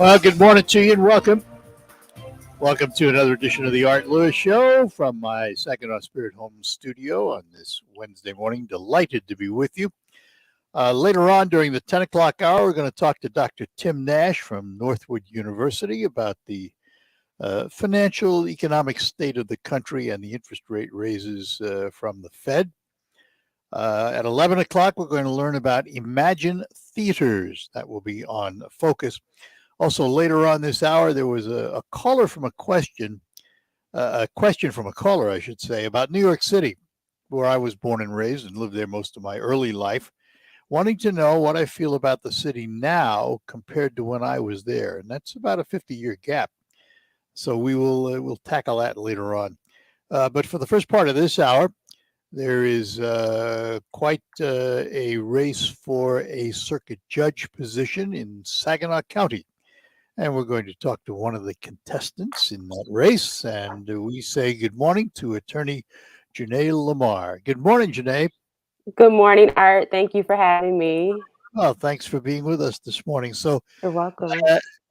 Well, good morning to you and welcome. Welcome to another edition of the Art Lewis Show from my Saginaw Spirit Home studio on this Wednesday morning. Delighted to be with you. Later on during the 10 o'clock hour, we're going to talk to Dr. Tim Nash from Northwood University about the financial economic state of the country and the interest rate raises from the Fed. At 11 o'clock, we're going to learn about Emagine Theaters. That will be on Focus. Also, later on this hour, there was a caller from a question from a caller, I should say, about New York City, where I was born and raised and lived there most of my early life, wanting to know what I feel about the city now compared to when I was there. And that's about a 50-year gap. So we'll tackle that later on. But for the first part of this hour, there is quite a race for a circuit judge position in Saginaw County. And we're going to talk to one of the contestants in that race. And we say good morning to attorney Janey Lamar. Good morning, Janey. Good morning, Art. Thank you for having me. Well, thanks for being with us this morning. So You're welcome.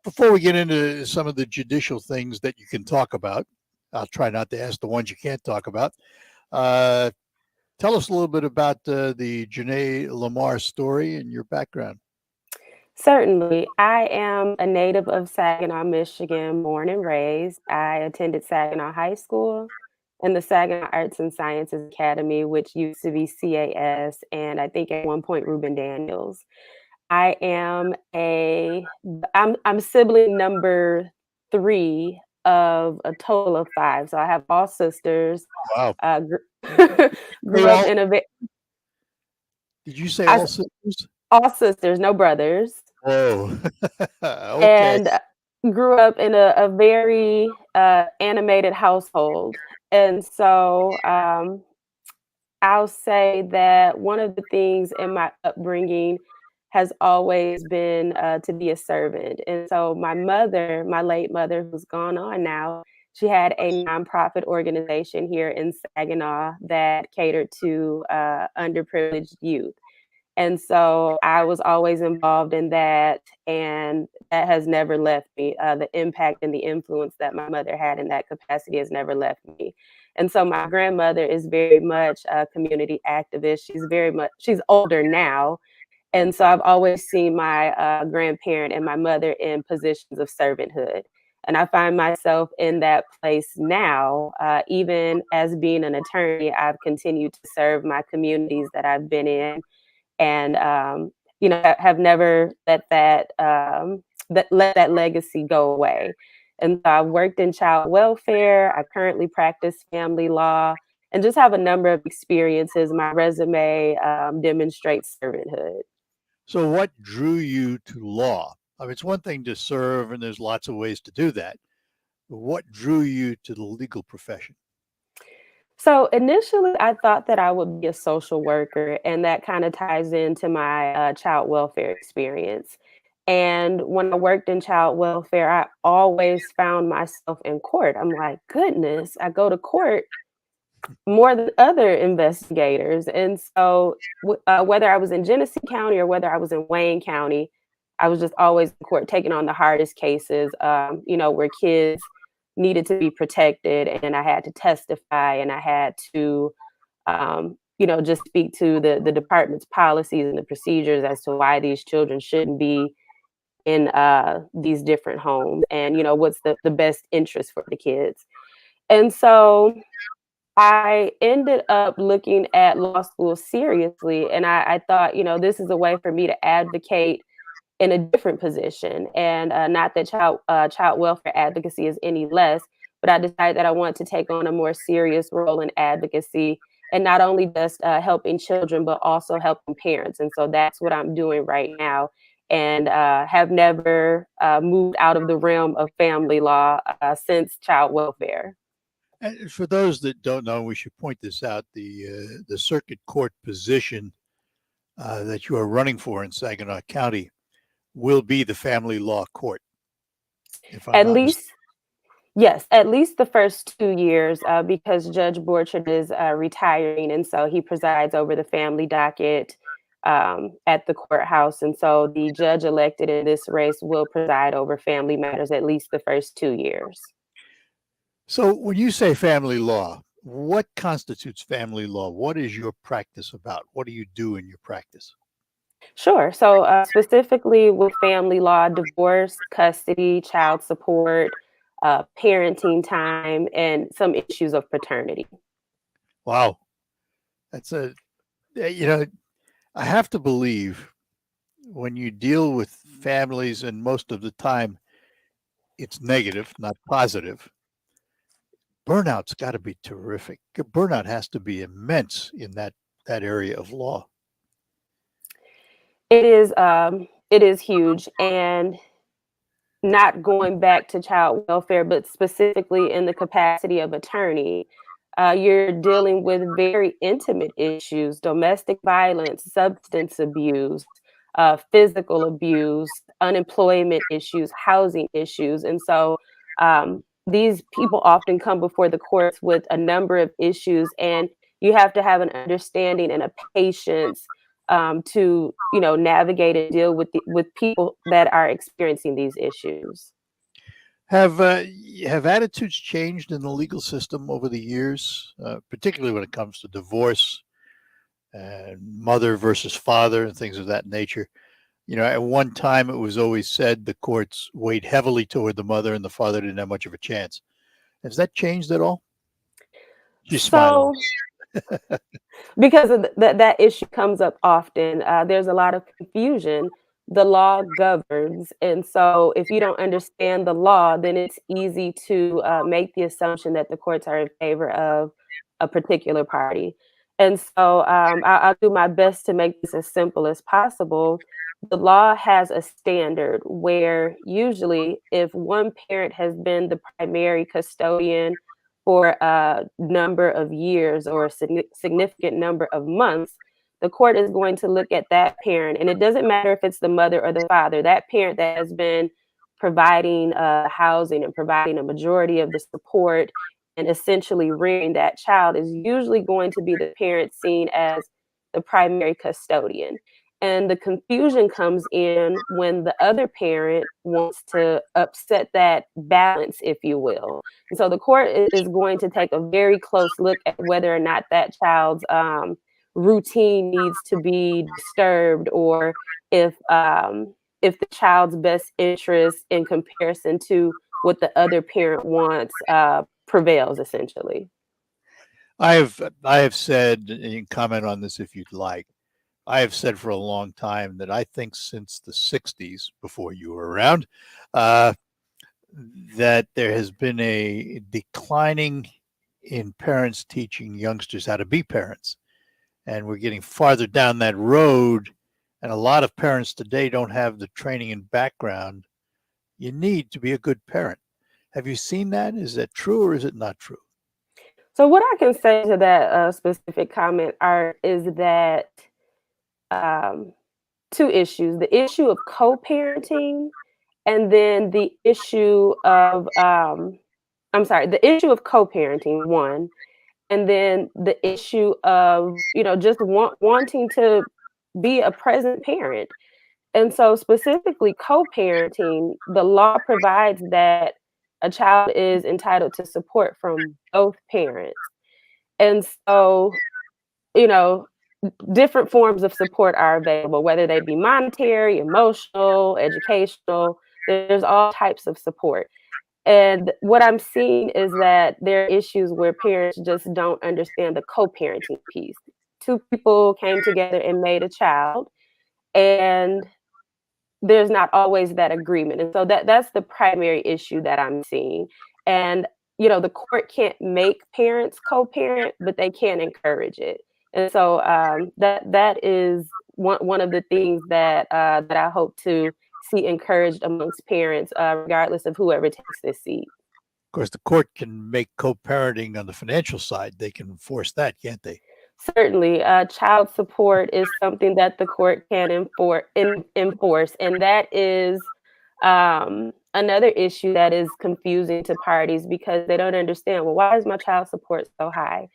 Before we get into some of the judicial things that you can talk about, I'll try not to ask the ones you can't talk about. Tell us a little bit about the Janey Lamar story and your background. Certainly. I am a native of Saginaw, Michigan, born and raised. I attended Saginaw High School and the Saginaw Arts and Sciences Academy, which used to be CAS, and I think at one point Reuben Daniels. I am I'm sibling number 3 of a total of 5. So I have all sisters. Wow. Grew up in a Did you say all sisters? All sisters, no brothers. Oh, okay. And grew up in a very animated household. And so I'll say that one of the things in my upbringing has always been to be a servant. And so my mother, my late mother, who's gone on now, she had a nonprofit organization here in Saginaw that catered to underprivileged youth. And so I was always involved in that, and that has never left me. The impact and the influence that my mother had in that capacity has never left me. And so my grandmother is very much a community activist. She's older now. And so I've always seen my grandparent and my mother in positions of servanthood. And I find myself in that place now. Even as being an attorney, I've continued to serve my communities that I've been in, and have never let that legacy go away. And so I've worked in child welfare. I currently practice family law and just have a number of experiences. My resume demonstrates servanthood. So what drew you to law? I mean, it's one thing to serve, and there's lots of ways to do that. But what drew you to the legal profession? So initially, I thought that I would be a social worker, and that kind of ties into my child welfare experience. And when I worked in child welfare, I always found myself in court. I'm like, goodness, I go to court more than other investigators. And so whether I was in Genesee County or whether I was in Wayne County, I was just always in court taking on the hardest cases, where kids needed to be protected, and I had to testify, and I had to, just speak to the department's policies and the procedures as to why these children shouldn't be in these different homes, and, what's the best interest for the kids. And so I ended up looking at law school seriously, and I thought, this is a way for me to advocate in a different position. And not that child welfare advocacy is any less, but I decided that I want to take on a more serious role in advocacy, and not only just helping children, but also helping parents. And so that's what I'm doing right now, and have never moved out of the realm of family law since child welfare. And for those that don't know, we should point this out, the circuit court position that you are running for in Saginaw County will be the family law court. Yes, at least the first 2 years, because Judge Borchard is retiring, and so he presides over the family docket at the courthouse. And so the judge elected in this race will preside over family matters at least the first 2 years. So when you say family law, what constitutes family law? What is your practice about? What do you do in your practice? Sure. So, specifically with family law, divorce, custody, child support, parenting time, and some issues of paternity. Wow. That's I have to believe when you deal with families, and most of the time it's negative, not positive, burnout's got to be terrific. Burnout has to be immense in that area of law. It is huge, and not going back to child welfare, but specifically in the capacity of attorney, you're dealing with very intimate issues: domestic violence, substance abuse, physical abuse, unemployment issues, housing issues. And so these people often come before the courts with a number of issues, and you have to have an understanding and a patience to navigate and deal with people that are experiencing these issues. Have attitudes changed in the legal system over the years, particularly when it comes to divorce and mother versus father and things of that nature? At one time it was always said the courts weighed heavily toward the mother and the father didn't have much of a chance. Has that changed at all? She's smiling. So because of that issue comes up often. There's a lot of confusion. The law governs, and so if you don't understand the law, then it's easy to make the assumption that the courts are in favor of a particular party. And so I'll do my best to make this as simple as possible. The law has a standard where usually, if one parent has been the primary custodian for a number of years or a significant number of months, the court is going to look at that parent. And it doesn't matter if it's the mother or the father, that parent that has been providing housing and providing a majority of the support and essentially rearing that child is usually going to be the parent seen as the primary custodian. And the confusion comes in when the other parent wants to upset that balance, if you will. And so the court is going to take a very close look at whether or not that child's routine needs to be disturbed, or if the child's best interest in comparison to what the other parent wants prevails, essentially. I have said, and you can comment on this if you'd like. I have said for a long time that I think since the 60s, before you were around, uh, that there has been a declining in parents teaching youngsters how to be parents. And we're getting farther down that road. And a lot of parents today don't have the training and background you need to be a good parent. Have you seen that? Is that true or is it not true? So what I can say to that specific comment is that um, two issues: the issue of co-parenting, and then the issue of the issue of co-parenting, one, and then the issue of just wanting to be a present parent. And so specifically co-parenting, the law provides that a child is entitled to support from both parents. And so, you know, different forms of support are available, whether they be monetary, emotional, educational. There's all types of support. And what I'm seeing is that there are issues where parents just don't understand the co-parenting piece. Two people came together and made a child, and there's not always that agreement. And so that's the primary issue that I'm seeing. And the court can't make parents co-parent, but they can encourage it. And so that is one of the things that I hope to see encouraged amongst parents, regardless of whoever takes this seat. Of course, the court can make co-parenting on the financial side. They can enforce that, can't they? Certainly, child support is something that the court can enforce, and that is another issue that is confusing to parties because they don't understand. Well, why is my child support so high?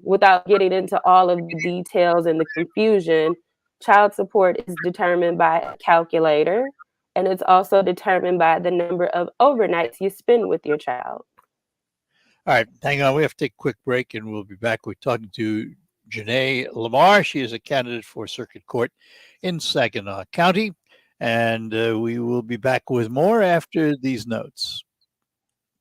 Without getting into all of the details and the confusion, Child support is determined by a calculator, and it's also determined by the number of overnights you spend with your child. All right, hang on. We have to take a quick break, and we'll be back. We're talking to Janey Lamar. She is a candidate for Circuit Court in Saginaw County, and we will be back with more after these notes.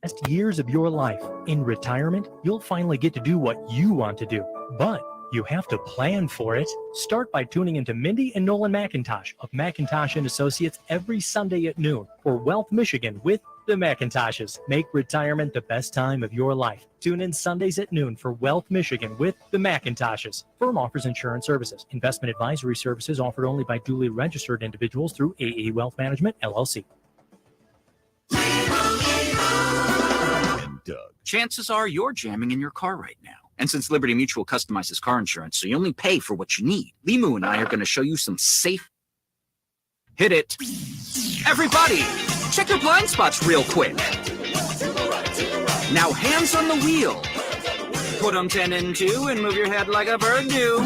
Best years of your life. In retirement, you'll finally get to do what you want to do, but you have to plan for it. Start by tuning into Mindy and Nolan McIntosh of McIntosh and Associates every Sunday at noon for Wealth Michigan with the McIntoshes. Make retirement the best time of your life. Tune in Sundays at noon for Wealth Michigan with the McIntoshes. Firm offers insurance services. Investment advisory services offered only by duly registered individuals through AE Wealth Management, LLC. Doug. Chances are you're jamming in your car right now. And since Liberty Mutual customizes car insurance, so you only pay for what you need, Limu and I are going to show you some safe... Hit it. Everybody, check your blind spots real quick. Now hands on the wheel. Put them 10 and 2 and move your head like a bird do.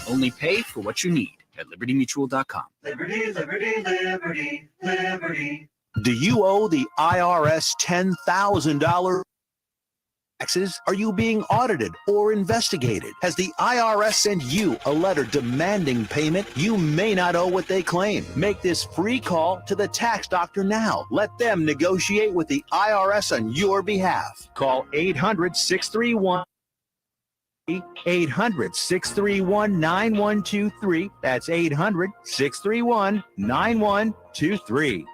Only pay for what you need at libertymutual.com. Liberty, liberty, liberty, liberty. Do you owe the IRS $10,000 taxes? Are you being audited or investigated? Has the IRS sent you a letter demanding payment? You may not owe what they claim. Make this free call to the tax doctor now. Let them negotiate with the IRS on your behalf. Call 800-631 800-631-9123. That's 800-631-9123.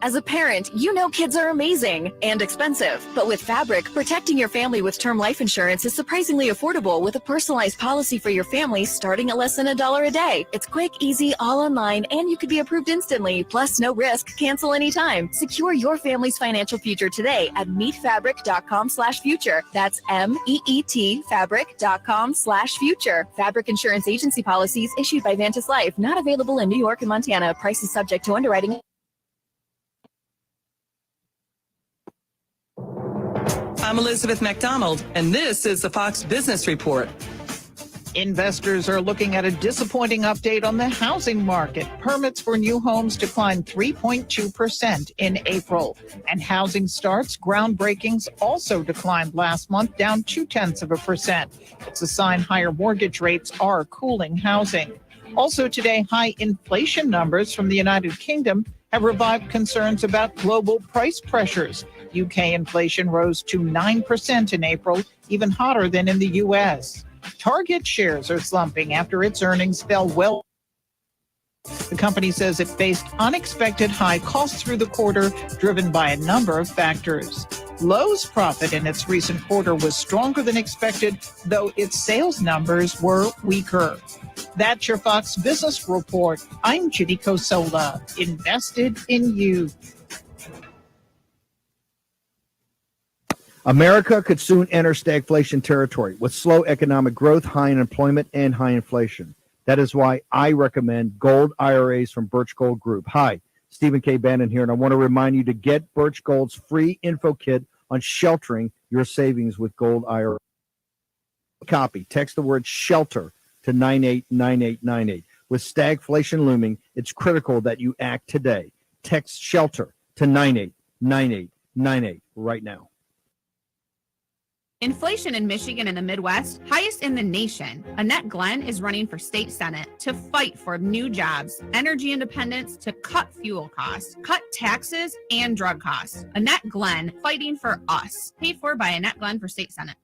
As a parent, you know kids are amazing and expensive. But with Fabric, protecting your family with term life insurance is surprisingly affordable with a personalized policy for your family starting at less than $1 a day. It's quick, easy, all online, and you could be approved instantly. Plus, no risk, cancel anytime. Secure your family's financial future today at meetfabric.com/future. That's MEET fabric.com/future. Fabric Insurance Agency policies issued by Vantis Life, not available in New York and Montana. Prices subject to underwriting. I'm Elizabeth McDonald, and this is the Fox Business Report. Investors are looking at a disappointing update on the housing market. Permits for new homes declined 3.2% in April, and housing starts, groundbreakings also declined last month, down 0.2%. It's a sign higher mortgage rates are cooling housing. Also today, high inflation numbers from the United Kingdom have revived concerns about global price pressures. UK inflation rose to 9% in April, even hotter than in the U.S. Target shares are slumping after its earnings fell well. The company says it faced unexpected high costs through the quarter, driven by a number of factors. Lowe's profit in its recent quarter was stronger than expected, though its sales numbers were weaker. That's your Fox Business Report. I'm Judy Cosola, invested in you. America could soon enter stagflation territory with slow economic growth, high unemployment, and high inflation. That is why I recommend gold IRAs from Birch Gold Group. Hi, Stephen K. Bannon here, and I want to remind you to get Birch Gold's free info kit on sheltering your savings with gold IRA. Copy. Text the word shelter to 989898. With stagflation looming, it's critical that you act today. Text shelter to 989898 right now. Inflation in Michigan and the Midwest, highest in the nation. Annette Glenn is running for state senate to fight for new jobs, energy independence, to cut fuel costs, cut taxes, and drug costs. Annette Glenn, fighting for us. Paid for by Annette Glenn for state senate.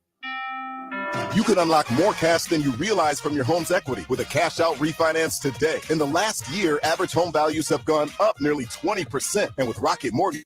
You could unlock more cash than you realize from your home's equity with a cash-out refinance today. In the last year, average home values have gone up nearly 20%. And with Rocket Mortgage,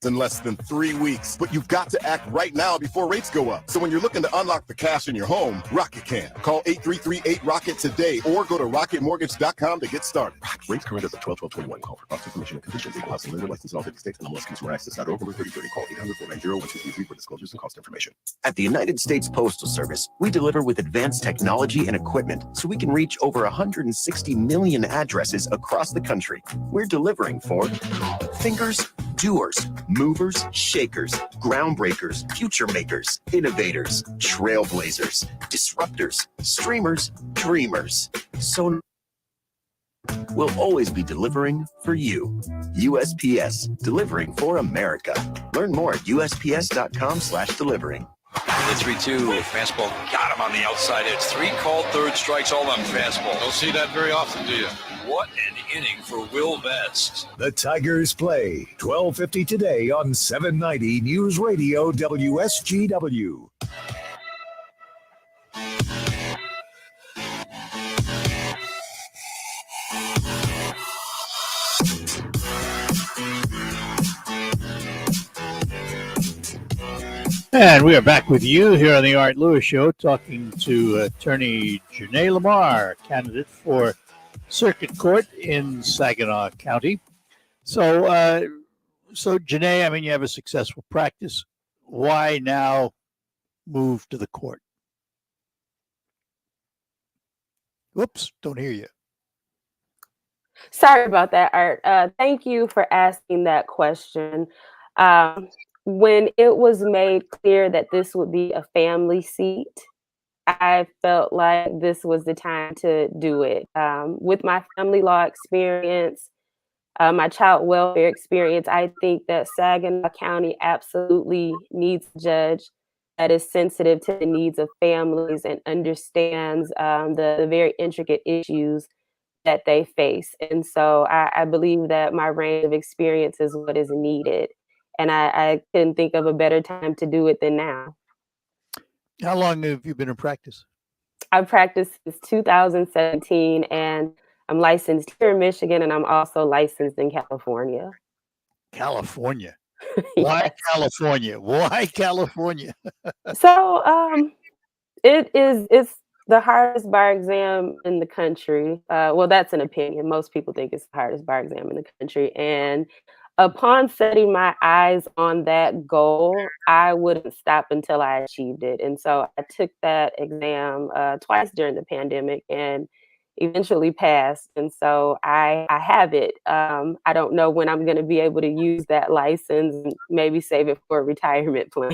in less than 3 weeks. But you've got to act right now before rates go up. So when you're looking to unlock the cash in your home, Rocket can. Call 8338-ROCKET today or go to rocketmortgage.com to get started. Rates current as of 12/12/21. Call for cost information and conditions. Equal housing lender license in all 50 states and MLSConsumerAccess.org. Over 3030. Call 800-490-1233 for disclosures and cost information. At the United States Postal Service, we deliver with advanced technology and equipment so we can reach over 160 million addresses across the country. We're delivering for thinkers, doers, movers, shakers, groundbreakers, future makers, innovators, trailblazers, disruptors, streamers, dreamers. So we'll always be delivering for you. USPS, delivering for America. Learn more at usps.com/delivering. The 3-2 fastball got him on the outside edge. 3 called, third strikes, all on fastball. Don't see that very often, do you? What an inning for Will Vest. The Tigers play 12:50 today on 790 News Radio WSGW. And we are back with you here on the Art Lewis Show, talking to attorney Janey Lamar, candidate for Circuit Court in Saginaw County. So, Janey, I mean, you have a successful practice. Why now move to the court? Whoops, don't hear you. Sorry about that, Art. Thank you for asking that question. When it was made clear that this would be a family seat, I felt like this was the time to do it. With my family law experience, my child welfare experience, I think that Saginaw County absolutely needs a judge that is sensitive to the needs of families and understands the very intricate issues that they face. And so I believe that my range of experience is what is needed. And I couldn't think of a better time to do it than now. How long have you been in practice? I've practiced since 2017, and I'm licensed here in Michigan, and I'm also licensed in California. California? Why California? Why California? So it's the hardest bar exam in the country. Well, that's an opinion. Most people think it's the hardest bar exam in the country. And upon setting my eyes on that goal, I wouldn't stop until I achieved it. And so I took that exam twice during the pandemic and eventually passed. And so I have it. I don't know when I'm going to be able to use that license and maybe save it for a retirement plan.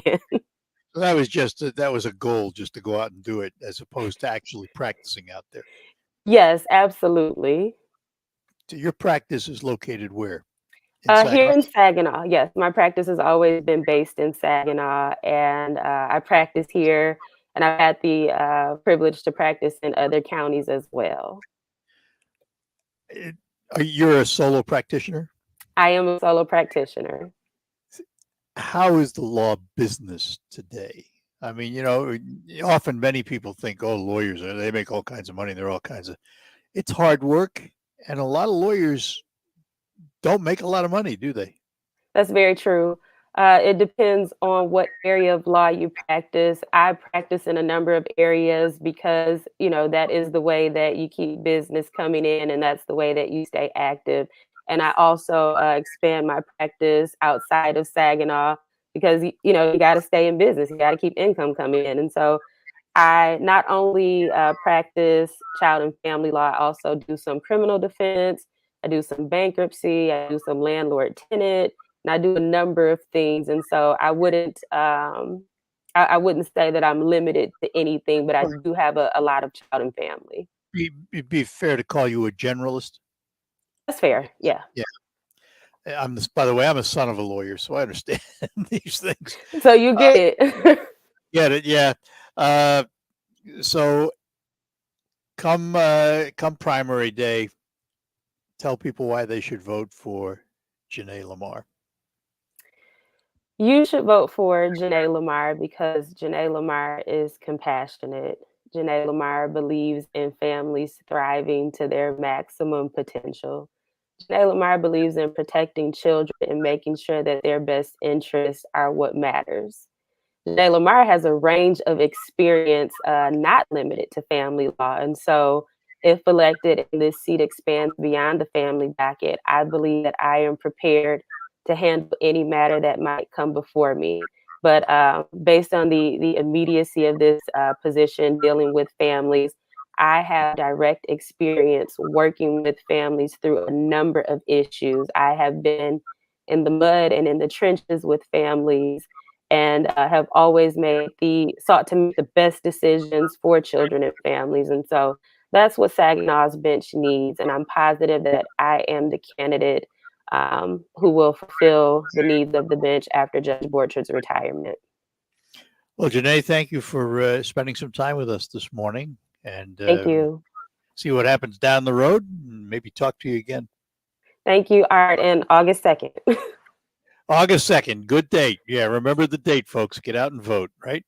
So that was a goal, just to go out and do it, as opposed to actually practicing out there. Yes, absolutely. So your practice is located where? Here in Saginaw, yes. My practice has always been based in Saginaw, and I practice here, and I've had the privilege to practice in other counties as well. You're a solo practitioner? I am a solo practitioner. How is the law business today? I mean, often many people think, oh, lawyers, they make all kinds of money. They're all kinds of, it's hard work. And a lot of lawyers don't make a lot of money, do they? That's very true. It depends on what area of law you practice. I practice in a number of areas because, that is the way that you keep business coming in, and that's the way that you stay active. And I also expand my practice outside of Saginaw because, you got to stay in business. You got to keep income coming in. And so I not only practice child and family law, I also do some criminal defense. I do some bankruptcy. I do some landlord tenant, and I do a number of things. And so I wouldn't say that I'm limited to anything, but I do have a lot of child and family. It'd be fair to call you a generalist. That's fair. Yeah. Yeah. By the way, I'm a son of a lawyer, so I understand these things. So you get it. Get it. Yeah. So come primary day, tell people why they should vote for Janey Lamar. You should vote for Janey Lamar because Janey Lamar is compassionate. Janey Lamar believes in families thriving to their maximum potential. Janey Lamar believes in protecting children and making sure that their best interests are what matters. Janey Lamar has a range of experience, not limited to family law. And so if elected and this seat expands beyond the family docket, I believe that I am prepared to handle any matter that might come before me. But based on the immediacy of this position dealing with families, I have direct experience working with families through a number of issues. I have been in the mud and in the trenches with families, and have always sought to make the best decisions for children and families. And so that's what Saginaw's bench needs. And I'm positive that I am the candidate who will fulfill the needs of the bench after Judge Borchard's retirement. Well, Janey, thank you for spending some time with us this morning, and Thank you. see what happens down the road, and maybe talk to you again. Thank you, Art, and August 2nd. August 2nd, good date. Yeah, remember the date, folks. Get out and vote, right?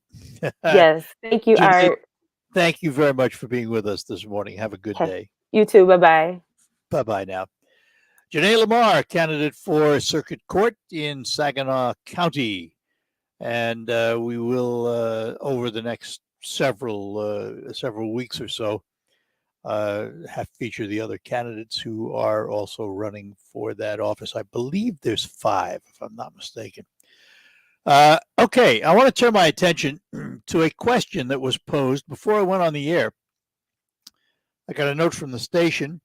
Yes, thank you, Janey, Art. thank you very much for being with us this morning. Have a good day. You too. Bye-bye. Bye-bye now. Janey Lamar, candidate for Circuit Court in Saginaw County. And we will, over the next several weeks or so, have featured the other candidates who are also running for that office. I believe there's 5, if I'm not mistaken. Okay, I want to turn my attention to a question that was posed before I went on the air. I got a note from the station.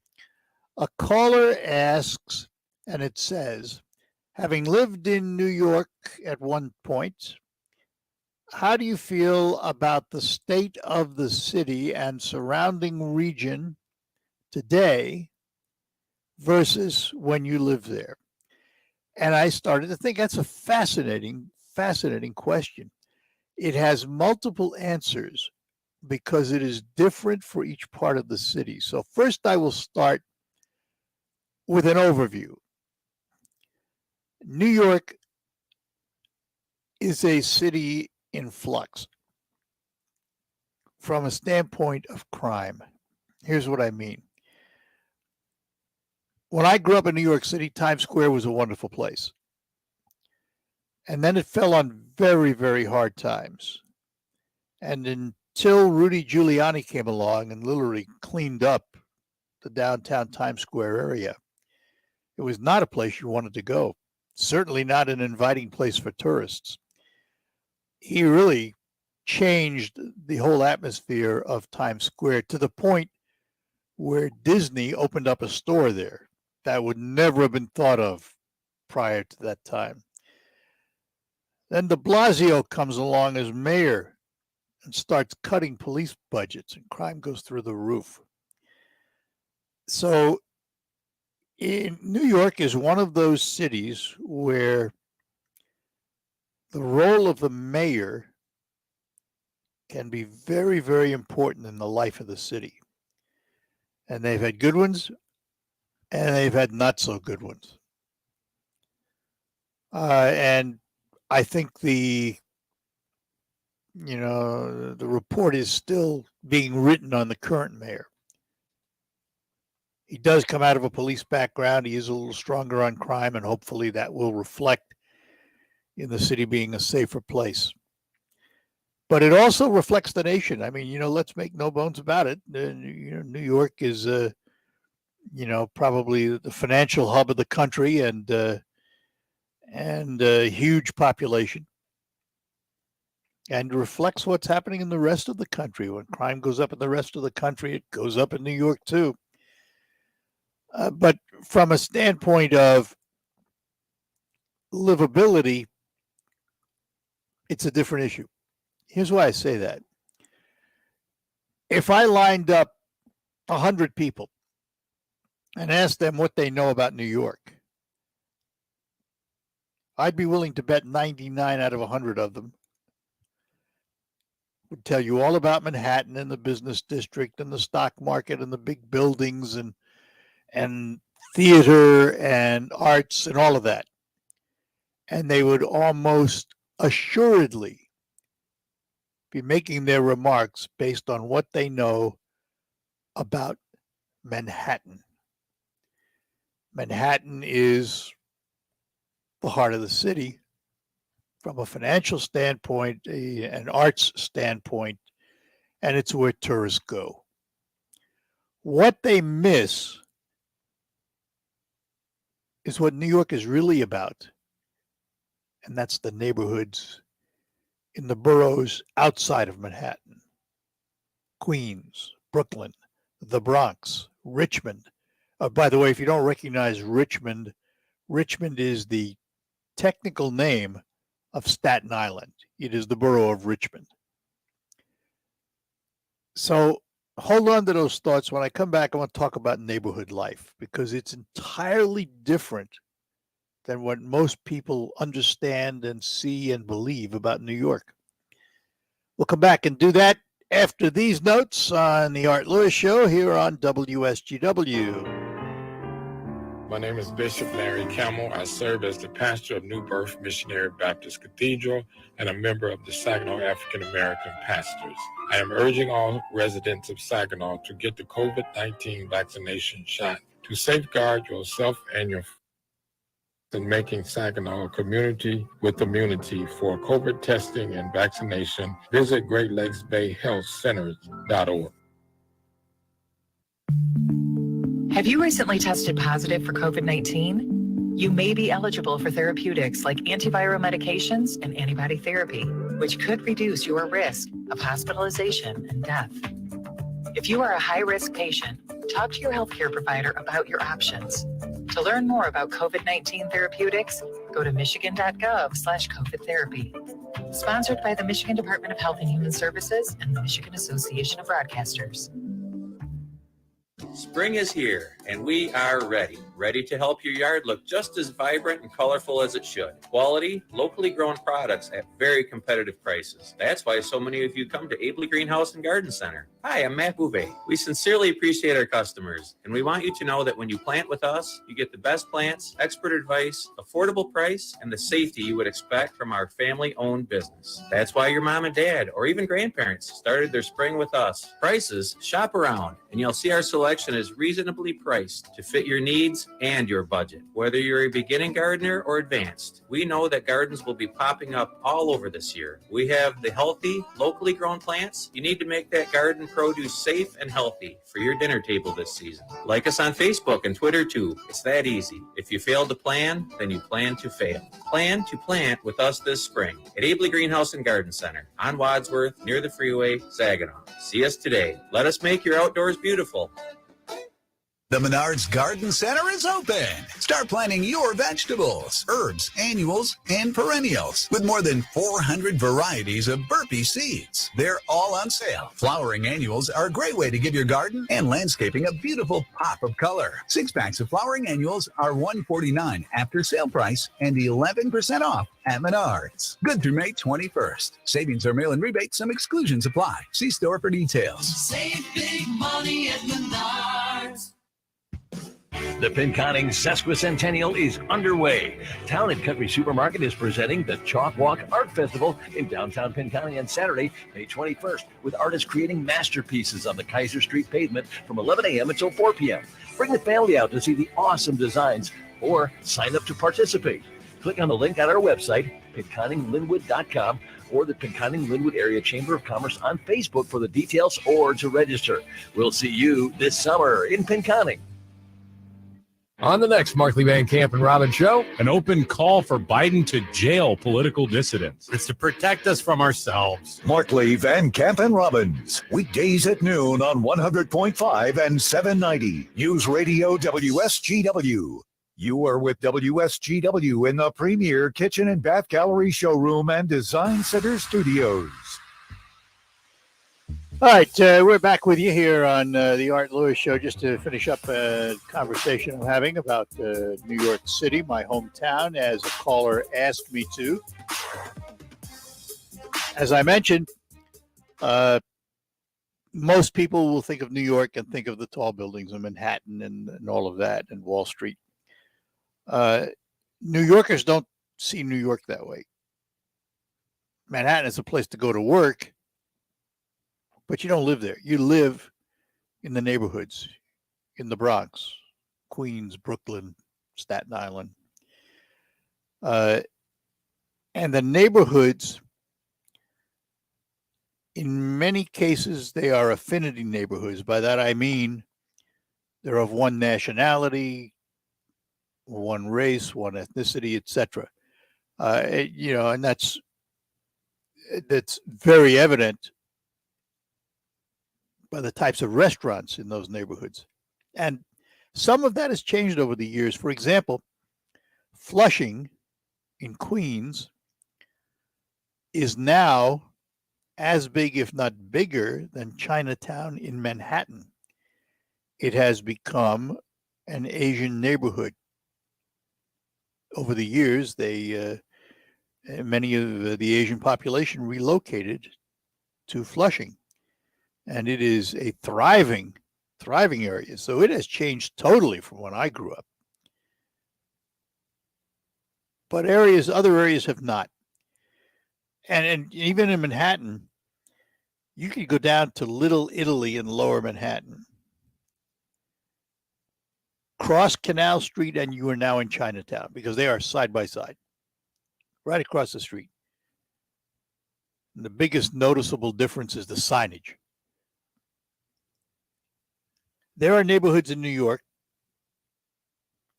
A caller asks, and it says, having lived in New York at one point, how do you feel about the state of the city and surrounding region today versus when you lived there? And I started to think that's a fascinating question. It has multiple answers because it is different for each part of the city. So first I will start with an overview. New York is a city in flux from a standpoint of crime. Here's what I mean. When I grew up in New York City, Times Square was a wonderful place. And then it fell on very, very hard times. And until Rudy Giuliani came along and literally cleaned up the downtown Times Square area, it was not a place you wanted to go. Certainly not an inviting place for tourists. He really changed the whole atmosphere of Times Square to the point where Disney opened up a store there. That would never have been thought of prior to that time. Then de Blasio comes along as mayor and starts cutting police budgets, and crime goes through the roof. So New York is one of those cities where the role of the mayor can be very, very important in the life of the city. And they've had good ones, and they've had not so good ones. And I think the report is still being written on the current mayor. He does come out of a police background. He is a little stronger on crime, and hopefully that will reflect in the city being a safer place. But it also reflects the nation. I mean, let's make no bones about it. New York is, probably the financial hub of the country and a huge population, and reflects what's happening in the rest of the country. When crime goes up in the rest of the country, it goes up in New York too. But from a standpoint of livability, it's a different issue. Here's why I say that. If I lined up 100 people and asked them what they know about New York, I'd be willing to bet 99 out of 100 of them would tell you all about Manhattan and the business district and the stock market and the big buildings and theater and arts and all of that. And they would almost assuredly be making their remarks based on what they know about Manhattan. Manhattan is the heart of the city from a financial standpoint, an arts standpoint, and it's where tourists go. What they miss is what New York is really about, and that's the neighborhoods in the boroughs outside of Manhattan. Queens, Brooklyn, the Bronx, Richmond. By the way, if you don't recognize Richmond, Richmond is the technical name of Staten Island. It is the borough of Richmond. So hold on to those thoughts. When I come back, I want to talk about neighborhood life because it's entirely different than what most people understand and see and believe about New York. We'll come back and do that after these notes on the Art Lewis Show here on WSGW. My name is Bishop Larry Campbell. I serve as the pastor of New Birth Missionary Baptist Cathedral and a member of the Saginaw African American Pastors. I am urging all residents of Saginaw to get the COVID-19 vaccination shot to safeguard yourself and your in making Saginaw a community with immunity. For COVID testing and vaccination, visit GreatLakesBayHealthCenters.org. Have you recently tested positive for COVID-19? You may be eligible for therapeutics like antiviral medications and antibody therapy, which could reduce your risk of hospitalization and death. If you are a high-risk patient, talk to your healthcare provider about your options. To learn more about COVID-19 therapeutics, go to michigan.gov/COVID therapy. Sponsored by the Michigan Department of Health and Human Services and the Michigan Association of Broadcasters. Spring is here, and we are ready to help your yard look just as vibrant and colorful as it should. Quality, locally grown products at very competitive prices. That's why so many of you come to Abley Greenhouse and Garden Center. Hi, I'm Matt Bouvet. We sincerely appreciate our customers, and we want you to know that when you plant with us, you get the best plants, expert advice, affordable price, and the safety you would expect from our family-owned business. That's why your mom and dad, or even grandparents, started their spring with us. Prices, shop around, and you'll see our selection is reasonably priced to fit your needs and your budget. Whether you're a beginning gardener or advanced, we know that gardens will be popping up all over this year. We have the healthy, locally grown plants. You need to make that garden produce safe and healthy for your dinner table this season. Like us on Facebook and Twitter too. It's that easy. If you fail to plan, then you plan to fail. Plan to plant with us this spring at Abley Greenhouse and Garden Center on Wadsworth near the freeway, Saginaw. See us today. Let us make your outdoors beautiful. The Menards Garden Center is open. Start planting your vegetables, herbs, annuals, and perennials with more than 400 varieties of burpee seeds. They're all on sale. Flowering annuals are a great way to give your garden and landscaping a beautiful pop of color. 6-packs of flowering annuals are $149 after sale price and 11% off at Menards. Good through May 21st. Savings are mail-in rebate. Some exclusions apply. See store for details. Save big money at Menards. The Pinconning Sesquicentennial is underway. Town and Country Supermarket is presenting the Chalk Walk Art Festival in downtown Pinconning on Saturday, May 21st, with artists creating masterpieces on the Kaiser Street pavement from 11 a.m. until 4 p.m. Bring the family out to see the awesome designs or sign up to participate. Click on the link on our website, PinconningLinwood.com, or the Pinconning-Linwood Area Chamber of Commerce on Facebook for the details or to register. We'll see you this summer in Pinconning. On the next Markley Van Camp and Robbins show, an open call for Biden to jail political dissidents. It's to protect us from ourselves. Markley, Van Camp, and Robbins. Weekdays at noon on 100.5 and 790. News Radio WSGW. You are with WSGW in the premier kitchen and bath gallery showroom and design center studios. All right, we're back with you here on the Art Lewis Show just to finish up a conversation I'm having about New York City, my hometown, as a caller asked me to. As I mentioned, most people will think of New York and think of the tall buildings in Manhattan and all of that and Wall Street. New Yorkers don't see New York that way. Manhattan is a place to go to work, but you don't live there. You live in the neighborhoods, in the Bronx, Queens, Brooklyn, Staten Island. And the neighborhoods, in many cases, they are affinity neighborhoods. By that I mean they're of one nationality, one race, one ethnicity, etc. And that's very evident by the types of restaurants in those neighborhoods. And some of that has changed over the years. For example, Flushing in Queens is now as big, if not bigger, than Chinatown in Manhattan. It has become an Asian neighborhood. Over the years, many of the Asian population relocated to Flushing, and it is a thriving area. So it has changed totally from when I grew up. But other areas have not. And even in Manhattan, you could go down to Little Italy in Lower Manhattan, cross Canal Street, and you are now in Chinatown because they are side by side, right across the street. And the biggest noticeable difference is the signage. There are neighborhoods in New York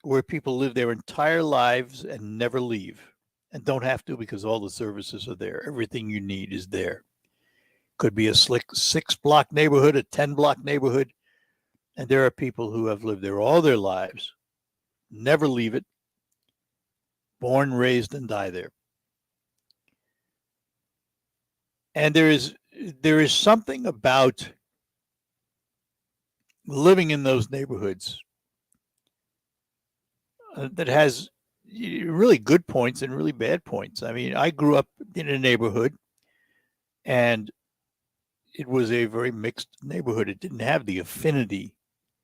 where people live their entire lives and never leave, and don't have to because all the services are there. Everything you need is there. Could be a slick 6-block neighborhood, a 10-block neighborhood, and there are people who have lived there all their lives, never leave it, born, raised, and die there. And there is something about living in those neighborhoods that has really good points and really bad points. I mean, I grew up in a neighborhood, and it was a very mixed neighborhood. It didn't have the affinity.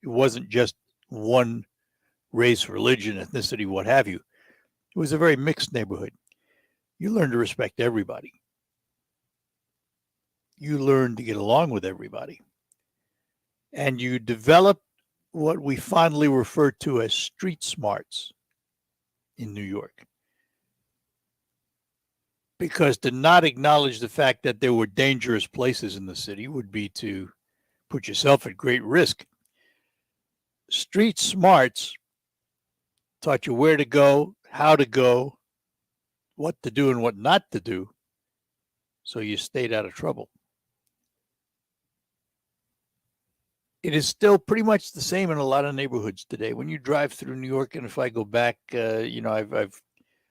It wasn't just one race, religion, ethnicity, what have you. It was a very mixed neighborhood. You learn to respect everybody. You learn to get along with everybody. And you develop what we fondly refer to as street smarts in New York. Because to not acknowledge the fact that there were dangerous places in the city would be to put yourself at great risk. Street smarts taught you where to go, how to go, what to do and what not to do, so you stayed out of trouble. It is still pretty much the same in a lot of neighborhoods today. When you drive through New York, and if I go back, I've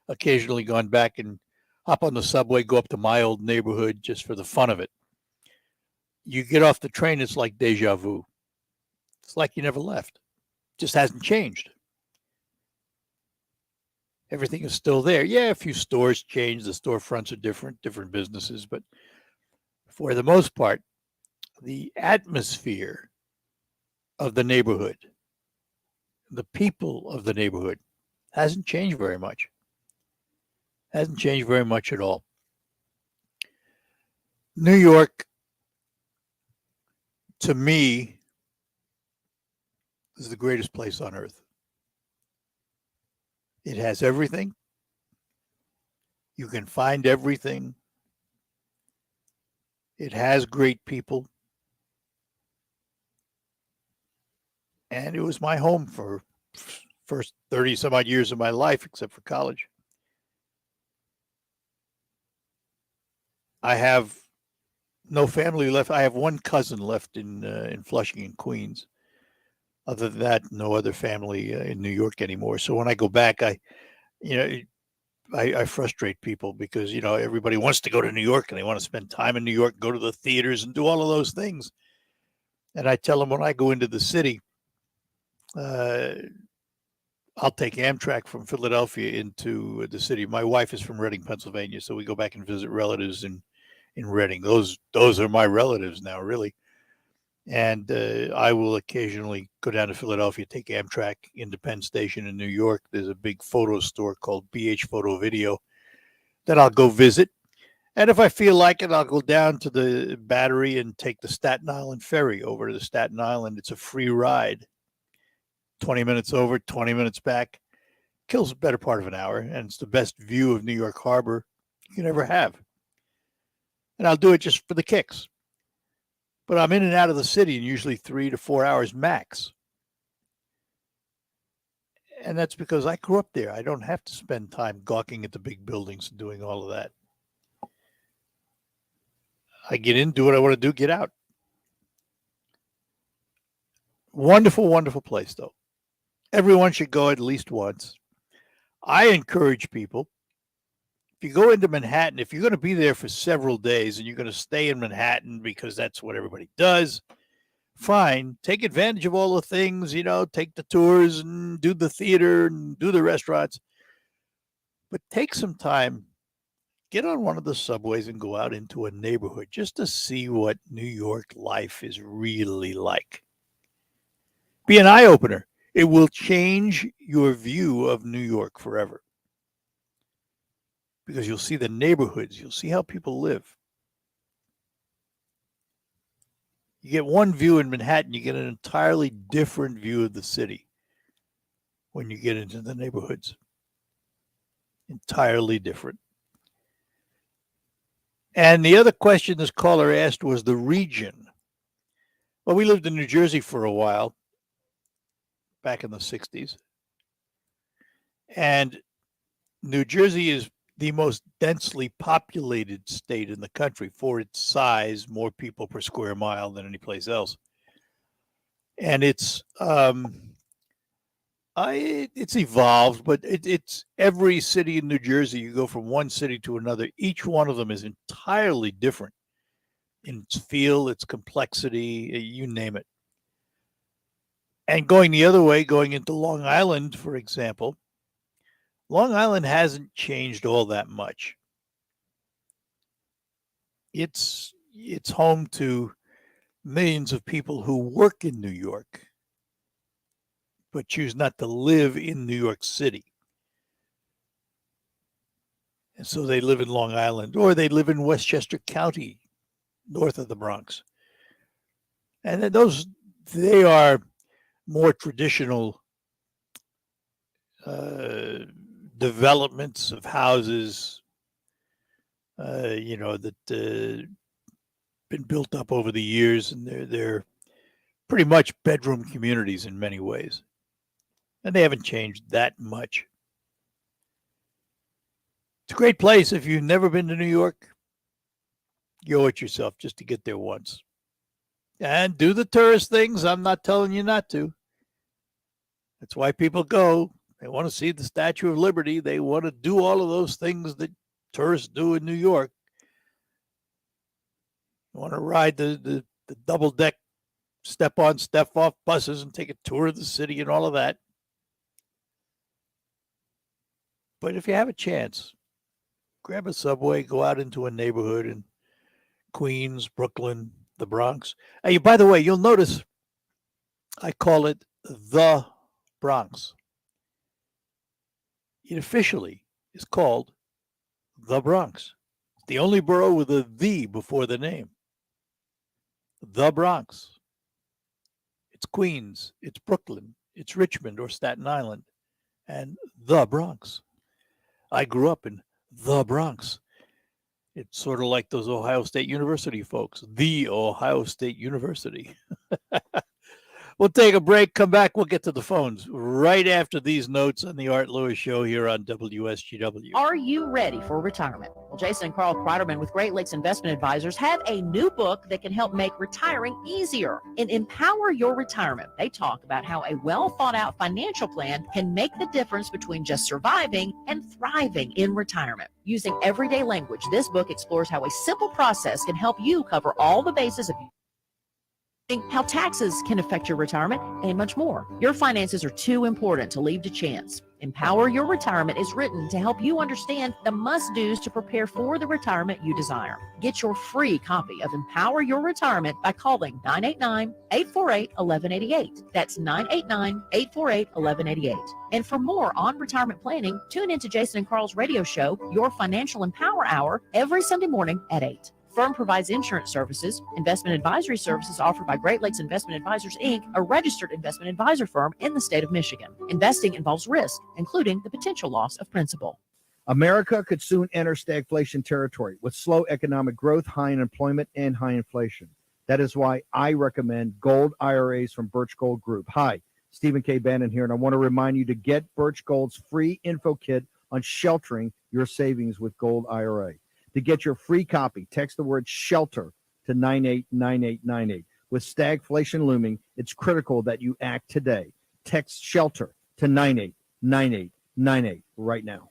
occasionally gone back and hop on the subway, go up to my old neighborhood just for the fun of it. You get off the train, it's like deja vu. It's like you never left. Just hasn't changed. Everything is still there. Yeah, a few stores changed. The storefronts are different businesses, but for the most part, the atmosphere of the neighborhood, the people of the neighborhood hasn't changed very much. Hasn't changed very much at all. New York, to me, is the greatest place on earth. It has everything. You can find everything. It has great people. And it was my home for first 30 some odd years of my life, except for college. I have no family left. I have one cousin left in Flushing in Queens. Other than that, no other family in New York anymore. So when I go back, I frustrate people because, everybody wants to go to New York and they want to spend time in New York, go to the theaters and do all of those things. And I tell them when I go into the city, I'll take Amtrak from Philadelphia into the city. My wife is from Reading, Pennsylvania, so we go back and visit relatives in Reading. Those are my relatives now, really. And I will occasionally go down to Philadelphia, take Amtrak into Penn Station in New York. There's a big photo store called BH Photo Video that I'll go visit. And if I feel like it, I'll go down to the Battery and take the Staten Island ferry over to the Staten Island. It's a free ride. 20 minutes over, 20 minutes back. Kills a better part of an hour, and it's the best view of New York Harbor you can ever have. And I'll do it just for the kicks. But I'm in and out of the city in usually 3 to 4 hours max. And that's because I grew up there. I don't have to spend time gawking at the big buildings and doing all of that. I get in, do what I want to do, get out. Wonderful, wonderful place, though. Everyone should go at least once. I encourage people, if you go into Manhattan, if you're going to be there for several days and you're going to stay in Manhattan because that's what everybody does, fine. Take advantage of all the things, take the tours and do the theater and do the restaurants. But take some time, get on one of the subways and go out into a neighborhood just to see what New York life is really like. Be an eye-opener. It will change your view of New York forever. Because you'll see the neighborhoods. You'll see how people live. You get one view in Manhattan, you get an entirely different view of the city when you get into the neighborhoods. Entirely different. And the other question this caller asked was the region. Well, we lived in New Jersey for a while, back in the 60s. And New Jersey is the most densely populated state in the country for its size, more people per square mile than any place else. And it's evolved, but it's every city in New Jersey. You go from one city to another. Each one of them is entirely different in its feel, its complexity, you name it. And going the other way, going into Long Island, for example, Long Island hasn't changed all that much. It's home to millions of people who work in New York, but choose not to live in New York City. And so they live in Long Island, or they live in Westchester County, north of the Bronx. And then they are more traditional developments of houses, that been built up over the years, and they're pretty much bedroom communities in many ways, and they haven't changed that much. It's a great place. If you've never been to New York, you owe it yourself just to get there once, and do the tourist things. I'm not telling you not to. That's why people go. They want to see the Statue of Liberty. They want to do all of those things that tourists do in New York. They want to ride the double-deck step-on, step-off buses and take a tour of the city and all of that. But if you have a chance, grab a subway, go out into a neighborhood in Queens, Brooklyn, the Bronx. Hey, by the way, you'll notice I call it the Bronx. It officially is called the Bronx. It's the only borough with a "the" before the name. The Bronx. It's Queens, it's Brooklyn, it's Richmond or Staten Island, and the Bronx. I grew up in the Bronx. It's sort of like those Ohio State University folks, the Ohio State University. We'll take a break, come back, we'll get to the phones right after these notes on the Art Lewis Show here on WSGW. Are you ready for retirement? Well, Jason and Carl Kreiderman with Great Lakes Investment Advisors have a new book that can help make retiring easier. In Empower Your Retirement, they talk about how a well-thought-out financial plan can make the difference between just surviving and thriving in retirement. Using everyday language, this book explores how a simple process can help you cover all the bases of how taxes can affect your retirement, and much more. Your finances are too important to leave to chance. Empower Your Retirement is written to help you understand the must-dos to prepare for the retirement you desire. Get your free copy of Empower Your Retirement by calling 989-848-1188. That's 989-848-1188. And for more on retirement planning, tune into Jason and Carl's radio show, Your Financial Empower Hour, every Sunday morning at 8. Firm provides insurance services, investment advisory services offered by Great Lakes Investment Advisors, Inc., a registered investment advisor firm in the state of Michigan. Investing involves risk, including the potential loss of principal. America could soon enter stagflation territory with slow economic growth, high unemployment, and high inflation. That is why I recommend gold IRAs from Birch Gold Group. Hi, Stephen K. Bannon here, and I want to remind you to get Birch Gold's free info kit on sheltering your savings with Gold IRA. To get your free copy, text the word SHELTER to 989898. With stagflation looming, it's critical that you act today. Text SHELTER to 989898 right now.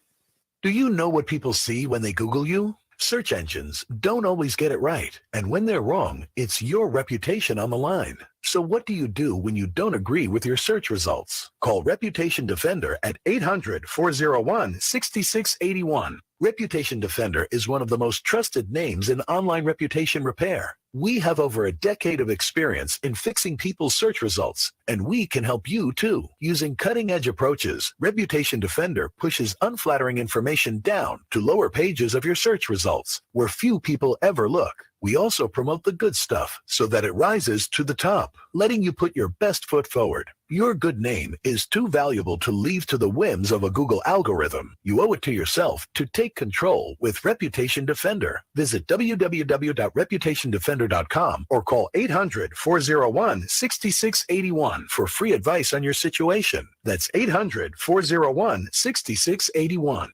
Do you know what people see when they Google you? Search engines don't always get it right. And when they're wrong, it's your reputation on the line. So what do you do when you don't agree with your search results? Call Reputation Defender at 800-401-6681. Reputation Defender is one of the most trusted names in online reputation repair. We have over a decade of experience in fixing people's search results, and we can help you too. Using cutting-edge approaches, Reputation Defender pushes unflattering information down to lower pages of your search results, where few people ever look. We also promote the good stuff so that it rises to the top, letting you put your best foot forward. Your good name is too valuable to leave to the whims of a Google algorithm. You owe it to yourself to take control with Reputation Defender. Visit www.reputationdefender.com or call 800-401-6681 for free advice on your situation. That's 800-401-6681.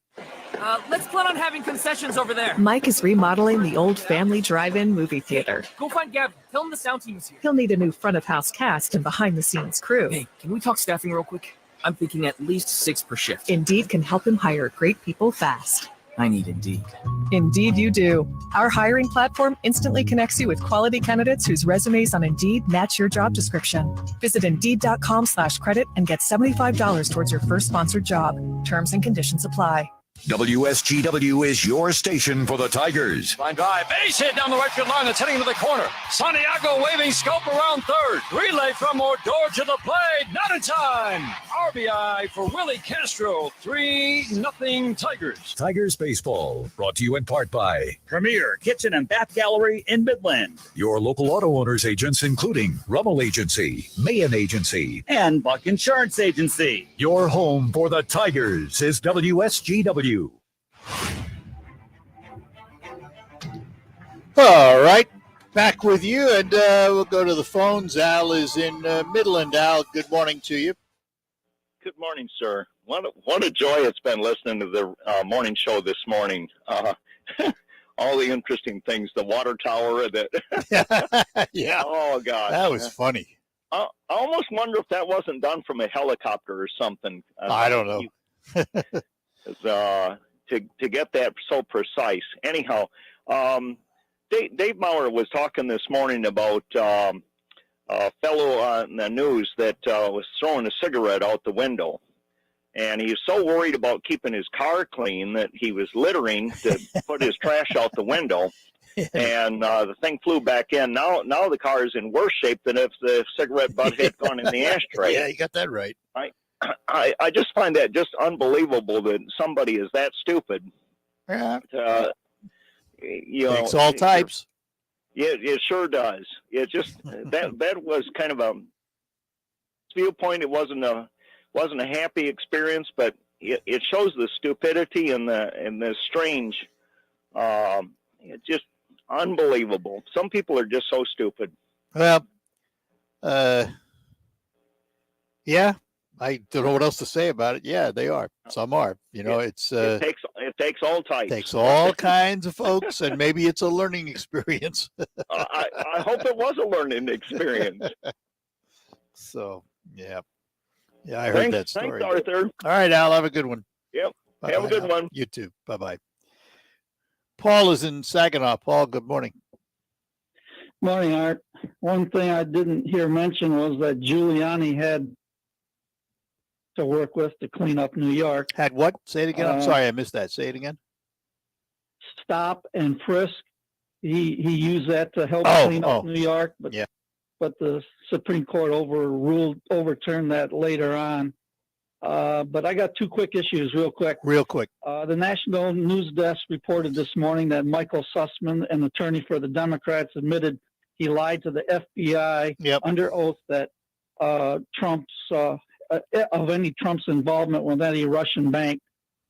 Let's plan on having concessions over there. Mike is remodeling the old family drive-in movie theater. Go find Gavin. Tell him the sound team is here. He'll need a new front-of-house cast and behind-the-scenes crew. Hey, can we talk staffing real quick? I'm thinking at least 6 per shift. Indeed can help him hire great people fast. I need Indeed. Indeed you do. Our hiring platform instantly connects you with quality candidates whose resumes on Indeed match your job description. Visit Indeed.com/credit and get $75 towards your first sponsored job. Terms and conditions apply. WSGW is your station for the Tigers. Line drive, base hit down the right field line. That's heading to the corner. Santiago waving scope around third. Relay from Odor to the plate. Not in time. RBI for Willie Castro. 3-0 Tigers. Tigers Baseball, brought to you in part by Premier Kitchen and Bath Gallery in Midland. your local auto owners agents, including Rummel Agency, Mayan Agency, And Buck Insurance Agency. Your home for the Tigers is WSGW. All right, back with you, and we'll go to the phones. Al is in Midland. Al, good morning to you. Good morning, sir. What a joy it's been listening to the morning show this morning. All the interesting things, the water tower. Yeah. Oh, God. That was funny. I almost wonder if that wasn't done from a helicopter or something. I don't know. To get that so precise. Anyhow, Dave Maurer was talking this morning about a fellow on the news that was throwing a cigarette out the window. And he was so worried about keeping his car clean that he was littering to put his trash out the window. And the thing flew back in. Now the car is in worse shape than if the cigarette butt had gone in the ashtray. Yeah, you got that right. I just find that just unbelievable that somebody is that stupid. Yeah. Takes all types. Yeah, it sure does. It just that was kind of a viewpoint. It wasn't a happy experience, but it shows the stupidity and the strange. It's just unbelievable. Some people are just so stupid. Well, yeah. I don't know what else to say about it. Yeah, they are. Some are. It takes all types. Takes all kinds of folks, and maybe it's a learning experience. I hope it was a learning experience. So, yeah, I heard that story. Thanks, Arthur. All right, Al, have a good one. Yep. Bye-bye Have a good now. one. You too. Bye-bye. Paul is in Saginaw. Paul, good morning. Morning, Art. One thing I didn't hear mentioned was that Giuliani had to work with to clean up New York. Had what? Say it again. I'm sorry, I missed that. Say it again. Stop and frisk. He used that to help clean up New York, but the Supreme Court overturned that later on. But I got two quick issues real quick. The National News Desk reported this morning that Michael Sussman, an attorney for the Democrats, admitted he lied to the FBI under oath that Trump's involvement with any Russian bank.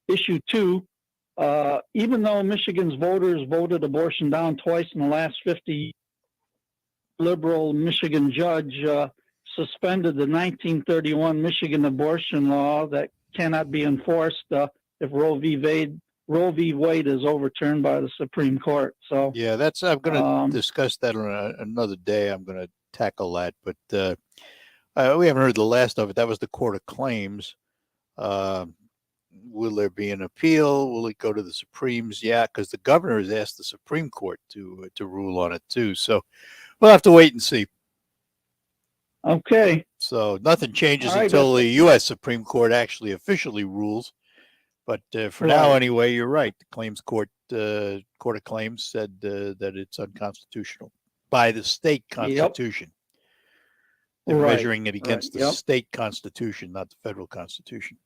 Issue two, even though Michigan's voters voted abortion down twice in the last 50 years, liberal Michigan judge suspended the 1931 Michigan abortion law that cannot be enforced if Roe v. Wade is overturned by the Supreme Court. So yeah, I'm going to discuss that on another day. I'm going to tackle that, but we haven't heard the last of it. That was the Court of Claims. Will there be an appeal? Will it go to the Supremes? Yeah, because the governor has asked the Supreme Court to rule on it too. So we'll have to wait and see. Okay. So nothing changes All right, until the U.S. Supreme Court actually officially rules. But for now, Right. anyway, you're right. The claims court, Court of Claims, said that it's unconstitutional by the state constitution. They're Right, measuring it against right, the yep. slet constitution, not the federal constitution.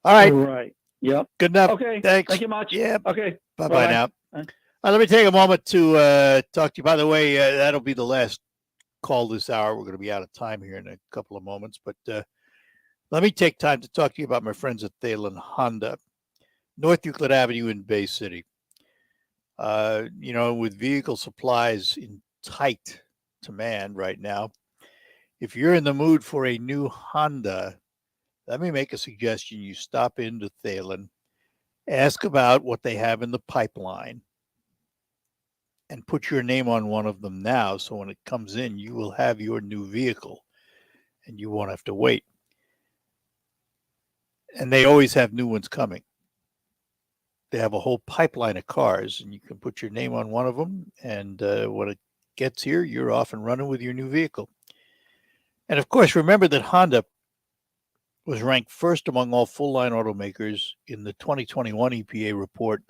All right. Right. Yep. Good enough. Okay. Thanks. Thank you much. Yeah. Okay. Bye-bye now. Bye. Let me take a moment to talk to you. By the way, that'll be the last call this hour. We're going to be out of time here in a couple of moments. But let me take time to talk to you about my friends at Thalen Honda, North Euclid Avenue in Bay City. With vehicle supplies in tight demand right now, if you're in the mood for a new Honda, let me make a suggestion. You stop into Thalen, ask about what they have in the pipeline, and put your name on one of them now. So when it comes in, you will have your new vehicle and you won't have to wait. And they always have new ones coming. They have a whole pipeline of cars, and you can put your name on one of them. And when it gets here, you're off and running with your new vehicle. And of course, remember that Honda was ranked first among all full-line automakers in the 2021 EPA report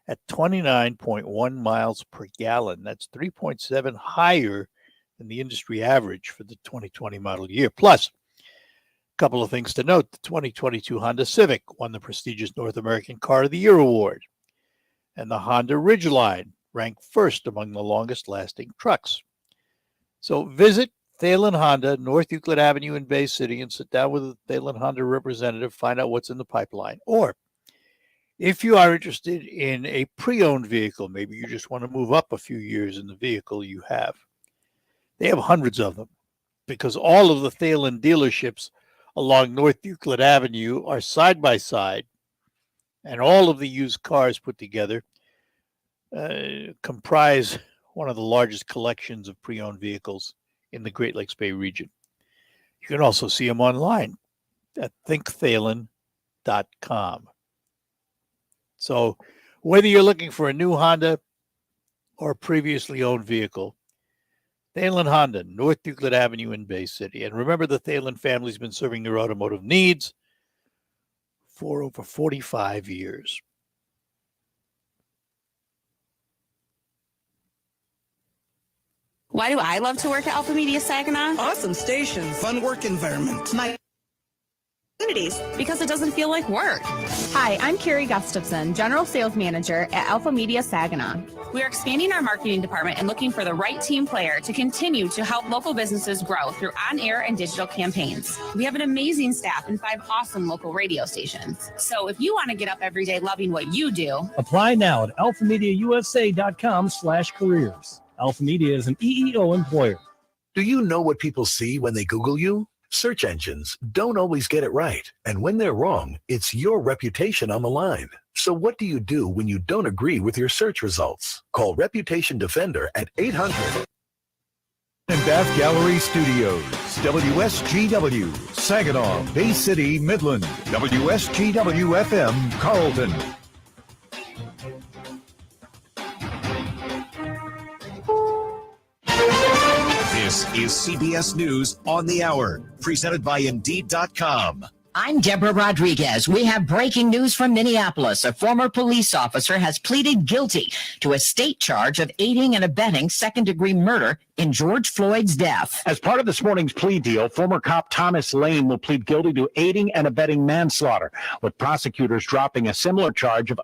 at 29.1 miles per gallon. That's 3.7 higher than the industry average for the 2020 model year. Plus, a couple of things to note. The 2022 Honda Civic won the prestigious North American Car of the Year award. And the Honda Ridgeline ranked first among the longest-lasting trucks. So visit Thalen Honda, North Euclid Avenue in Bay City, and sit down with a Thalen Honda representative, find out what's in the pipeline. Or if you are interested in a pre-owned vehicle, maybe you just want to move up a few years in the vehicle you have. They have hundreds of them because all of the Thalen dealerships along North Euclid Avenue are side by side, and all of the used cars put together comprise one of the largest collections of pre-owned vehicles in the Great Lakes Bay region. You can also see them online at thinkthalen.com. So whether you're looking for a new Honda or a previously owned vehicle, Thalen Honda, North Euclid Avenue in Bay City. And remember, the Thalen family's been serving your automotive needs for over 45 years. Why do I love to work at Alpha Media Saginaw? Awesome station, fun work environment. My opportunities, because it doesn't feel like work. Hi, I'm Carrie Gustafson, General Sales Manager at Alpha Media Saginaw. We are expanding our marketing department and looking for the right team player to continue to help local businesses grow through on-air and digital campaigns. We have an amazing staff and 5 awesome local radio stations. So if you want to get up every day loving what you do, apply now at alphamediausa.com/careers. Alpha Media is an EEO employer. Do you know what people see when they Google you? Search engines don't always get it right. And when they're wrong, it's your reputation on the line. So what do you do when you don't agree with your search results? Call Reputation Defender at 800. And Bath Gallery Studios, WSGW, Saginaw, Bay City, Midland, WSGW FM, Carlton. This is CBS News on the Hour, presented by Indeed.com. I'm Deborah Rodriguez. We have breaking news from Minneapolis. A former police officer has pleaded guilty to a state charge of aiding and abetting second-degree murder in George Floyd's death. As part of this morning's plea deal, former cop Thomas Lane will plead guilty to aiding and abetting manslaughter, with prosecutors dropping a similar charge of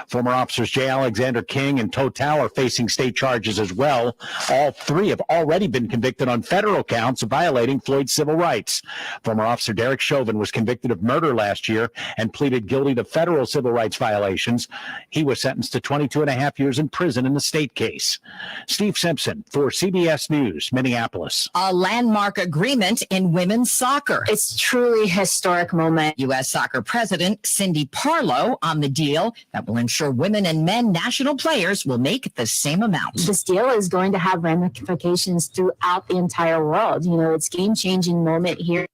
Former officers J. Alexander King and Total are facing state charges as well. All 3 have already been convicted on federal counts of violating Floyd's civil rights. Former officer Derek Chauvin was convicted of murder last year and pleaded guilty to federal civil rights violations. He was sentenced to 22 and a half years in prison in the state case. Steve Simpson for CBS News, Minneapolis. A landmark agreement in women's soccer. It's truly a historic moment. U.S. Soccer President Cindy Parlow on the deal that will ensure women and men national players will make the same amount. This deal is going to have ramifications throughout the entire world. You know, it's a game-changing moment here.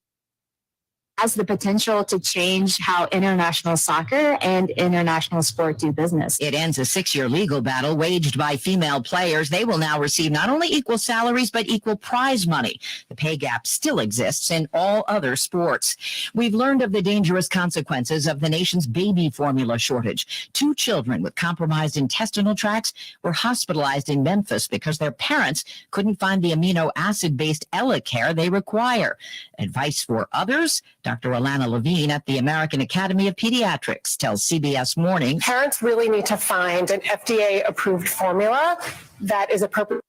has the potential to change how international soccer and international sport do business. It ends a 6-year legal battle waged by female players. They will now receive not only equal salaries, but equal prize money. The pay gap still exists in all other sports. We've learned of the dangerous consequences of the nation's baby formula shortage. 2 children with compromised intestinal tracts were hospitalized in Memphis because their parents couldn't find the amino acid-based EleCare they require. Advice for others? Dr. Alana Levine at the American Academy of Pediatrics tells CBS Mornings. Parents really need to find an FDA-approved formula that is appropriate,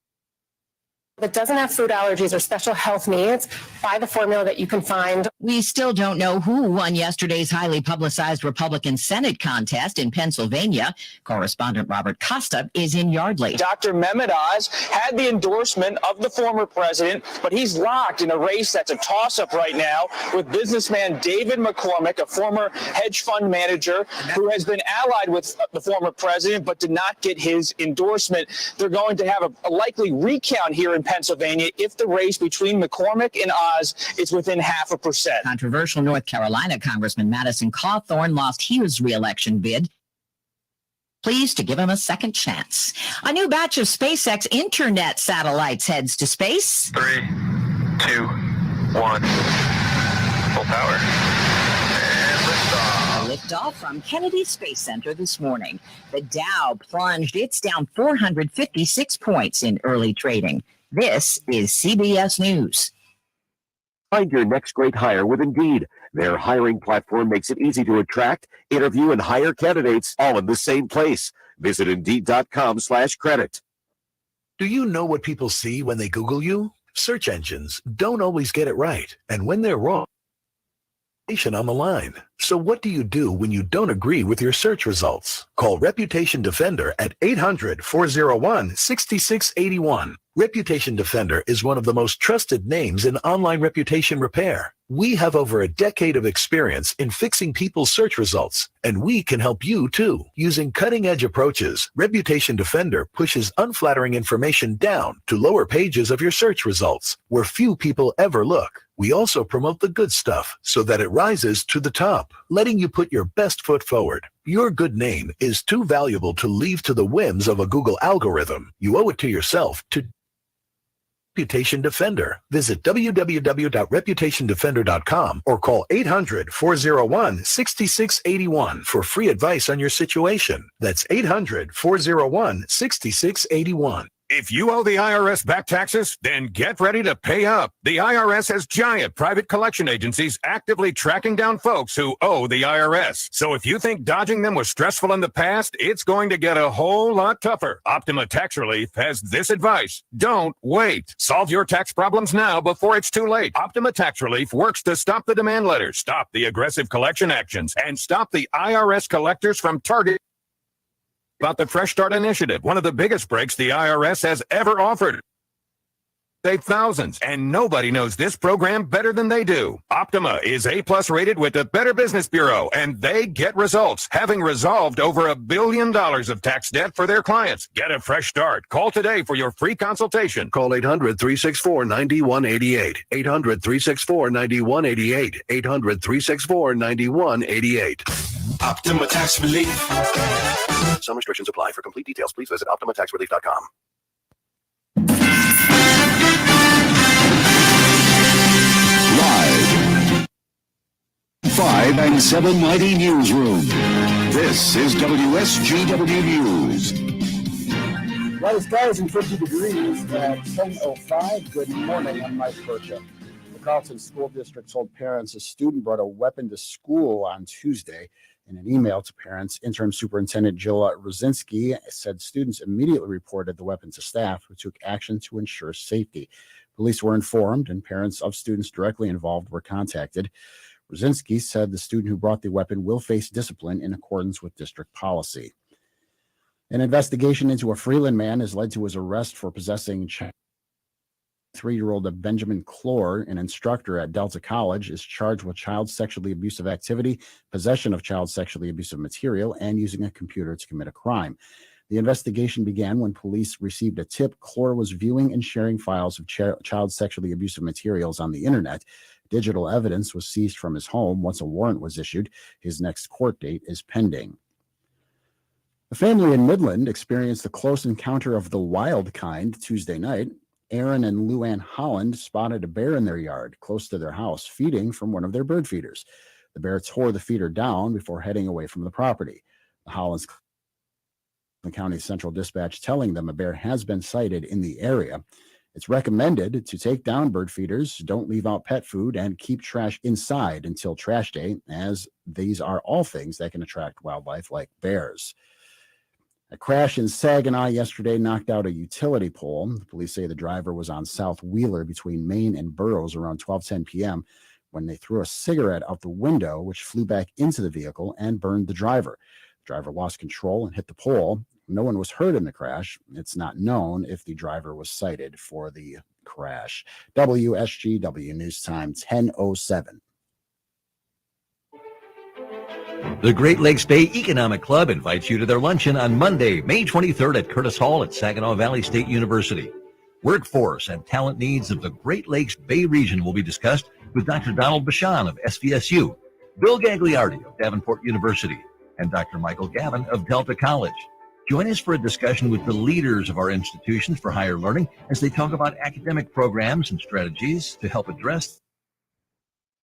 that doesn't have food allergies or special health needs. Buy the formula that you can find. We still don't know who won yesterday's highly publicized Republican Senate contest in Pennsylvania. Correspondent Robert Costa is in Yardley. Dr. Mehmet Oz had the endorsement of the former president, but he's locked in a race that's a toss-up right now with businessman David McCormick, a former hedge fund manager who has been allied with the former president but did not get his endorsement. They're going to have a likely recount here in Pennsylvania if the race between McCormick and Oz is within 0.5%. Controversial North Carolina Congressman Madison Cawthorn lost his re-election bid. Pleased to give him a second chance. A new batch of SpaceX internet satellites heads to space. 3, 2, 1, full power. Liftoff from Kennedy Space Center this morning. The Dow plunged. It's down 456 points in early trading. This is CBS News. Find your next great hire with Indeed. Their hiring platform makes it easy to attract, interview, and hire candidates all in the same place. Visit Indeed.com/credit. Do you know what people see when they Google you? Search engines don't always get it right. And when they're wrong, on the line. So what do you do when you don't agree with your search results? Call Reputation Defender at 800-401-6681. Reputation Defender is one of the most trusted names in online reputation repair. We have over a decade of experience in fixing people's search results, and we can help you too. Using cutting-edge approaches, Reputation Defender pushes unflattering information down to lower pages of your search results, where few people ever look. We also promote the good stuff so that it rises to the top, letting you put your best foot forward. Your good name is too valuable to leave to the whims of a Google algorithm. You owe it to yourself to Reputation Defender. Visit www.reputationdefender.com or call 800-401-6681 for free advice on your situation. That's 800-401-6681. If you owe the IRS back taxes, then get ready to pay up. The IRS has giant private collection agencies actively tracking down folks who owe the IRS. So if you think dodging them was stressful in the past, it's going to get a whole lot tougher. Optima Tax Relief has this advice. Don't wait. Solve your tax problems now before it's too late. Optima Tax Relief works to stop the demand letters, stop the aggressive collection actions, and stop the IRS collectors from targeting about the Fresh Start Initiative, one of the biggest breaks the IRS has ever offered. Save thousands, and nobody knows this program better than they do. Optima is A+ rated with the Better Business Bureau, and they get results, having resolved over $1 billion of tax debt for their clients. Get a fresh start. Call today for your free consultation. Call 800-364-9188. 800-364-9188. 800-364-9188. Optima Tax Relief. Some restrictions apply. For complete details, please visit OptimaTaxRelief.com. Live. 5 and 790 Newsroom. This is WSGW News. Well, skies and 50 degrees at 10:05. Good morning. I'm Mike Burchett. The Carlton School District told parents a student brought a weapon to school on Tuesday. In an email to parents, Interim Superintendent Jill Rosinski said students immediately reported the weapon to staff, who took action to ensure safety. Police were informed, and parents of students directly involved were contacted. Rosinski said the student who brought the weapon will face discipline in accordance with district policy. An investigation into a Freeland man has led to his arrest for possessing 3-year-old Benjamin Clore, an instructor at Delta College, is charged with child sexually abusive activity, possession of child sexually abusive material, and using a computer to commit a crime. The investigation began when police received a tip Clore was viewing and sharing files of child sexually abusive materials on the internet. Digital evidence was seized from his home once a warrant was issued. His next court date is pending. A family in Midland experienced a close encounter of the wild kind Tuesday night. Aaron and Luann Holland spotted a bear in their yard close to their house, feeding from one of their bird feeders. The bear tore the feeder down before heading away from the property. The Hollands County Central Dispatch telling them a bear has been sighted in the area. It's recommended to take down bird feeders, don't leave out pet food, and keep trash inside until trash day, as these are all things that can attract wildlife like bears. A crash in Saginaw yesterday knocked out a utility pole. The police say the driver was on South Wheeler between Main and Burroughs around 12:10 p.m. when they threw a cigarette out the window, which flew back into the vehicle and burned the driver. The driver lost control and hit the pole. No one was hurt in the crash. It's not known if the driver was cited for the crash. WSGW News Time 10:07. The Great Lakes Bay Economic Club invites you to their luncheon on Monday, May 23rd at Curtis Hall at Saginaw Valley State University. Workforce and talent needs of the Great Lakes Bay region will be discussed with Dr. Donald Bashan of SVSU, Bill Gagliardi of Davenport University, and Dr. Michael Gavin of Delta College. Join us for a discussion with the leaders of our institutions for higher learning as they talk about academic programs and strategies to help address.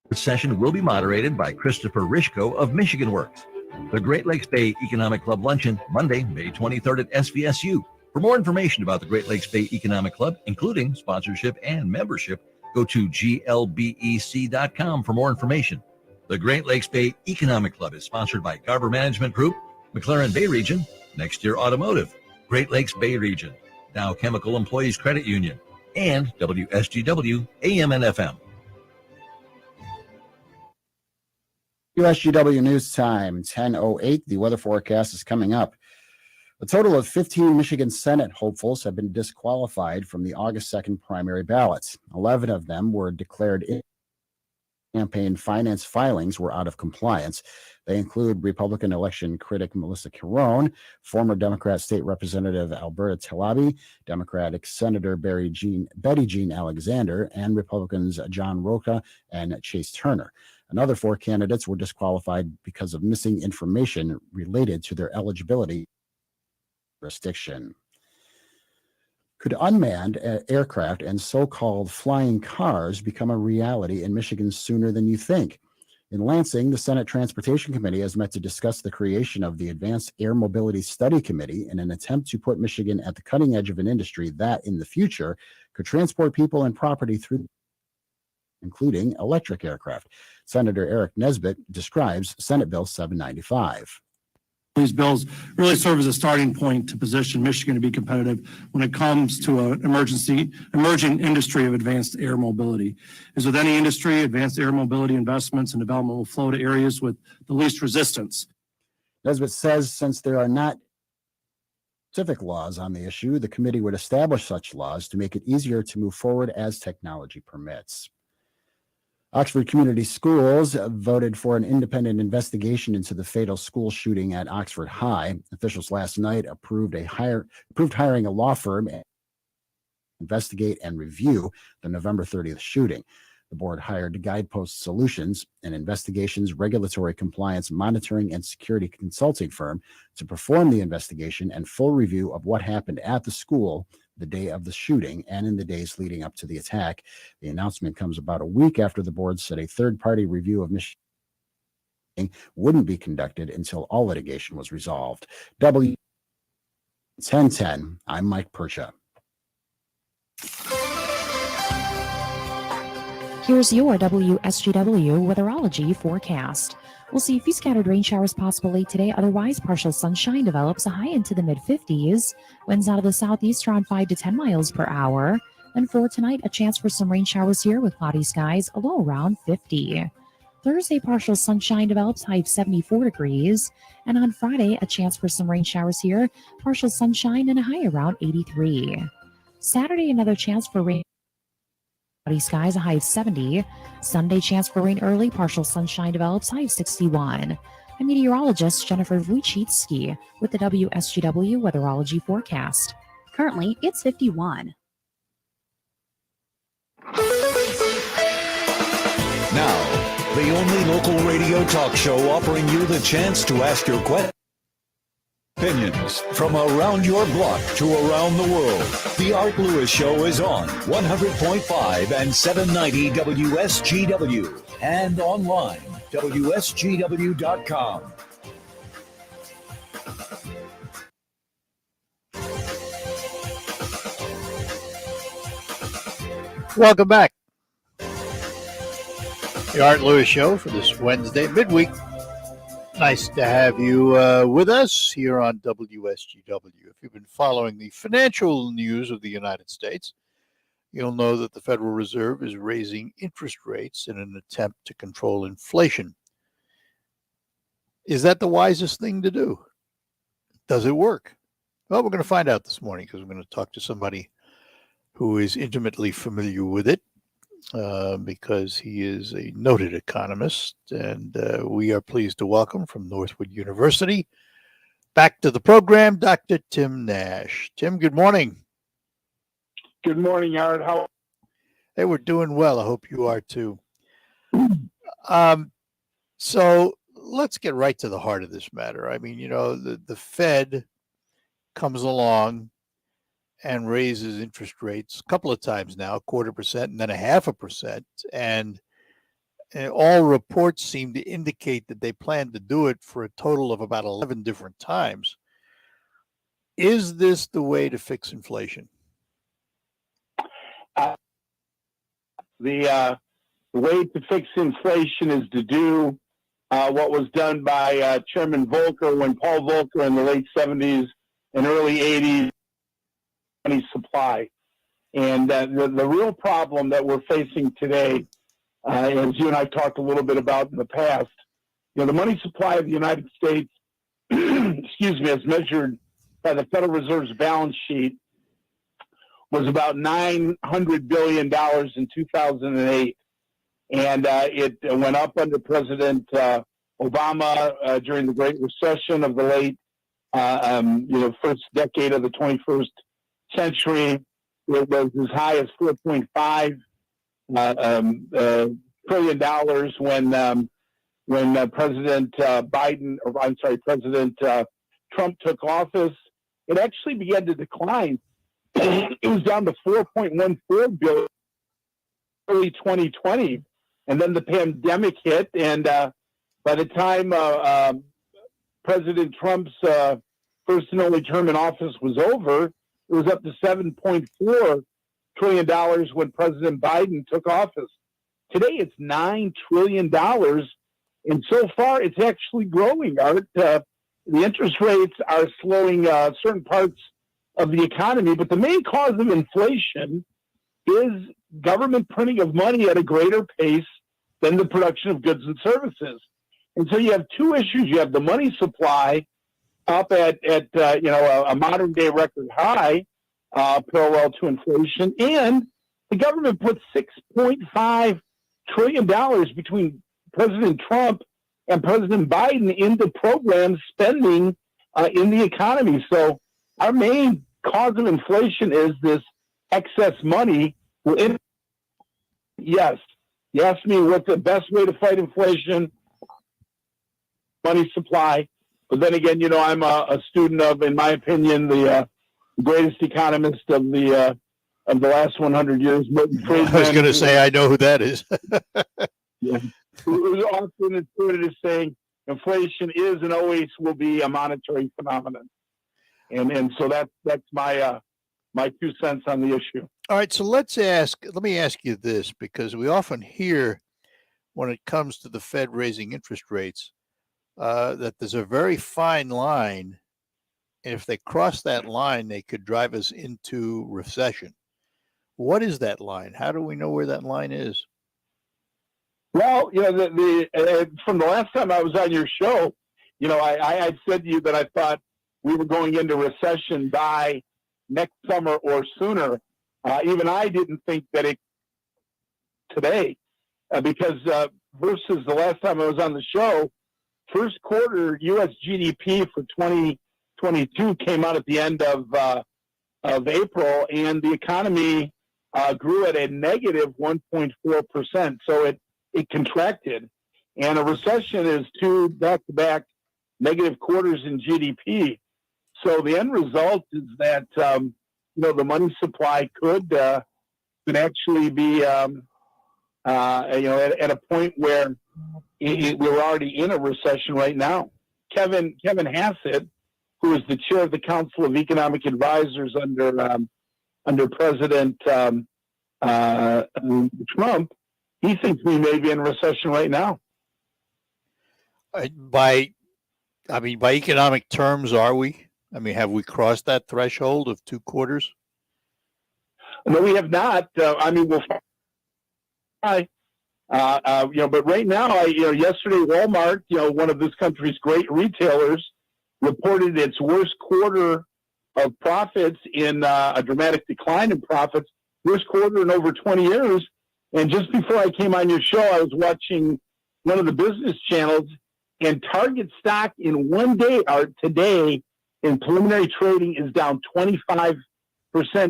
The session will be moderated by Christopher Rishko of Michigan Works. The Great Lakes Bay Economic Club Luncheon, Monday, May 23rd at SVSU. For more information about the Great Lakes Bay Economic Club, including sponsorship and membership, go to glbec.com for more information. The Great Lakes Bay Economic Club is sponsored by Garber Management Group, McLaren Bay Region, Next Year Automotive, Great Lakes Bay Region, Dow Chemical Employees Credit Union, and WSGW AM and FM. USGW News Time 10:08. The weather forecast is coming up. A total of 15 Michigan Senate hopefuls have been disqualified from the August 2nd primary ballots. 11 of them were declared campaign finance filings were out of compliance. They include Republican election critic Melissa Carone, former Democrat State Representative Alberta Talabi, Democratic Senator Betty Jean Alexander, and Republicans John Roca and Chase Turner. Another 4 candidates were disqualified because of missing information related to their eligibility jurisdiction. Could unmanned aircraft and so-called flying cars become a reality in Michigan sooner than you think? In Lansing, the Senate Transportation Committee has met to discuss the creation of the Advanced Air Mobility Study Committee in an attempt to put Michigan at the cutting edge of an industry that, in the future, could transport people and property through, including electric aircraft. Senator Eric Nesbitt describes Senate Bill 795. These bills really serve as a starting point to position Michigan to be competitive when it comes to an emerging industry of advanced air mobility. As with any industry, advanced air mobility investments and development will flow to areas with the least resistance. Nesbitt says since there are not specific laws on the issue, the committee would establish such laws to make it easier to move forward as technology permits. Oxford Community Schools voted for an independent investigation into the fatal school shooting at Oxford High. Officials last night approved hiring a law firm to investigate and review the November 30th shooting. The board hired Guidepost Solutions, an investigations, regulatory compliance, monitoring, and security consulting firm, to perform the investigation and full review of what happened at the school the day of the shooting and in the days leading up to the attack. The announcement comes about a week after the board said a third-party review of Michigan wouldn't be conducted until all litigation was resolved. W1010, I'm Mike Percha. Here's your WSGW weatherology forecast. We'll see a few scattered rain showers possible late today. Otherwise, partial sunshine develops, a high into the mid-50s. Winds out of the southeast around 5 to 10 miles per hour. And for tonight, a chance for some rain showers here with cloudy skies, a low around 50. Thursday, partial sunshine develops, high of 74 degrees. And on Friday, a chance for some rain showers here, partial sunshine and a high around 83. Saturday, another chance for rain. Cloudy skies, a high of 70. Sunday, chance for rain early. Partial sunshine develops, high of 61. I'm meteorologist Jennifer Wojcicki with the WSGW weatherology forecast. Currently, it's 51. the only local radio talk show offering you the chance to ask your questions. Opinions from around your block to around the world. The Art Lewis Show is on 100.5 and 790 WSGW and online, WSGW.com. Welcome back. The Art Lewis Show for this Wednesday, midweek. Nice to have you with us here on WSGW. If you've been following the financial news of the United States, you'll know that the Federal Reserve is raising interest rates in an attempt to control inflation. Is that the wisest thing to do? Does it work? Well, we're going to find out this morning because we're going to talk to somebody who is intimately familiar with it. Because he is a noted economist, and we are pleased to welcome from Northwood University back to the program, Dr. Tim Nash. Tim, good morning. Good morning, Art. How? Hey, we're doing well. I hope you are too. So let's get right to the heart of this matter. I mean, you know, the Fed comes along and raises interest rates a couple of times now, 0.25% and then 0.5%. And all reports seem to indicate that they plan to do it for a total of about 11 different times. Is this the way to fix inflation? The way to fix inflation is to do what was done by Chairman Volcker when Paul Volcker in the late 70s and early 80s money supply. And the real problem that we're facing today, as you and I talked a little bit about in the past, you know, the money supply of the United States, excuse me, as measured by the Federal Reserve's balance sheet, was about $900 billion in 2008. And it went up under President Obama during the Great Recession of the late, first decade of the 21st century. It was as high as $4.5 trillion when President President Trump took office. It actually began to decline. It was down to 4.14 billion early 2020, and then the pandemic hit. And by the time President Trump's first and only term in office was over, it was up to $7.4 trillion when President Biden took office. Today, it's $9 trillion, and so far, it's actually growing. Art, the interest rates are slowing certain parts of the economy, but the main cause of inflation is government printing of money at a greater pace than the production of goods and services. And so you have two issues. You have the money supply up at a modern day record high, parallel to inflation, and the government put $6.5 trillion between President Trump and President Biden into programs spending in the economy. So our main cause of inflation is this excess money. Yes, you asked me what's the best way to fight inflation. Money supply. But then again, you know, I'm a student of, in my opinion, the greatest economist of the last 100 years, Milton Friedman. I was going to say, I know who that is. Yeah. Who was often included as saying inflation is and always will be a monetary phenomenon. And so that's my 2 cents on the issue. All right, so let me ask you this, because we often hear when it comes to the Fed raising interest rates, that there's a very fine line, and if they cross that line, they could drive us into recession. What is that line? How do we know where that line is? Well, you know, from the last time I was on your show, you know, I said to you that I thought we were going into recession by next summer or sooner. Even I didn't think that it today, because versus the last time I was on the show, first quarter U.S. GDP for 2022 came out at the end of April, and the economy grew at a negative 1.4%. So it contracted. And a recession is 2 back-to-back negative quarters in GDP. So the end result is that, the money supply could actually be, at a point where we're already in a recession right now. Kevin Hassett, who is the chair of the Council of Economic Advisors under President Trump, he thinks we may be in a recession right now. By economic terms, are we? I mean, have we crossed that threshold of 2 quarters? No, we have not. We'll try. But right now, yesterday, Walmart, one of this country's great retailers, reported its worst quarter of profits in a dramatic decline in profits, worst quarter in over 20 years. And just before I came on your show, I was watching one of the business channels, and Target stock in one day, or today, in preliminary trading is down 25%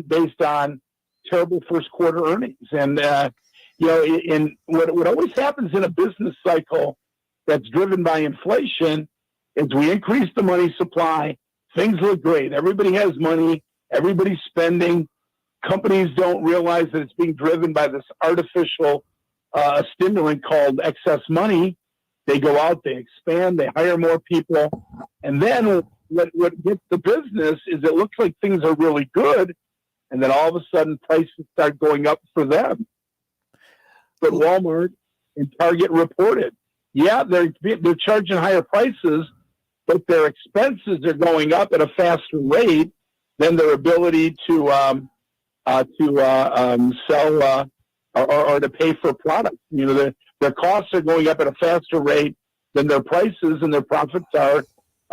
based on terrible first quarter earnings. And, in what always happens in a business cycle that's driven by inflation is we increase the money supply, things look great. Everybody has money, everybody's spending. Companies don't realize that it's being driven by this artificial stimulant called excess money. They go out, they expand, they hire more people. And then what gets the business is it looks like things are really good. And then all of a sudden prices start going up for them. But Walmart and Target reported, they're charging higher prices, but their expenses are going up at a faster rate than their ability to sell or to pay for products. Their costs are going up at a faster rate than their prices, and their profits are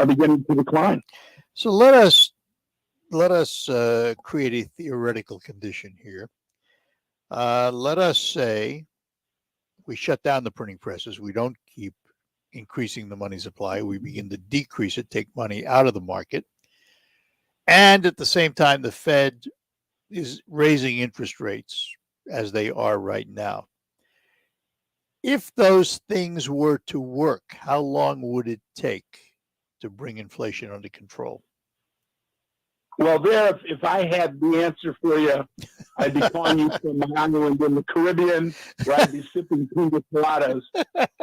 beginning to decline. So let us create a theoretical condition here. Let us say we shut down the printing presses. We don't keep increasing the money supply. We begin to decrease it, take money out of the market. And at the same time, the Fed is raising interest rates as they are right now. If those things were to work, how long would it take to bring inflation under control? Well, if I had the answer for you, I'd be calling you from my island in the Caribbean, where I'd be sipping pina coladas.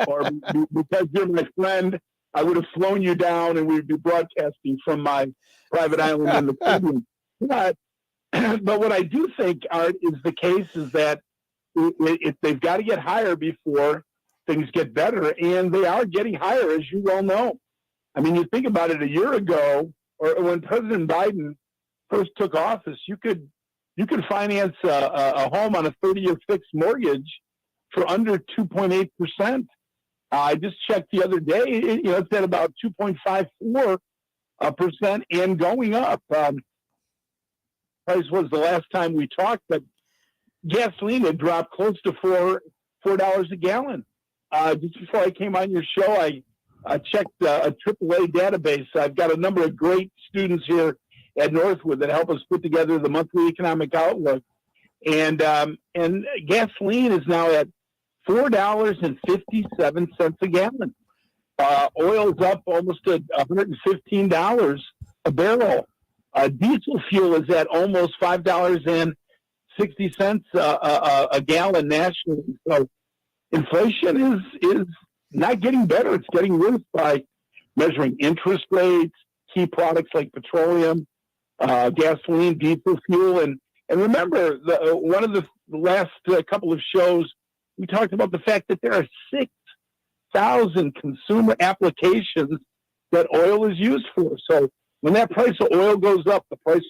Or because you're my friend, I would have flown you down and we'd be broadcasting from my private island in the Caribbean. But what I do think, Art, is the case is that they've got to get higher before things get better. And they are getting higher, as you well know. I mean, you think about it, a year ago, or when President Biden first took office, you could finance a home on a 30-year fixed mortgage for under 2.8%. I just checked the other day; it's at about 2.54% and going up. Price was the last time we talked, but gasoline had dropped close to $4 a gallon. Just before I came on your show, I checked a AAA database. I've got a number of great students here at Northwood that help us put together the monthly economic outlook. And gasoline is now at $4.57 a gallon. Oil's up almost to $115 a barrel. Diesel fuel is at almost $5.60 a gallon nationally. So inflation is not getting better. It's getting worse by measuring interest rates, key products like petroleum, gasoline, diesel fuel. And remember, one of the last couple of shows, we talked about the fact that there are 6,000 consumer applications that oil is used for. So when that price of oil goes up, the price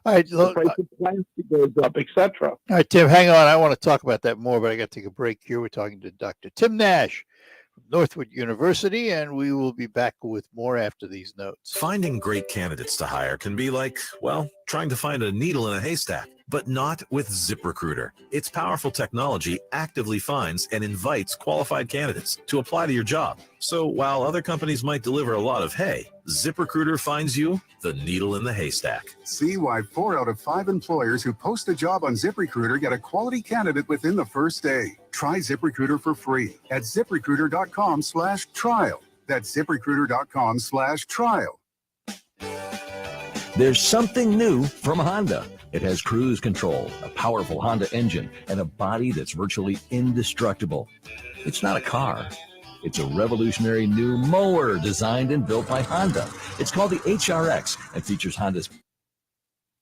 all right, the price of plastic goes up, etc. All right, Tim, hang on. I want to talk about that more, but I got to take a break here. We're talking to Dr. Tim Nash from Northwood University, and we will be back with more after these notes. Finding great candidates to hire can be like, well, trying to find a needle in a haystack, but not with ZipRecruiter. Its powerful technology actively finds and invites qualified candidates to apply to your job. So while other companies might deliver a lot of hay, ZipRecruiter finds you the needle in the haystack. See why 4 out of 5 employers who post a job on ZipRecruiter get a quality candidate within the first day. Try ZipRecruiter for free at ZipRecruiter.com/trial. That's ZipRecruiter.com/trial. There's something new from Honda. It has cruise control, a powerful Honda engine, and a body that's virtually indestructible. It's not a car. It's a revolutionary new mower designed and built by Honda. It's called the HRX and features Honda's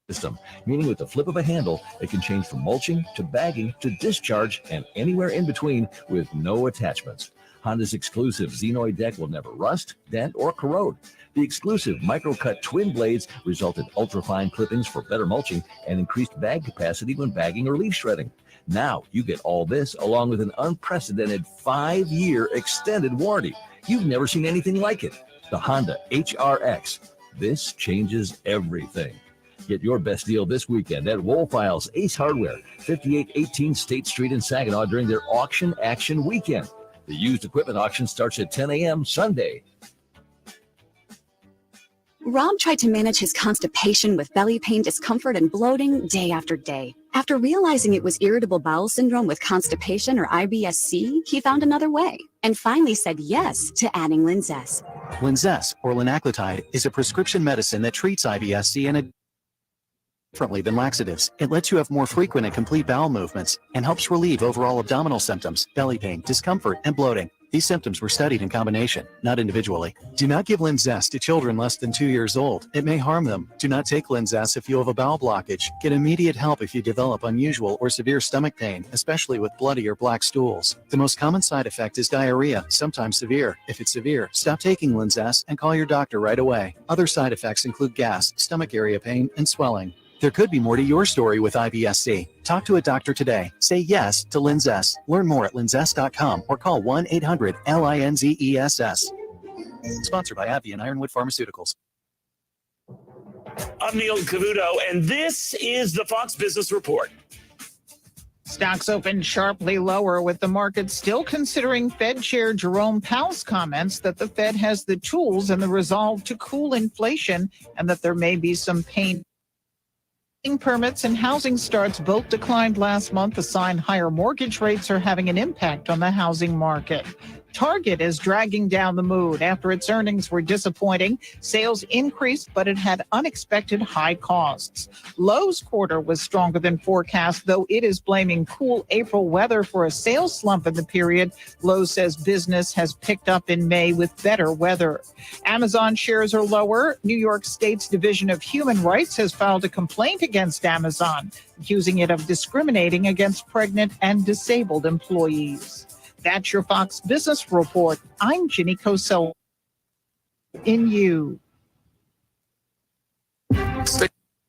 system, meaning with the flip of a handle, it can change from mulching to bagging to discharge and anywhere in between with no attachments. Honda's exclusive Xenoid deck will never rust, dent, or corrode. The exclusive micro-cut twin blades result in ultra-fine clippings for better mulching and increased bag capacity when bagging or leaf shredding. Now you get all this along with an unprecedented 5-year extended warranty. You've never seen anything like it. The Honda HRX. This changes everything. Get your best deal this weekend at Woolfiles Ace Hardware, 5818 State Street in Saginaw during their Auction Action Weekend. The used equipment auction starts at 10 a.m. Sunday. Rob tried to manage his constipation with belly pain, discomfort, and bloating day after day. After realizing it was irritable bowel syndrome with constipation or IBS-C, he found another way and finally said yes to adding Linzess. Linzess, or linaclotide, is a prescription medicine that treats IBS-C and differently than laxatives. It lets you have more frequent and complete bowel movements and helps relieve overall abdominal symptoms, belly pain, discomfort, and bloating. These symptoms were studied in combination, not individually. Do not give Linzess to children less than 2 years old. It may harm them. Do not take Linzess if you have a bowel blockage. Get immediate help if you develop unusual or severe stomach pain, especially with bloody or black stools. The most common side effect is diarrhea, sometimes severe. If it's severe, stop taking Linzess and call your doctor right away. Other side effects include gas, stomach area pain, and swelling. There could be more to your story with IBS-C. Talk to a doctor today. Say yes to Linzess. Learn more at linzess.com or call 1-800-LINZESS. Sponsored by AbbVie and Ironwood Pharmaceuticals. I'm Neil Cavuto, and this is the Fox Business Report. Stocks opened sharply lower, with the market still considering Fed Chair Jerome Powell's comments that the Fed has the tools and the resolve to cool inflation, and that there may be some pain. Permits and housing starts both declined last month, a sign higher mortgage rates are having an impact on the housing market. Target is dragging down the mood after its earnings were disappointing. Sales increased, but it had unexpected high costs. Lowe's quarter was stronger than forecast, though it is blaming cool April weather for a sales slump in the period. Lowe's says business has picked up in May with better weather. Amazon shares are lower. New York State's Division of Human Rights has filed a complaint against Amazon, accusing it of discriminating against pregnant and disabled employees. That's your Fox Business Report. I'm Ginny Cosell. In you.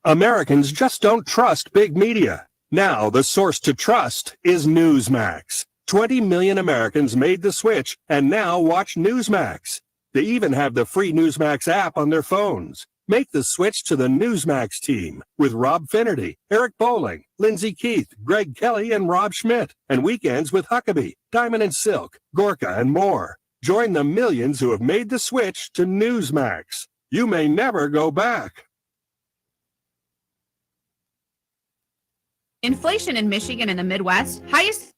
Americans just don't trust big media. Now the source to trust is Newsmax. 20 million Americans made the switch and now watch Newsmax. They even have the free Newsmax app on their phones. Make the switch to the Newsmax team with Rob Finnerty, Eric Bowling, Lindsay Keith, Greg Kelly, and Rob Schmidt, and weekends with Huckabee, Diamond and Silk, Gorka, and more. Join the millions who have made the switch to Newsmax. You may never go back. Inflation in Michigan and the Midwest, highest.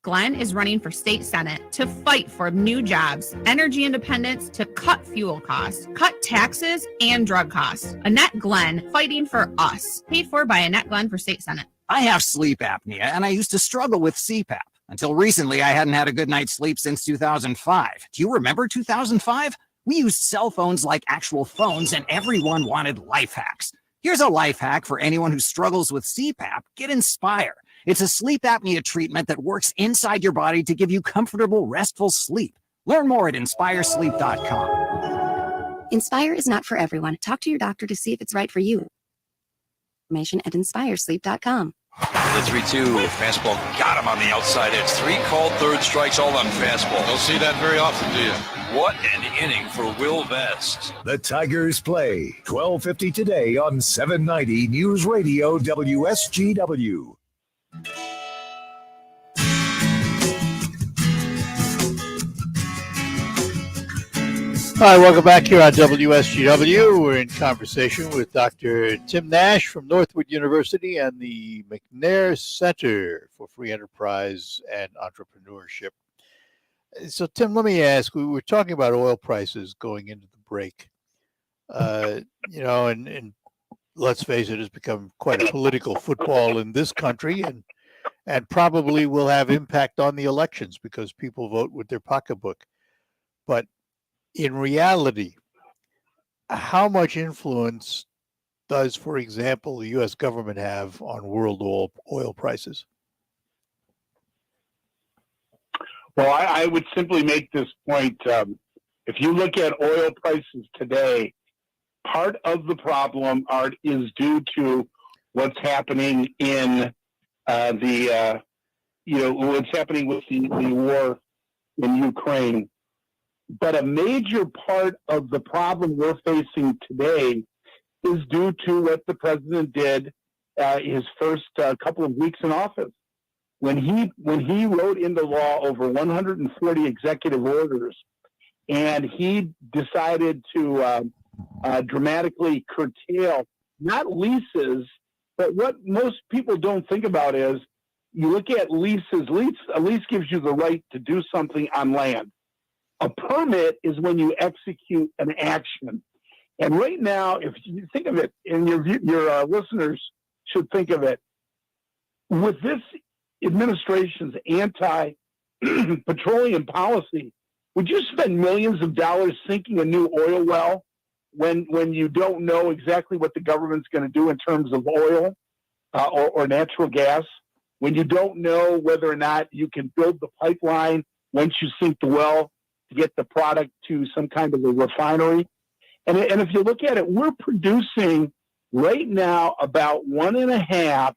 Glenn is running for state senate to fight for new jobs, energy independence, to cut fuel costs, cut taxes, and drug costs. Annette Glenn fighting for us. Paid for by Annette Glenn for state senate. I have sleep apnea, and I used to struggle with CPAP. Until recently, I hadn't had a good night's sleep since 2005. Do you remember 2005? We used cell phones like actual phones, and everyone wanted life hacks. Here's a life hack for anyone who struggles with CPAP. Get Inspire. It's a sleep apnea treatment that works inside your body to give you comfortable, restful sleep. Learn more at inspiresleep.com. Inspire is not for everyone. Talk to your doctor to see if it's right for you. Information at inspiresleep.com. The 3-2 fastball got him on the outside edge. 3 called, third strikes, all on fastball. Don't see that very often, do you? What an inning for Will Vest. The Tigers play 12:50 today on 790 News Radio WSGW. Hi, welcome back here on WSGW. We're in conversation with Dr. Tim Nash from Northwood University and the McNair Center for free enterprise and entrepreneurship. So, Tim, let me ask, we were talking about oil prices going into the break. And let's face it, it's become quite a political football in this country, and probably will have impact on the elections because people vote with their pocketbook. But in reality, how much influence does, for example, the U.S. government have on world oil prices? Well, I would simply make this point. If you look at oil prices today, part of the problem, Art, is due to what's happening in what's happening with the war in Ukraine. But a major part of the problem we're facing today is due to what the president did his first couple of weeks in office. When he wrote into law over 140 executive orders, and he decided to dramatically curtail not leases, but what most people don't think about is you look at leases. A lease gives you the right to do something on land. A permit is when you execute an action. And right now, if you think of it, and your listeners should think of it, with this administration's anti-petroleum policy, would you spend millions of dollars sinking a new oil well when you don't know exactly what the government's going to do in terms of oil or natural gas? When you don't know whether or not you can build the pipeline once you sink the well to get the product to some kind of a refinery? And if you look at it, we're producing right now about 1.5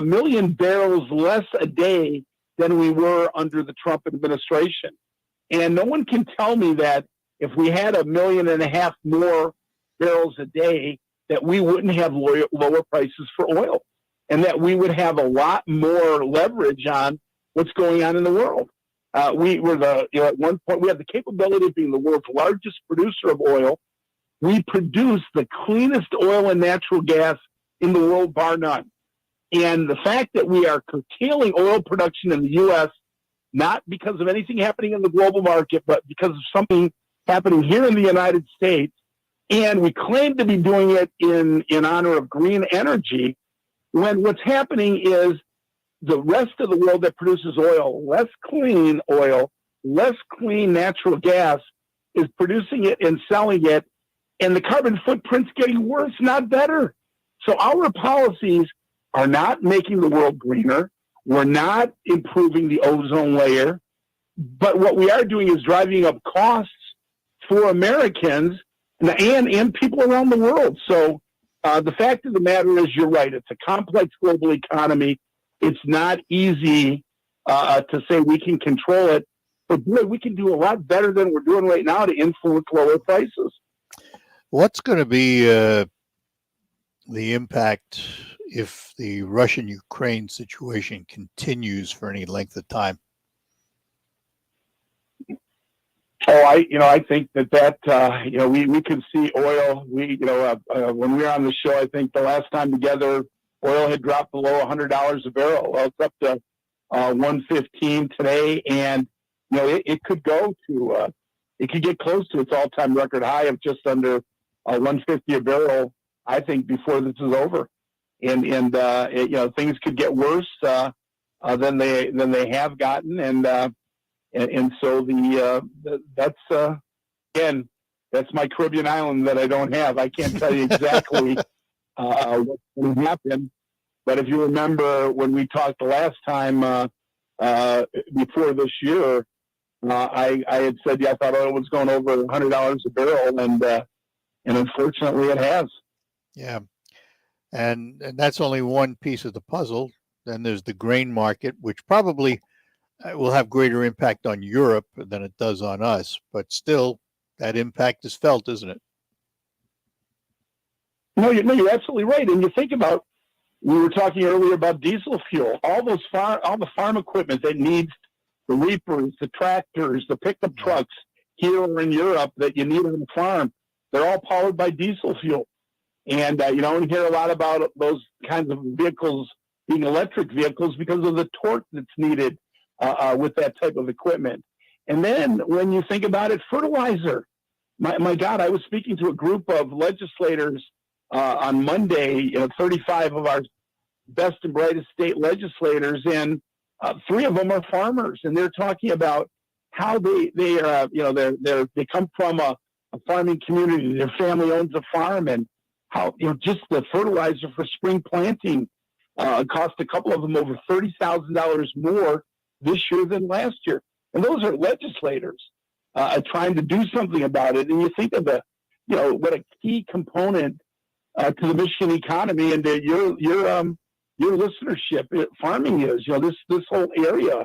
million barrels less a day than we were under the Trump administration. And no one can tell me that if we had 1.5 million more barrels a day, that we wouldn't have lower prices for oil, and that we would have a lot more leverage on what's going on in the world. We were at one point, we had the capability of being the world's largest producer of oil. We produce the cleanest oil and natural gas in the world, bar none. And the fact that we are curtailing oil production in the U.S., not because of anything happening in the global market, but because of something happening here in the United States, and we claim to be doing it in honor of green energy, when what's happening is the rest of the world that produces oil, less clean natural gas, is producing it and selling it, and the carbon footprint's getting worse, not better. So our policies are not making the world greener. We're not improving the ozone layer. But what we are doing is driving up costs for Americans and people around the world. So the fact of the matter is, you're right. It's a complex global economy. It's not easy to say we can control it. But boy, we can do a lot better than we're doing right now to influence lower prices. What's going to be the impact if the Russian-Ukraine situation continues for any length of time? I think that we could see oil. When we were on the show, I think the last time together, oil had dropped below $100 a barrel. Well, it's up to 115 today, and it could go to it could get close to its all-time record high of just under 150 a barrel, I think, before this is over. And things could get worse than they have gotten, and so that's again, that's my Caribbean island that I don't have. I can't tell you exactly what's going to happen. But if you remember when we talked the last time before this year, I had said, I thought oil was going over $100 a barrel, and unfortunately it has. Yeah. And that's only one piece of the puzzle. Then there's the grain market, which probably will have greater impact on Europe than it does on us. But still, that impact is felt, isn't it? No, you're absolutely right. And you think about, we were talking earlier about diesel fuel, all the farm equipment that needs the reapers, the tractors, the pickup trucks here or in Europe that you need on the farm. They're all powered by diesel fuel. And you don't hear a lot about those kinds of vehicles being electric vehicles because of the torque that's needed with that type of equipment. And then when you think about it, fertilizer. My God, I was speaking to a group of legislators on Monday, 35 of our best and brightest state legislators, and 3 of them are farmers, and they're talking about how they come from a farming community. Their family owns a farm, and how just the fertilizer for spring planting cost a couple of them over $30,000 more this year than last year. And those are legislators trying to do something about it. And you think of what a key component to the Michigan economy and to your listenership. Farming is, this whole area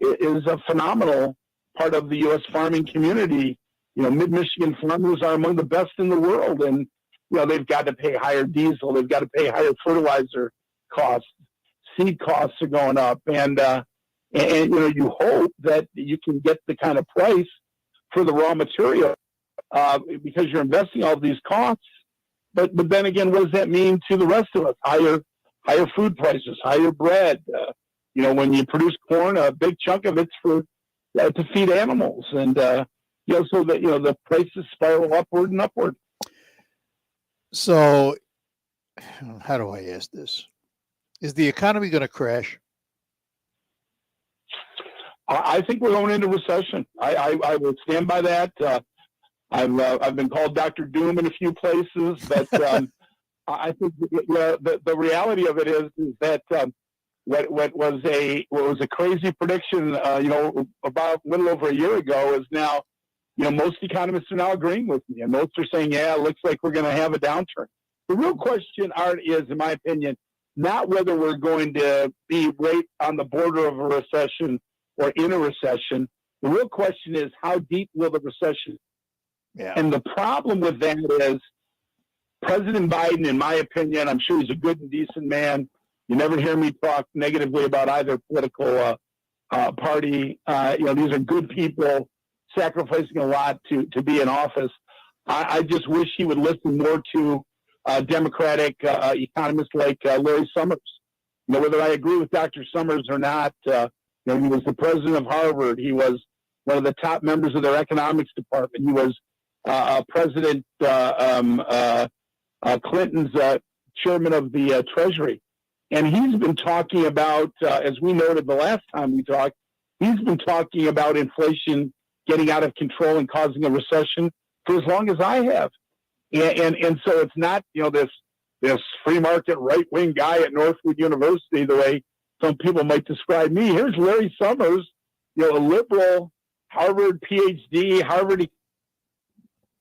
is a phenomenal part of the U.S. farming community. Mid-Michigan farmers are among the best in the world, and they've got to pay higher diesel, they've got to pay higher fertilizer costs, seed costs are going up, and you hope that you can get the kind of price for the raw material because you're investing all of these costs. But then again, what does that mean to the rest of us? Higher food prices, higher bread. When you produce corn, a big chunk of it's for to feed animals, and so that the prices spiral upward and upward. So, how do I ask this? Is the economy going to crash? I think we're going into recession. I will stand by that. I've been called Dr. Doom in a few places, but I think the reality of it is that what was a crazy prediction, about a little over a year ago, is now, most economists are now agreeing with me, and most are saying, yeah, it looks like we're going to have a downturn. The real question, Art, is, in my opinion, not whether we're going to be right on the border of a recession or in a recession. The real question is, how deep will the recession? Yeah. And the problem with that is President Biden, in my opinion, I'm sure he's a good and decent man. You never hear me talk negatively about either political party. These are good people sacrificing a lot to be in office. I just wish he would listen more to Democratic economists like Larry Summers. Whether I agree with Dr. Summers or not, he was the president of Harvard. He was one of the top members of their economics department. He was President Clinton's chairman of the Treasury. And he's been talking about, as we noted the last time we talked, he's been talking about inflation getting out of control and causing a recession for as long as I have. And so it's not, this free market right-wing guy at Northwood University, the way some people might describe me. Here's Larry Summers, a liberal, Harvard PhD, Harvard,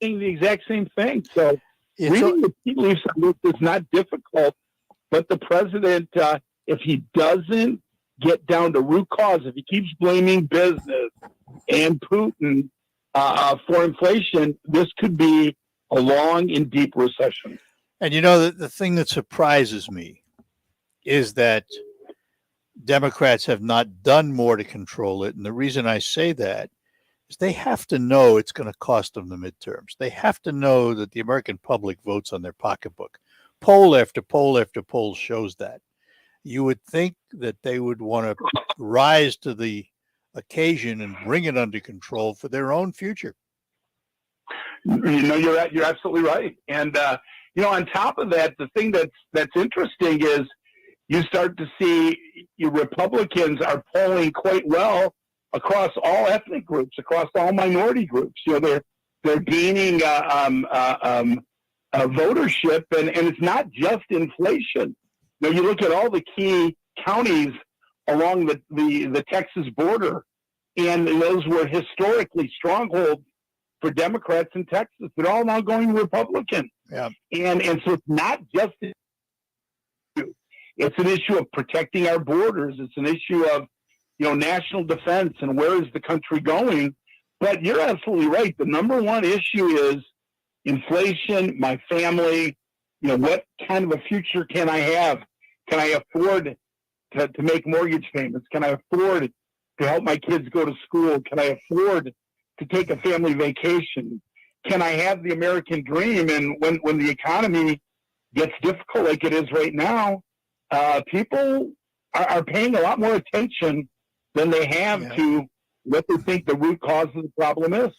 saying the exact same thing. So reading the tea leaves on this is not difficult, but the president, if he doesn't get down to root cause, if he keeps blaming business and Putin for inflation, this could be a long and deep recession. And the thing that surprises me is that Democrats have not done more to control it. And the reason I say that is they have to know it's going to cost them the midterms. They have to know that the American public votes on their pocketbook. Poll after poll after poll shows that. You would think that they would want to rise to the occasion and bring it under control for their own future. You're absolutely right. And on top of that, the thing that's interesting is you start to see Republicans are polling quite well across all ethnic groups, across all minority groups. They're gaining votership, and it's not just inflation. You look at all the key counties along the Texas border, and those were historically strongholds for Democrats in Texas. They're all now going Republican. Yeah. And so it's not just an issue. It's an issue of protecting our borders. It's an issue of, national defense and where is the country going. But you're absolutely right. The number one issue is inflation, my family, what kind of a future can I have? Can I afford to make mortgage payments? Can I afford to help my kids go to school? Can I afford to take a family vacation? Can I have the American dream? And when the economy gets difficult like it is right now, people are paying a lot more attention than they have to what they think the root cause of the problem is.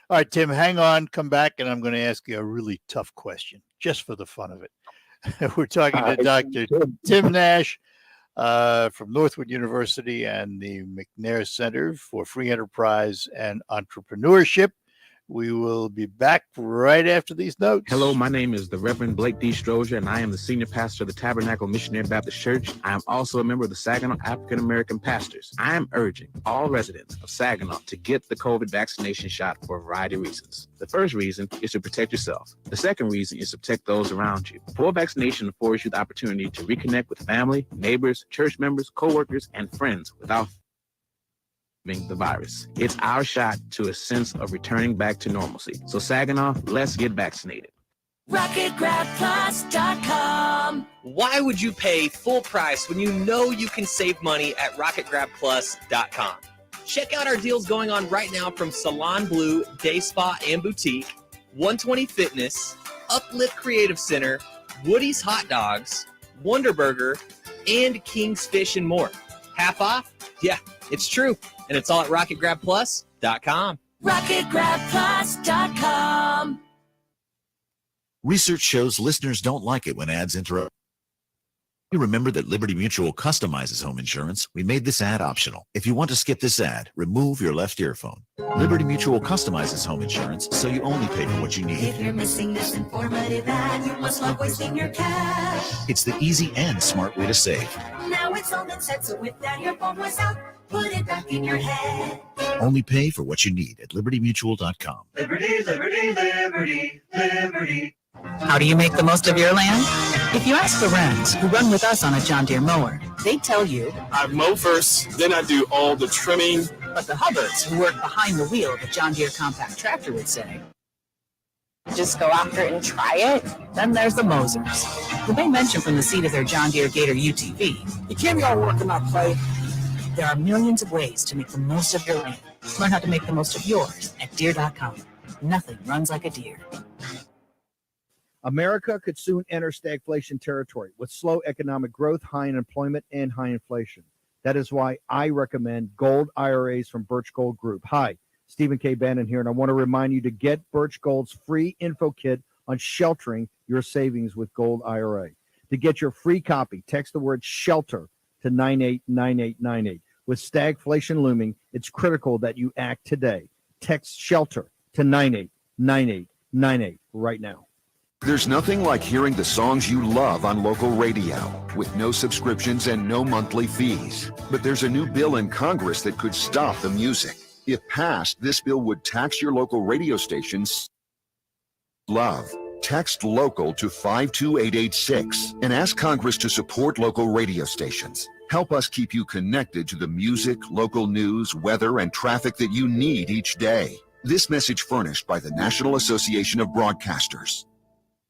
All right, Tim, hang on, come back, and I'm going to ask you a really tough question just for the fun of it. We're talking to Dr. Tim Nash from Northwood University and the McNair Center for Free Enterprise and Entrepreneurship. We will be back right after these notes. Hello, my name is the Reverend Blake D. Strozier, and I am the senior pastor of the Tabernacle Missionary Baptist Church. I am also a member of the Saginaw African American Pastors. I am urging all residents of Saginaw to get the COVID vaccination shot for a variety of reasons. The first reason is to protect yourself. The second reason is to protect those around you. Full vaccination affords you the opportunity to reconnect with family, neighbors, church members, co-workers, and friends without the virus. It's our shot to a sense of returning back to normalcy. So Saginaw, let's get vaccinated. RocketGrabPlus.com. Why would you pay full price when you know you can save money at RocketGrabPlus.com? Check out our deals going on right now from Salon Blue, Day Spa and Boutique, 120 Fitness, Uplift Creative Center, Woody's Hot Dogs, Wonder Burger, and King's Fish and more. Half off? Yeah, it's true. And it's all at RocketGrabPlus.com. RocketGrabPlus.com. Research shows listeners don't like it when ads interrupt. You remember that Liberty Mutual customizes home insurance. We made this ad optional. If you want to skip this ad, remove your left earphone. Liberty Mutual customizes home insurance so you only pay for what you need. If you're missing this informative ad, you must love wasting your cash. It's the easy and smart way to save. Now it's all been set, so if that earphone was out, put it back in your head. Only pay for what you need at libertymutual.com. Liberty, liberty, liberty, liberty. How do you make the most of your land? If you ask the Wrens, who run with us on a John Deere mower, they tell you, I mow first, then I do all the trimming. But the Hubbards, who work behind the wheel of a John Deere compact tractor, would say, just go after it and try it. Then there's the Mosers, who may mention from the seat of their John Deere Gator UTV, you can't be all work and not play. There are millions of ways to make the most of your land. Learn how to make the most of yours at Deere.com. Nothing runs like a Deere. America could soon enter stagflation territory with slow economic growth, high unemployment, and high inflation. That is why I recommend Gold IRAs from Birch Gold Group. Hi, Stephen K. Bannon here, and I want to remind you to get Birch Gold's free info kit on sheltering your savings with Gold IRA. To get your free copy, text the word SHELTER to 989898. With stagflation looming, it's critical that you act today. Text SHELTER to 989898 right now. There's nothing like hearing the songs you love on local radio with no subscriptions and no monthly fees. But there's a new bill in Congress that could stop the music. If passed, this bill would tax your local radio stations. Love. Text local to 52886 and ask Congress to support local radio stations. Help us keep you connected to the music, local news, weather, and traffic that you need each day. This message furnished by the National Association of Broadcasters.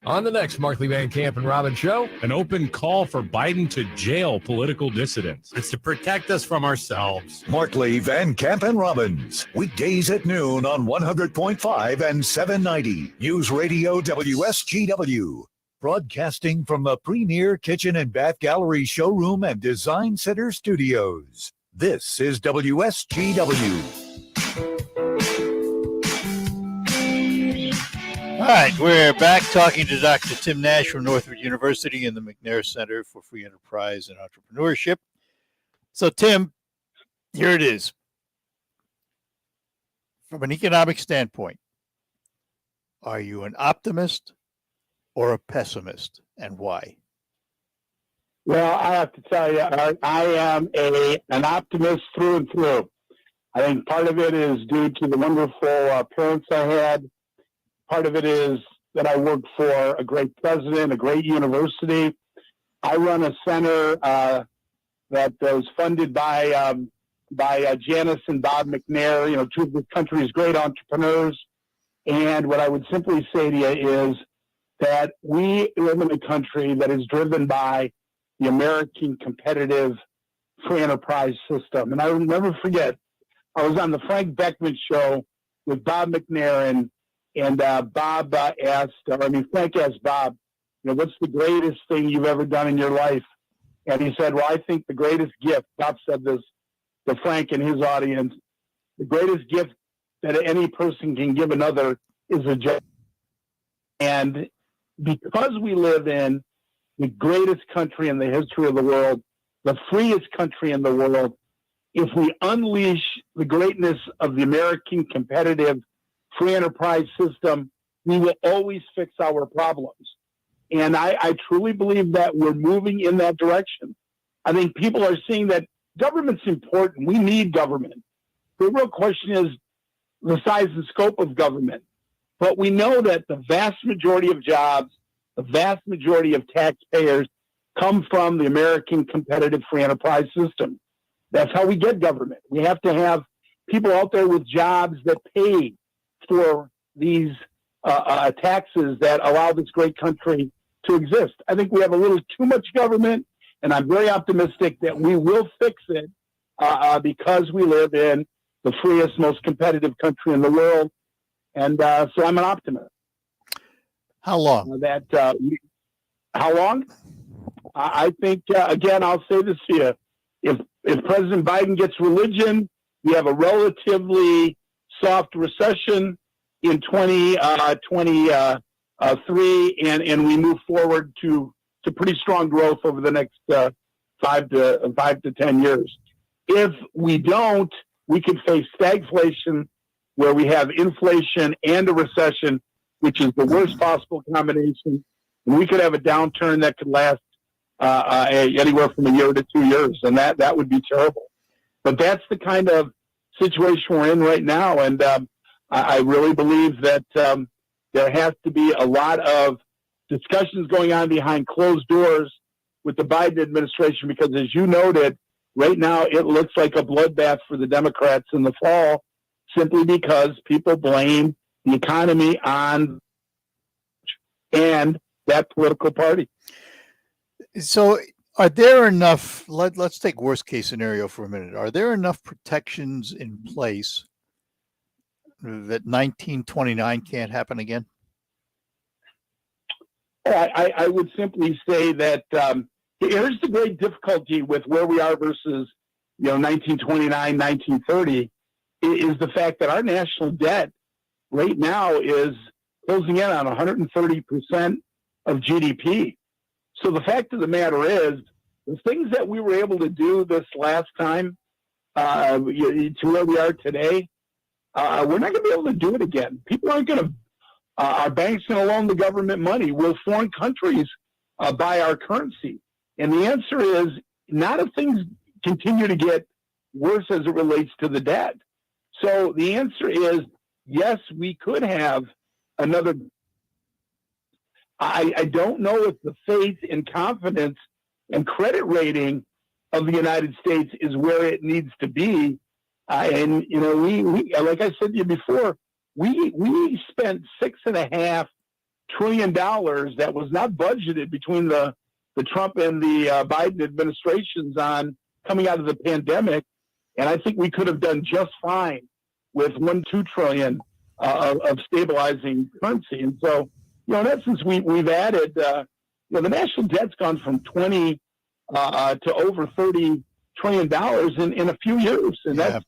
On the next Markley Van Camp and Robbins show, an open call for Biden to jail political dissidents. It's to protect us from ourselves. Markley, Van Camp, and Robbins. Weekdays at noon on 100.5 and 790. News Radio WSGW. Broadcasting from the premier kitchen and bath gallery showroom and design center studios. This is WSGW. All right, we're back talking to Dr. Tim Nash from Northwood University and the McNair Center for Free Enterprise and Entrepreneurship. So, Tim, here it is. From an economic standpoint, are you an optimist or a pessimist, and why? Well, I have to tell you, I am an optimist through and through. I think part of it is due to the wonderful parents I had. Part of it is that I worked for a great president, a great university. I run a center that was funded by Janice and Bob McNair, you know, two of the country's great entrepreneurs. And what I would simply say to you is that we live in a country that is driven by the American competitive free enterprise system. And I will never forget, I was on the Frank Beckman show with Bob McNair, and Frank asked Bob, you know, what's the greatest thing you've ever done in your life? And he said, well, I think the greatest gift, Bob said this to Frank and his audience, the greatest gift that any person can give another is a job. And because we live in the greatest country in the history of the world, the freest country in the world, if we unleash the greatness of the American competitive free enterprise system, we will always fix our problems. And I truly believe that we're moving in that direction. I think people are seeing that government's important. We need government. The real question is the size and scope of government. But we know that the vast majority of jobs, the vast majority of taxpayers come from the American competitive free enterprise system. That's how we get government. We have to have people out there with jobs that pay for these taxes that allow this great country to exist. I think we have a little too much government, and I'm very optimistic that we will fix it because we live in the freest, most competitive country in the world. And so I'm an optimist. How long? How long? I think, again, I'll say this to you. If President Biden gets religion, we have a relatively soft recession in 2023, and we move forward to pretty strong growth over the next 5 to 10 years. If we don't, we could face stagflation, where we have inflation and a recession, which is the worst possible combination. And we could have a downturn that could last anywhere from a year to 2 years, and that would be terrible. But that's the kind of situation we're in right now, and I really believe that there has to be a lot of discussions going on behind closed doors with the Biden administration, because as you noted, right now it looks like a bloodbath for the Democrats in the fall, simply because people blame the economy on and that political party. So are there enough, let's take worst case scenario for a minute. Are there enough protections in place that 1929 can't happen again? I would simply say that here's the great difficulty with where we are versus 1929, 1930, is the fact that our national debt right now is closing in on 130% of GDP. So the fact of the matter is, the things that we were able to do this last time to where we are today, we're not going to be able to do it again. People aren't going to, our banks going to loan the government money. Will foreign countries buy our currency? And the answer is not if things continue to get worse as it relates to the debt. So the answer is yes, we could have another. I don't know if the faith and confidence and credit rating of the United States is where it needs to be. And, we like I said to you before, we spent $6.5 trillion that was not budgeted between the Trump and the Biden administrations on coming out of the pandemic. And I think we could have done just fine with $2 trillion of stabilizing currency. And so, in essence, we've added, the national debt's gone from 20 to over $30 trillion in a few years. And that's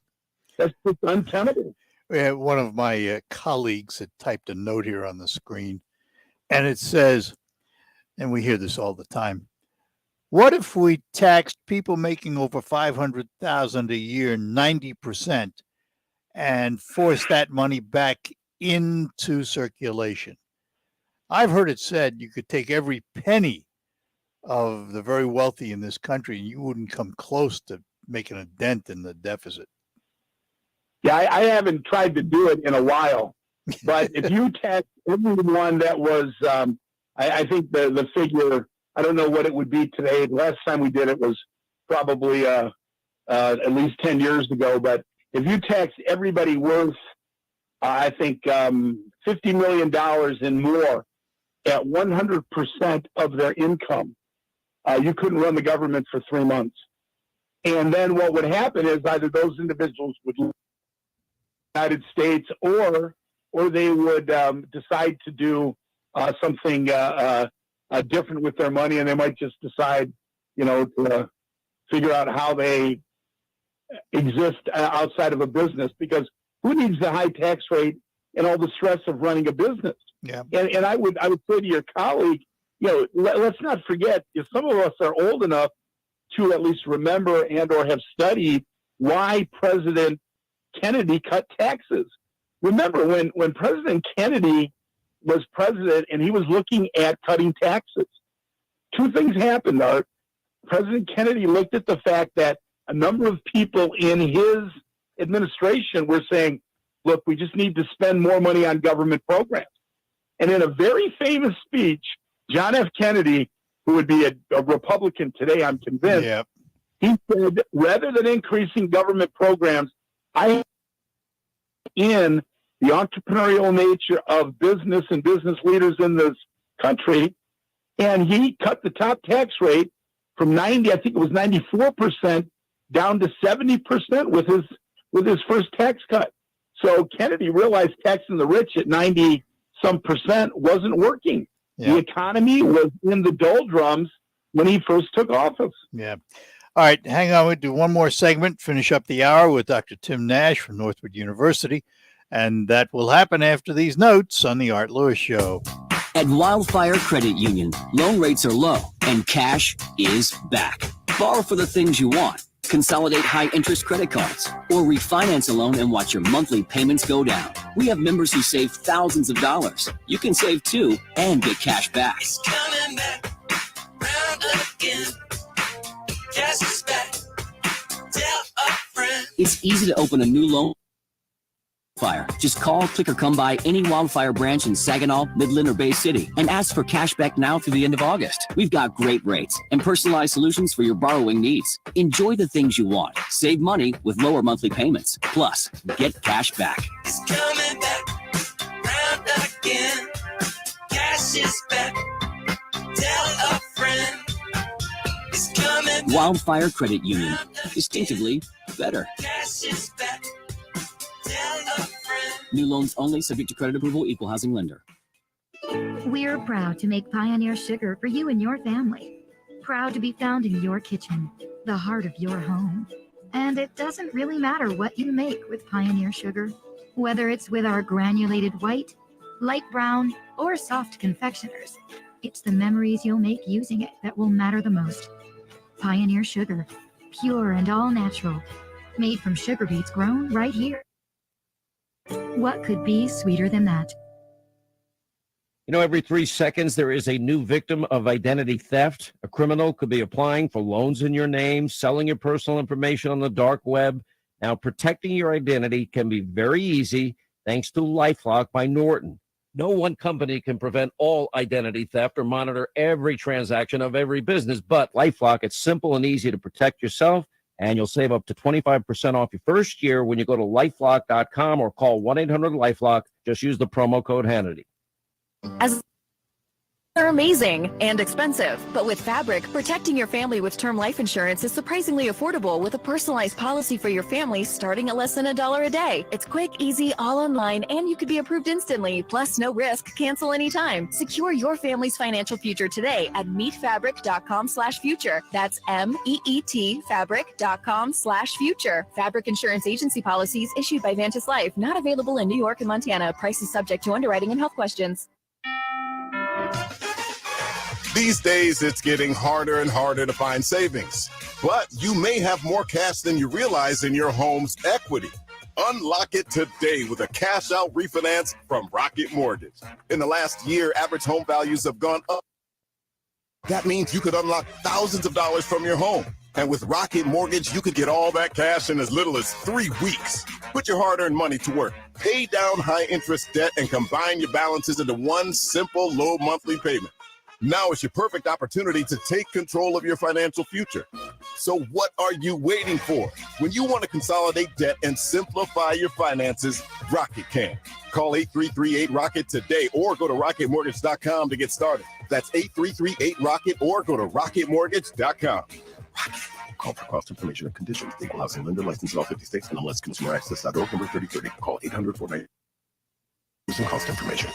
just untenable. One of my colleagues had typed a note here on the screen, and it says, and we hear this all the time, what if we taxed people making over $500,000 a year 90% and forced that money back into circulation? I've heard it said you could take every penny of the very wealthy in this country and you wouldn't come close to making a dent in the deficit. Yeah, I haven't tried to do it in a while, but if you tax everyone that was, I think the figure, I don't know what it would be today. The last time we did it was probably at least 10 years ago, but if you tax everybody worth, I think, $50 million and more at 100% of their income, you couldn't run the government for 3 months. And then what would happen is either those individuals would leave the United States or they would decide to do something different with their money, and they might just decide to figure out how they exist outside of a business, because who needs the high tax rate and all the stress of running a business? Yeah. And I would say to your colleague, let's not forget, if some of us are old enough to at least remember and or have studied why President Kennedy cut taxes. Remember when President Kennedy was president and he was looking at cutting taxes, two things happened, Art. President Kennedy looked at the fact that a number of people in his administration were saying, look, we just need to spend more money on government programs. And in a very famous speech, John F. Kennedy, who would be a Republican today, I'm convinced, he said, rather than increasing government programs, I in the entrepreneurial nature of business and business leaders in this country, and he cut the top tax rate from 90, I think it was 94%, down to 70% with his first tax cut. So Kennedy realized taxing the rich at 90-some% wasn't working. Yeah. The economy was in the doldrums when he first took office. Yeah. All right, hang on. We'll do one more segment, finish up the hour with Dr. Tim Nash from Northwood University, and that will happen after these notes on the Art Lewis Show. At Wildfire Credit Union, loan rates are low and cash is back. Borrow for the things you want. Consolidate high-interest credit cards or refinance a loan and watch your monthly payments go down. We have members who save thousands of dollars. You can save too and get cash back. It's coming back round again. Cash is back. Tell a friend. It's easy to open a new loan. Wildfire. Just call, click, or come by any Wildfire branch in Saginaw, Midland, or Bay City and ask for cash back now through the end of August. We've got great rates and personalized solutions for your borrowing needs. Enjoy the things you want. Save money with lower monthly payments. Plus, get cash back. It's coming back round again. Cash is back. Tell a friend. It's coming back. Wildfire Credit Union. Distinctively better. Cash is back. New loans only, subject to credit approval, equal housing lender. We're proud to make Pioneer Sugar for you and your family. Proud to be found in your kitchen, the heart of your home. And it doesn't really matter what you make with Pioneer Sugar, whether it's with our granulated white, light brown, or soft confectioners. It's the memories you'll make using it that will matter the most. Pioneer Sugar, pure and all natural, made from sugar beets grown right here. What could be sweeter than that? You know, every 3 seconds, there is a new victim of identity theft. A criminal could be applying for loans in your name, selling your personal information on the dark web. Now, protecting your identity can be very easy thanks to LifeLock by Norton. No one company can prevent all identity theft or monitor every transaction of every business, but LifeLock, it's simple and easy to protect yourself. And you'll save up to 25% off your first year when you go to LifeLock.com or call 1-800-LifeLock. Just use the promo code Hannity. They're amazing and expensive, but with Fabric, protecting your family with term life insurance is surprisingly affordable with a personalized policy for your family starting at less than $1 a day. It's quick, easy, all online, and you could be approved instantly. Plus, no risk, cancel anytime. Secure your family's financial future today at meetfabric.com/future. That's MEET fabric.com/future. Fabric Insurance Agency policies issued by Vantis Life, not available in New York and Montana. Prices subject to underwriting and health questions. These days, it's getting harder and harder to find savings. But you may have more cash than you realize in your home's equity. Unlock it today with a cash-out refinance from Rocket Mortgage. In the last year, average home values have gone up. That means you could unlock thousands of dollars from your home. And with Rocket Mortgage, you could get all that cash in as little as 3 weeks. Put your hard-earned money to work. Pay down high-interest debt and combine your balances into one simple, low monthly payment. Now is your perfect opportunity to take control of your financial future. So what are you waiting for? When you want to consolidate debt and simplify your finances, Rocket can. Call 8338-ROCKET today or go to rocketmortgage.com to get started. That's 8338-ROCKET or go to rocketmortgage.com. Rocket. Call for cost information and conditions. Equal housing lender licensed in all 50 states and MLSconsumeraccess.org number 3030. Call 800-490. Cost information.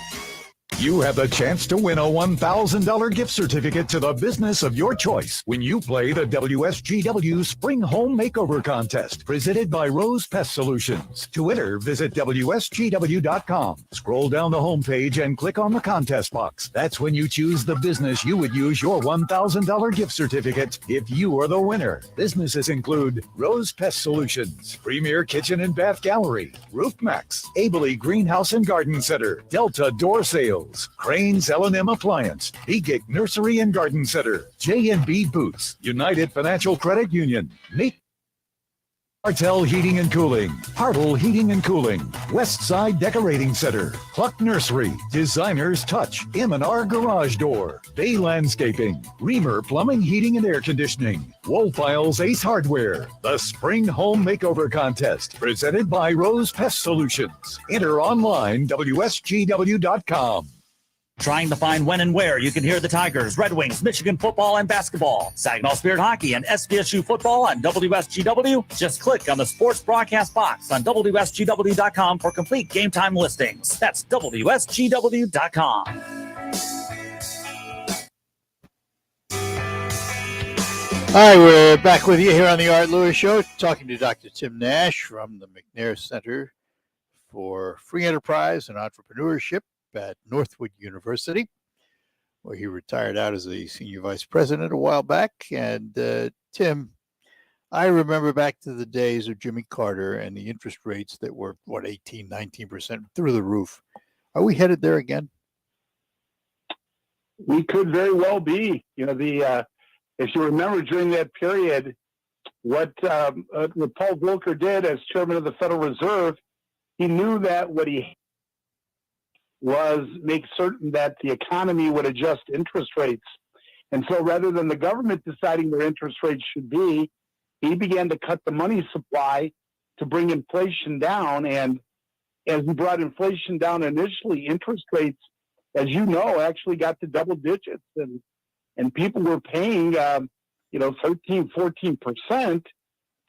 You have the chance to win a $1,000 gift certificate to the business of your choice when you play the WSGW Spring Home Makeover Contest, presented by Rose Pest Solutions. To enter, visit WSGW.com. Scroll down the homepage and click on the contest box. That's when you choose the business you would use your $1,000 gift certificate if you are the winner. Businesses include Rose Pest Solutions, Premier Kitchen and Bath Gallery, RoofMax, Abley Greenhouse and Garden Center, Delta Door Sales, Crane's L&M Appliance, Begic Nursery and Garden Center, J&B Boots, United Financial Credit Union, Martel Heating and Cooling, Hartle Heating and Cooling, Westside Decorating Center, Cluck Nursery, Designer's Touch, M&R Garage Door, Bay Landscaping, Reamer Plumbing, Heating and Air Conditioning, Woolfiles Ace Hardware, the Spring Home Makeover Contest, presented by Rose Pest Solutions. Enter online, WSGW.com. Trying to find when and where you can hear the Tigers, Red Wings, Michigan football, and basketball, Saginaw Spirit Hockey, and SVSU football on WSGW? Just click on the sports broadcast box on WSGW.com for complete game time listings. That's WSGW.com. All right, we're back with you here on the Art Lewis Show, talking to Dr. Tim Nash from the McNair Center for Free Enterprise and Entrepreneurship at Northwood University, where he retired out as a senior vice president a while back. And Tim, I remember back to the days of Jimmy Carter and the interest rates that were, 18, 19% through the roof. Are we headed there again? We could very well be. You know, if you remember during that period, what Paul Volcker did as chairman of the Federal Reserve, he knew that what he was make certain that the economy would adjust interest rates. And so rather than the government deciding where interest rates should be, he began to cut the money supply to bring inflation down. And as he brought inflation down initially, interest rates, as you know, actually got to double digits. And people were paying, 13, 14%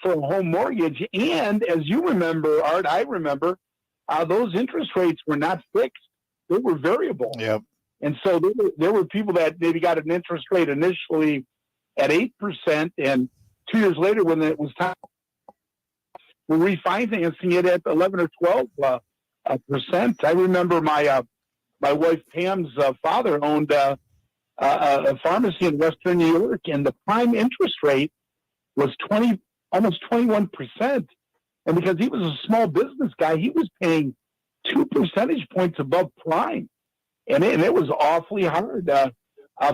for a home mortgage. And as you remember, Art, I remember, those interest rates were not fixed. They were variable. Yep. And so there were people that maybe got an interest rate initially at 8%, and 2 years later, when it was time, were refinancing it at 11 or 12%. I remember my wife Pam's father owned a pharmacy in Western New York, and the prime interest rate was almost 21%. And because he was a small business guy, he was paying 2 percentage points above prime. And it was awfully hard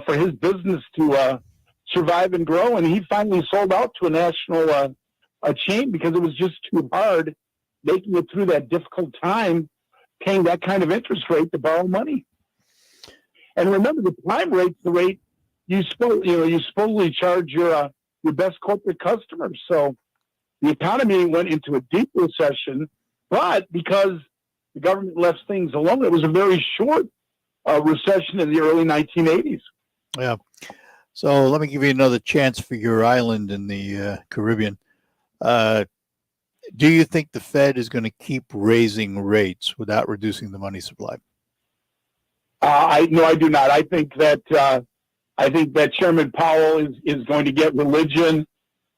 for his business to survive and grow. And he finally sold out to a national a chain because it was just too hard making it through that difficult time, paying that kind of interest rate to borrow money. And remember, the prime rate's the rate you supposedly charge your best corporate customers. So the economy went into a deep recession, but because the government left things alone, it was a very short recession in the early 1980s. Yeah. So let me give you another chance for your island in the Caribbean. Do you think the Fed is going to keep raising rates without reducing the money supply? No, I do not. I think that Chairman Powell is going to get religion,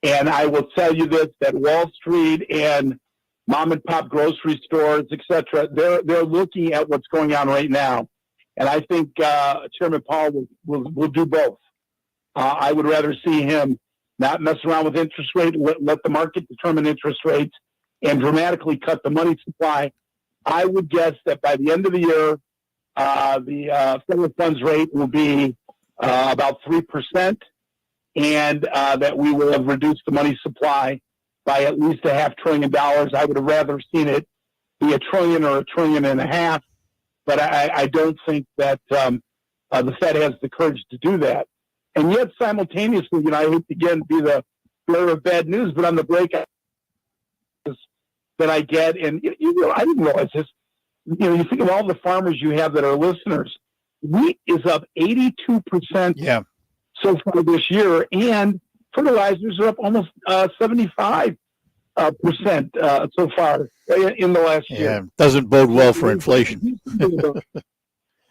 and I will tell you this: that Wall Street and mom and pop grocery stores, etc., they're looking at what's going on right now, and I think Chairman Powell will do both. I would rather see him not mess around with interest rate, let the market determine interest rates, and dramatically cut the money supply. I would guess that by the end of the year, the federal funds rate will be about 3%, and that we will have reduced the money supply by at least $500 billion. I would have rather seen it be $1 trillion or $1.5 trillion, but I don't think that the Fed has the courage to do that. And yet, simultaneously, I hate to again be the bearer of bad news, but on the break that I get, and I didn't realize this. You think of all the farmers you have that are listeners. Wheat is up 82% so far this year, and fertilizers are up almost 75% so far in the last year. Yeah, doesn't bode well for inflation.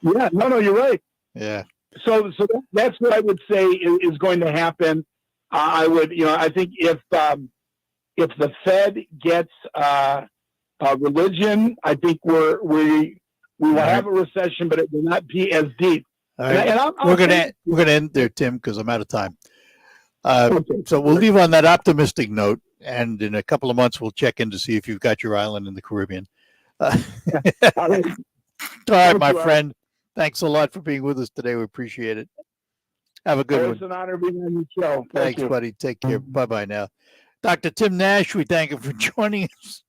Yeah, no, you're right. Yeah. So that's what I would say is going to happen. I would, I think if the Fed gets religion, I think we will have a recession, but it will not be as deep. All right. We're gonna end there, Tim, because I'm out of time. So we'll leave on that optimistic note, and in a couple of months we'll check in to see if you've got your island in the Caribbean. All right, my friend. Thanks a lot for being with us today. We appreciate it. Have a good one. It's an honor being on your show. Thanks, buddy. Take care. Bye-bye now. Dr. Tim Nash, we thank him for joining us.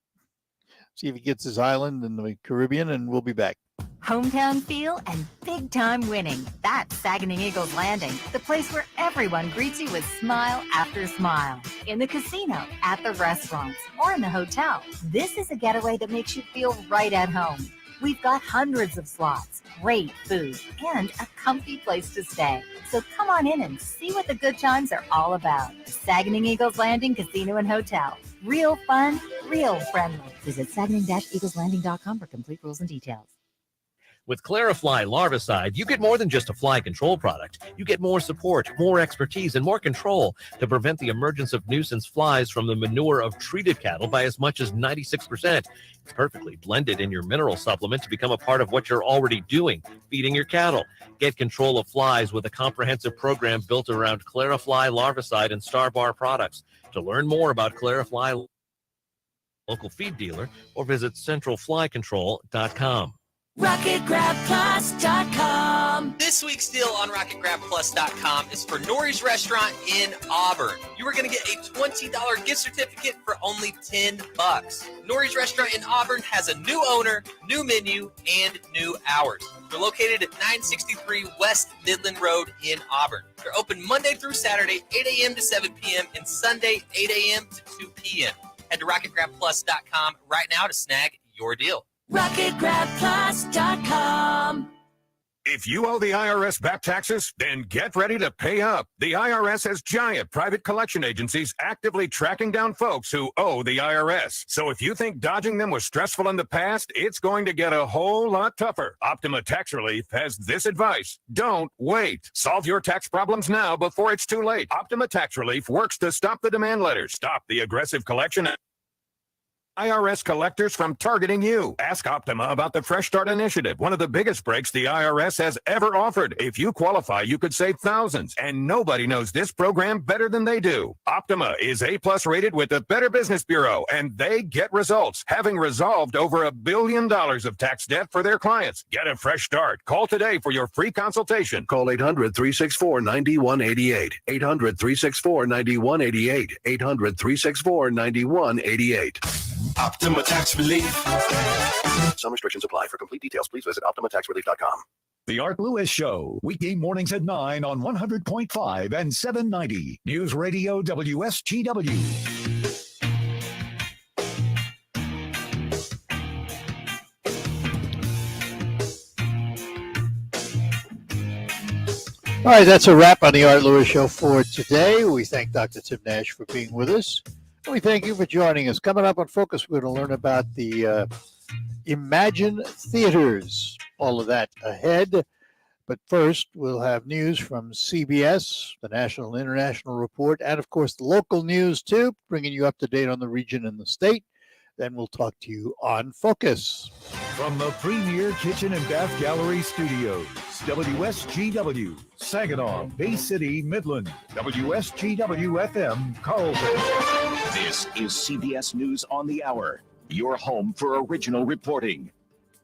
See if he gets his island in the Caribbean, and we'll be back. Hometown feel and big time winning. That's Saginaw Eagles Landing, the place where everyone greets you with smile after smile. In the casino, at the restaurants, or in the hotel, this is a getaway that makes you feel right at home. We've got hundreds of slots, great food, and a comfy place to stay. So come on in and see what the good times are all about. Saginaw Eagles Landing Casino and Hotel. Real fun, real friendly. Visit saginaw-eagleslanding.com for complete rules and details. With Clarifly Larvicide, you get more than just a fly control product. You get more support, more expertise, and more control to prevent the emergence of nuisance flies from the manure of treated cattle by as much as 96%. It's perfectly blended in your mineral supplement to become a part of what you're already doing, feeding your cattle. Get control of flies with a comprehensive program built around Clarifly Larvicide and Starbar products. To learn more about Clarifly, local feed dealer, or visit centralflycontrol.com. RocketGrabPlus.com. This week's deal on RocketGrabPlus.com is for Nori's Restaurant in Auburn. You are going to get a $20 gift certificate for only $10. Nori's Restaurant in Auburn has a new owner, new menu, and new hours. They're located at 963 West Midland Road in Auburn. They're open Monday through Saturday, 8 a.m. to 7 p.m. and Sunday, 8 a.m. to 2 p.m. Head to RocketGrabPlus.com right now to snag your deal. RocketGrabPlus.com. If you owe the IRS back taxes, then get ready to pay up. The IRS has giant private collection agencies actively tracking down folks who owe the IRS. So if you think dodging them was stressful in the past, it's going to get a whole lot tougher. Optima Tax Relief has this advice. Don't wait. Solve your tax problems now before it's too late. Optima Tax Relief works to stop the demand letters, stop the aggressive collection, IRS collectors from targeting you. Ask Optima about the Fresh Start Initiative, one of the biggest breaks the IRS has ever offered. If you qualify, you could save thousands, and nobody knows this program better than they do. Optima is A+ rated with the Better Business Bureau, and they get results, having resolved over $1 billion of tax debt for their clients. Get a fresh start. Call today for your free consultation. Call 800-364-9188. 800-364-9188. 800-364-9188. Optima Tax Relief. Some restrictions apply. For complete details, please visit OptimaTaxRelief.com. The Art Lewis Show, weekday mornings at 9 on 100.5 and 790. News Radio WSGW. All right, that's a wrap on the Art Lewis Show for today. We thank Dr. Tim Nash for being with us. And we thank you for joining us. Coming up on Focus, we're going to learn about the Emagine Theaters. All of that ahead. But first, we'll have news from CBS, the National and International Report, and, of course, the local news, too, bringing you up to date on the region and the state. Then we'll talk to you on Focus. From the Premier Kitchen and Bath Gallery Studios, WSGW, Saginaw, Bay City, Midland, WSGW-FM, Carlton. This is CBS News on the Hour, your home for original reporting.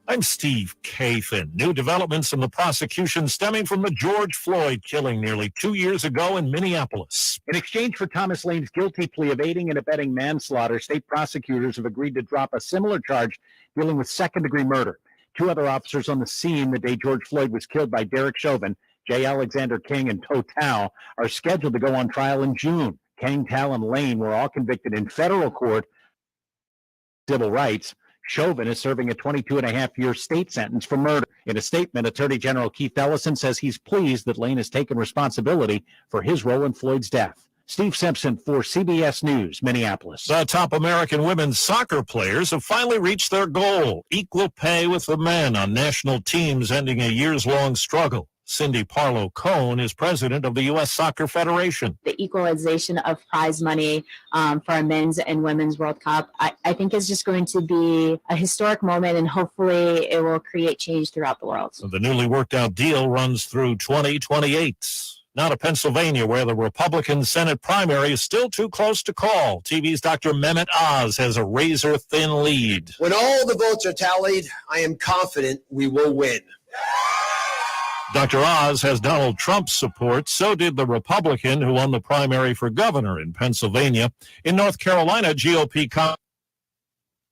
I'm Steve Kathan. New developments in the prosecution stemming from the George Floyd killing nearly 2 years ago in Minneapolis. In exchange for Thomas Lane's guilty plea of aiding and abetting manslaughter, state prosecutors have agreed to drop a similar charge dealing with second-degree murder. Two other officers on the scene the day George Floyd was killed by Derek Chauvin, J. Alexander King, and Toe Tao, are scheduled to go on trial in June. King, Tao, and Lane were all convicted in federal court civil rights. Chauvin is serving a 22-and-a-half-year state sentence for murder. In a statement, Attorney General Keith Ellison says he's pleased that Lane has taken responsibility for his role in Floyd's death. Steve Simpson for CBS News, Minneapolis. The top American women's soccer players have finally reached their goal, equal pay with the men on national teams, ending a years-long struggle. Cindy Parlow-Cohn is president of the U.S. Soccer Federation. The equalization of prize money for our men's and women's World Cup, I think is just going to be a historic moment, and hopefully it will create change throughout the world. So the newly worked out deal runs through 2028. Now to Pennsylvania, where the Republican Senate primary is still too close to call. TV's Dr. Mehmet Oz has a razor-thin lead. When all the votes are tallied, I am confident we will win. Dr. Oz has Donald Trump's support. So did the Republican who won the primary for governor in Pennsylvania. In North Carolina, GOP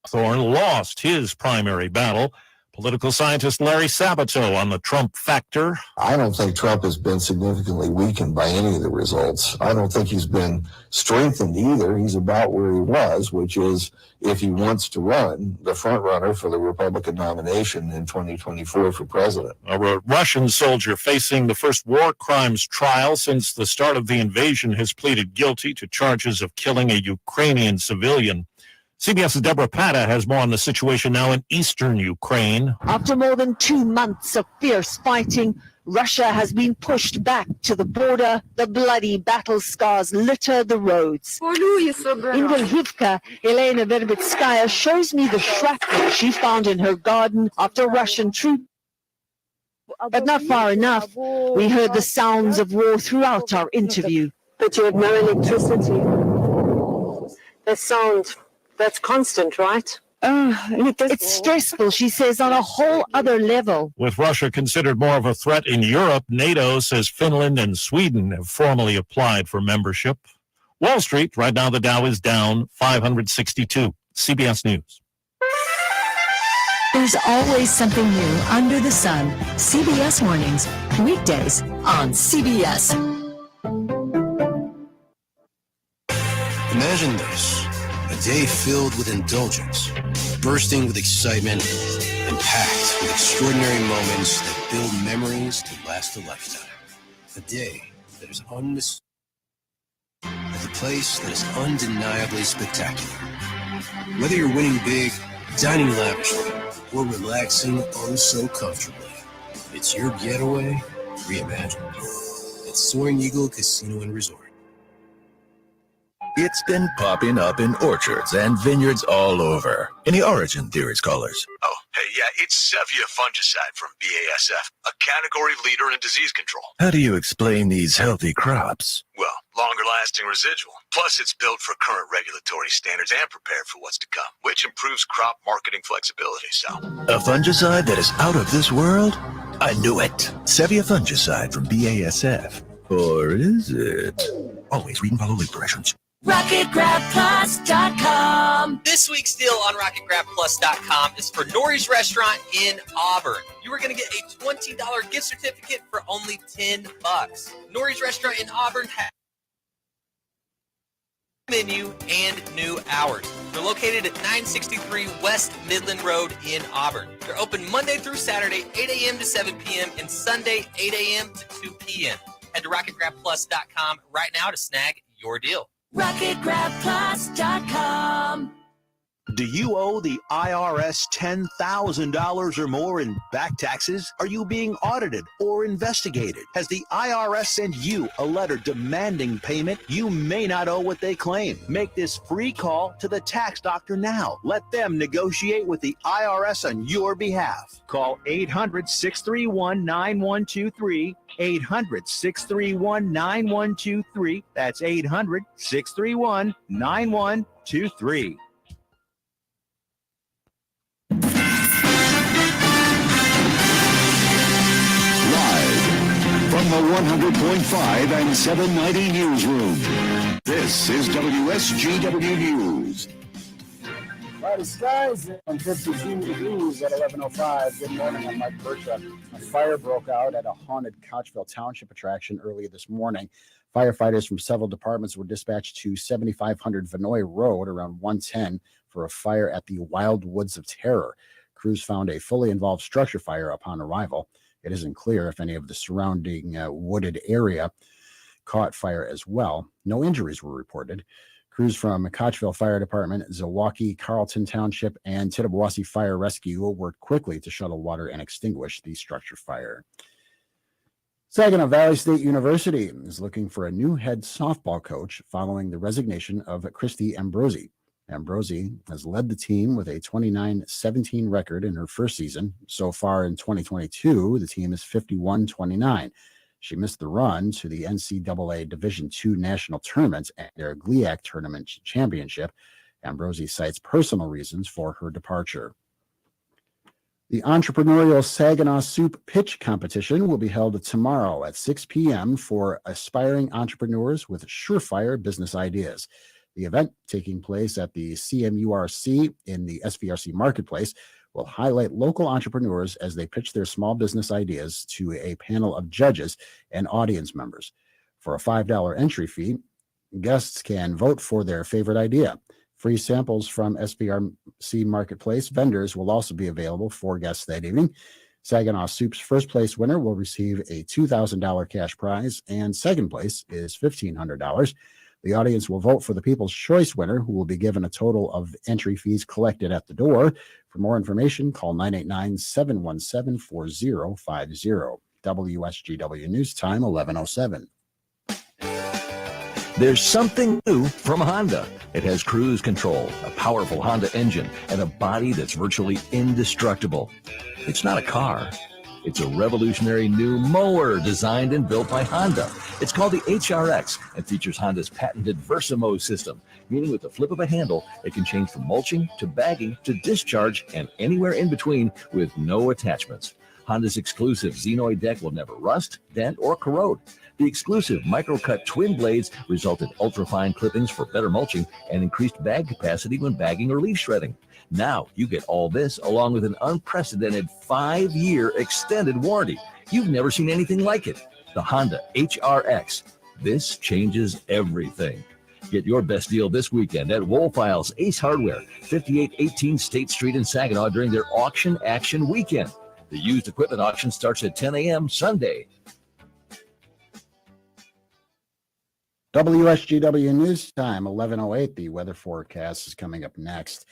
Thorne lost his primary battle. Political scientist Larry Sabato on the Trump factor. I don't think Trump has been significantly weakened by any of the results. I don't think he's been strengthened either. He's about where he was, which is, if he wants to run, the front runner for the Republican nomination in 2024 for president. A Russian soldier facing the first war crimes trial since the start of the invasion has pleaded guilty to charges of killing a Ukrainian civilian. CBS's Deborah Patta has more on the situation now in eastern Ukraine. After more than 2 months of fierce fighting, Russia has been pushed back to the border. The bloody battle scars litter the roads. In Lvivka, Elena Verbitskaya shows me the shrapnel she found in her garden after Russian troops. But not far enough. We heard the sounds of war throughout our interview. But you had no electricity. The sound, that's constant, right? It's stressful, she says, on a whole other level. With Russia considered more of a threat in Europe, NATO says Finland and Sweden have formally applied for membership. Wall Street, right now the Dow is down 562. CBS News. There's always something new under the sun. CBS Mornings, weekdays on CBS. Imagine this, a day filled with indulgence, bursting with excitement, and packed with extraordinary moments that build memories to last a lifetime. A day that is unmistakable, at a place that is undeniably spectacular. Whether you're winning big, dining lavishly, or relaxing oh so comfortably, it's your getaway reimagined at Soaring Eagle Casino and Resort. It's been popping up in orchards and vineyards all over. Any Origin Theories callers? Oh, hey, yeah, it's Sevia fungicide from BASF, a category leader in disease control. How do you explain these healthy crops? Well, longer-lasting residual. Plus, it's built for current regulatory standards and prepared for what's to come, which improves crop marketing flexibility, so. A fungicide that is out of this world? I knew it. Sevia fungicide from BASF. Or is it? Always read and follow label directions. RocketGrabPlus.com. This week's deal on RocketGrabPlus.com is for Nori's Restaurant in Auburn. You are going to get a $20 gift certificate for only $10. Nori's Restaurant in Auburn has menu and new hours. They're located at 963 West Midland Road in Auburn. They're open Monday through Saturday, 8 a.m. to 7 p.m. and Sunday, 8 a.m. to 2 p.m. Head to RocketGrabPlus.com right now to snag your deal. RocketGrabPlus.com. Do you owe the IRS $10,000 or more in back taxes? Are you being audited or investigated? Has the IRS sent you a letter demanding payment? You may not owe what they claim. Make this free call to the tax doctor now. Let them negotiate with the IRS on your behalf. Call 800-631-9123. 800-631-9123. That's 800-631-9123. From the 100.5 and 790 newsroom, this is WSGW News. Cloudy skies and 52 degrees at 11:05. Good morning, I'm Mike Bertram. A fire broke out at a haunted Couchville Township attraction early this morning. Firefighters from several departments were dispatched to 7500 Vinoy Road around 1:10 for a fire at the Wild Woods of Terror. Crews found a fully involved structure fire upon arrival. It isn't clear if any of the surrounding wooded area caught fire as well. No injuries were reported. Crews from Kochville Fire Department, Zilwaukee, Carlton Township, and Tittabawassee Fire Rescue worked quickly to shuttle water and extinguish the structure fire. Saginaw Valley State University is looking for a new head softball coach following the resignation of Christy Ambrosi. Ambrosi has led the team with a 29-17 record in her first season. So far in 2022, the team is 51-29. She missed the run to the NCAA Division II National Tournament and their GLIAC Tournament Championship. Ambrosi cites personal reasons for her departure. The entrepreneurial Saginaw Soup Pitch Competition will be held tomorrow at 6 p.m. for aspiring entrepreneurs with surefire business ideas. The event, taking place at the CMURC in the SVRC Marketplace, will highlight local entrepreneurs as they pitch their small business ideas to a panel of judges and audience members. For a $5 entry fee, guests can vote for their favorite idea. Free samples from SVRC Marketplace vendors will also be available for guests that evening. Saginaw Soup's first place winner will receive a $2,000 cash prize, and second place is $1,500. The audience will vote for the People's Choice winner, who will be given a total of entry fees collected at the door. For more information, call 989-717-4050. WSGW News Time, 11:07. There's something new from Honda. It has cruise control, a powerful Honda engine, and a body that's virtually indestructible. It's not a car. It's a revolutionary new mower designed and built by Honda. It's called the HRX and features Honda's patented Versamo system, meaning with the flip of a handle, it can change from mulching to bagging to discharge and anywhere in between with no attachments. Honda's exclusive Xenoid deck will never rust, dent, or corrode. The exclusive micro-cut twin blades result in ultra-fine clippings for better mulching and increased bag capacity when bagging or leaf shredding. Now you get all this along with an unprecedented 5-year extended warranty. You've never seen anything like it. The Honda HRX. This changes everything. Get your best deal this weekend at Woolfiles Ace Hardware, 5818 State Street in Saginaw during their Auction Action Weekend. The used equipment auction starts at 10 a.m. Sunday. WSGW News Time, 11:08. The weather forecast is coming up next.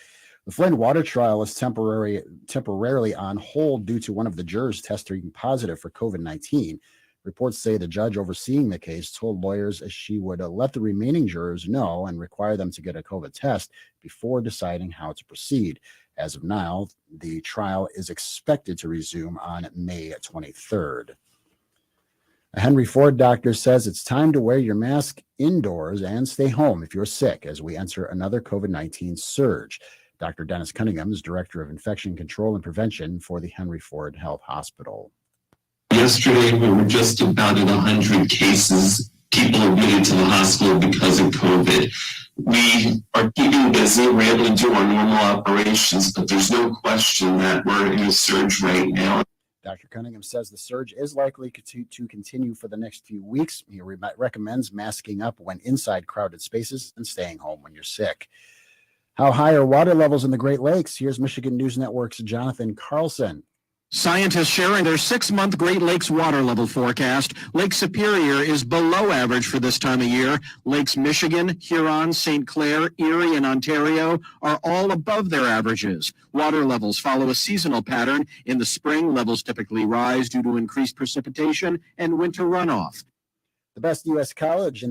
The Flint water trial is temporarily on hold due to one of the jurors testing positive for COVID-19. Reports say the judge overseeing the case told lawyers she would let the remaining jurors know and require them to get a COVID test before deciding how to proceed. As of now, the trial is expected to resume on May 23rd. A Henry Ford doctor says it's time to wear your mask indoors and stay home if you're sick as we enter another COVID-19 surge. Dr. Dennis Cunningham is Director of Infection Control and Prevention for the Henry Ford Health Hospital. Yesterday, we were just about at 100 cases, people admitted to the hospital because of COVID. We are keeping busy. We're able to do our normal operations, but there's no question that we're in a surge right now. Dr. Cunningham says the surge is likely to continue for the next few weeks. He recommends masking up when inside crowded spaces and staying home when you're sick. How high are water levels in the Great Lakes? Here's Michigan News Network's Jonathan Carlson. Scientists sharing their 6-month Great Lakes water level forecast. Lake Superior is below average for this time of year. Lakes Michigan, Huron, St. Clair, Erie, and Ontario are all above their averages. Water levels follow a seasonal pattern. In the spring, levels typically rise due to increased precipitation and winter runoff. The best U.S. college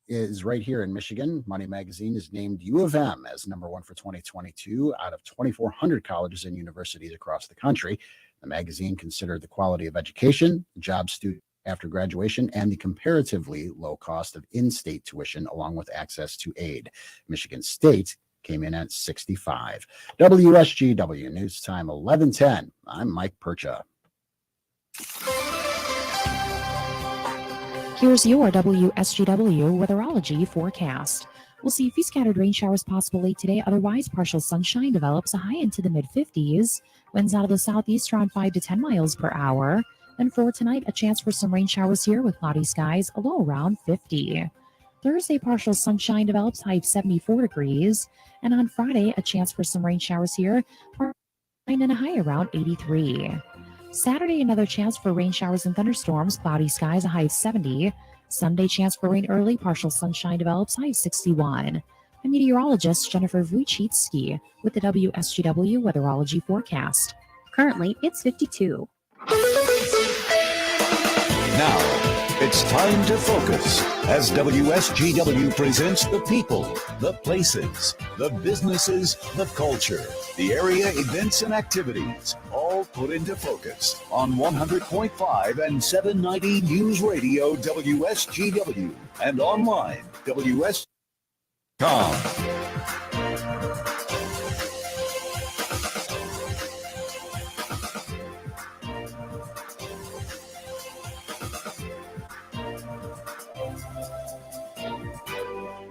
is right here in Michigan. Money Magazine has named U of M as number one for 2022 out of 2,400 colleges and universities across the country. The magazine considered the quality of education, job student after graduation, and the comparatively low cost of in-state tuition, along with access to aid. Michigan State came in at 65. WSGW News Time, 11:10. I'm Mike Percha. Here's your WSGW weatherology forecast. We'll see a few scattered rain showers possible late today. Otherwise, partial sunshine develops, a high into the mid-50s. Winds out of the southeast around 5 to 10 miles per hour. Then for tonight, a chance for some rain showers here with cloudy skies, a low around 50. Thursday, partial sunshine develops, high of 74 degrees. And on Friday, a chance for some rain showers here, and a high around 83. Saturday, another chance for rain showers and thunderstorms, cloudy skies, a high of 70. Sunday, chance for rain early. Partial sunshine develops. High of 61. I'm meteorologist Jennifer Wojcicki with the WSGW Weatherology Forecast. Currently, it's 52. Now, it's time to focus as WSGW presents the people, the places, the businesses, the culture, the area events and activities, all put into focus on 100.5 and 790 News Radio WSGW and online WS.com.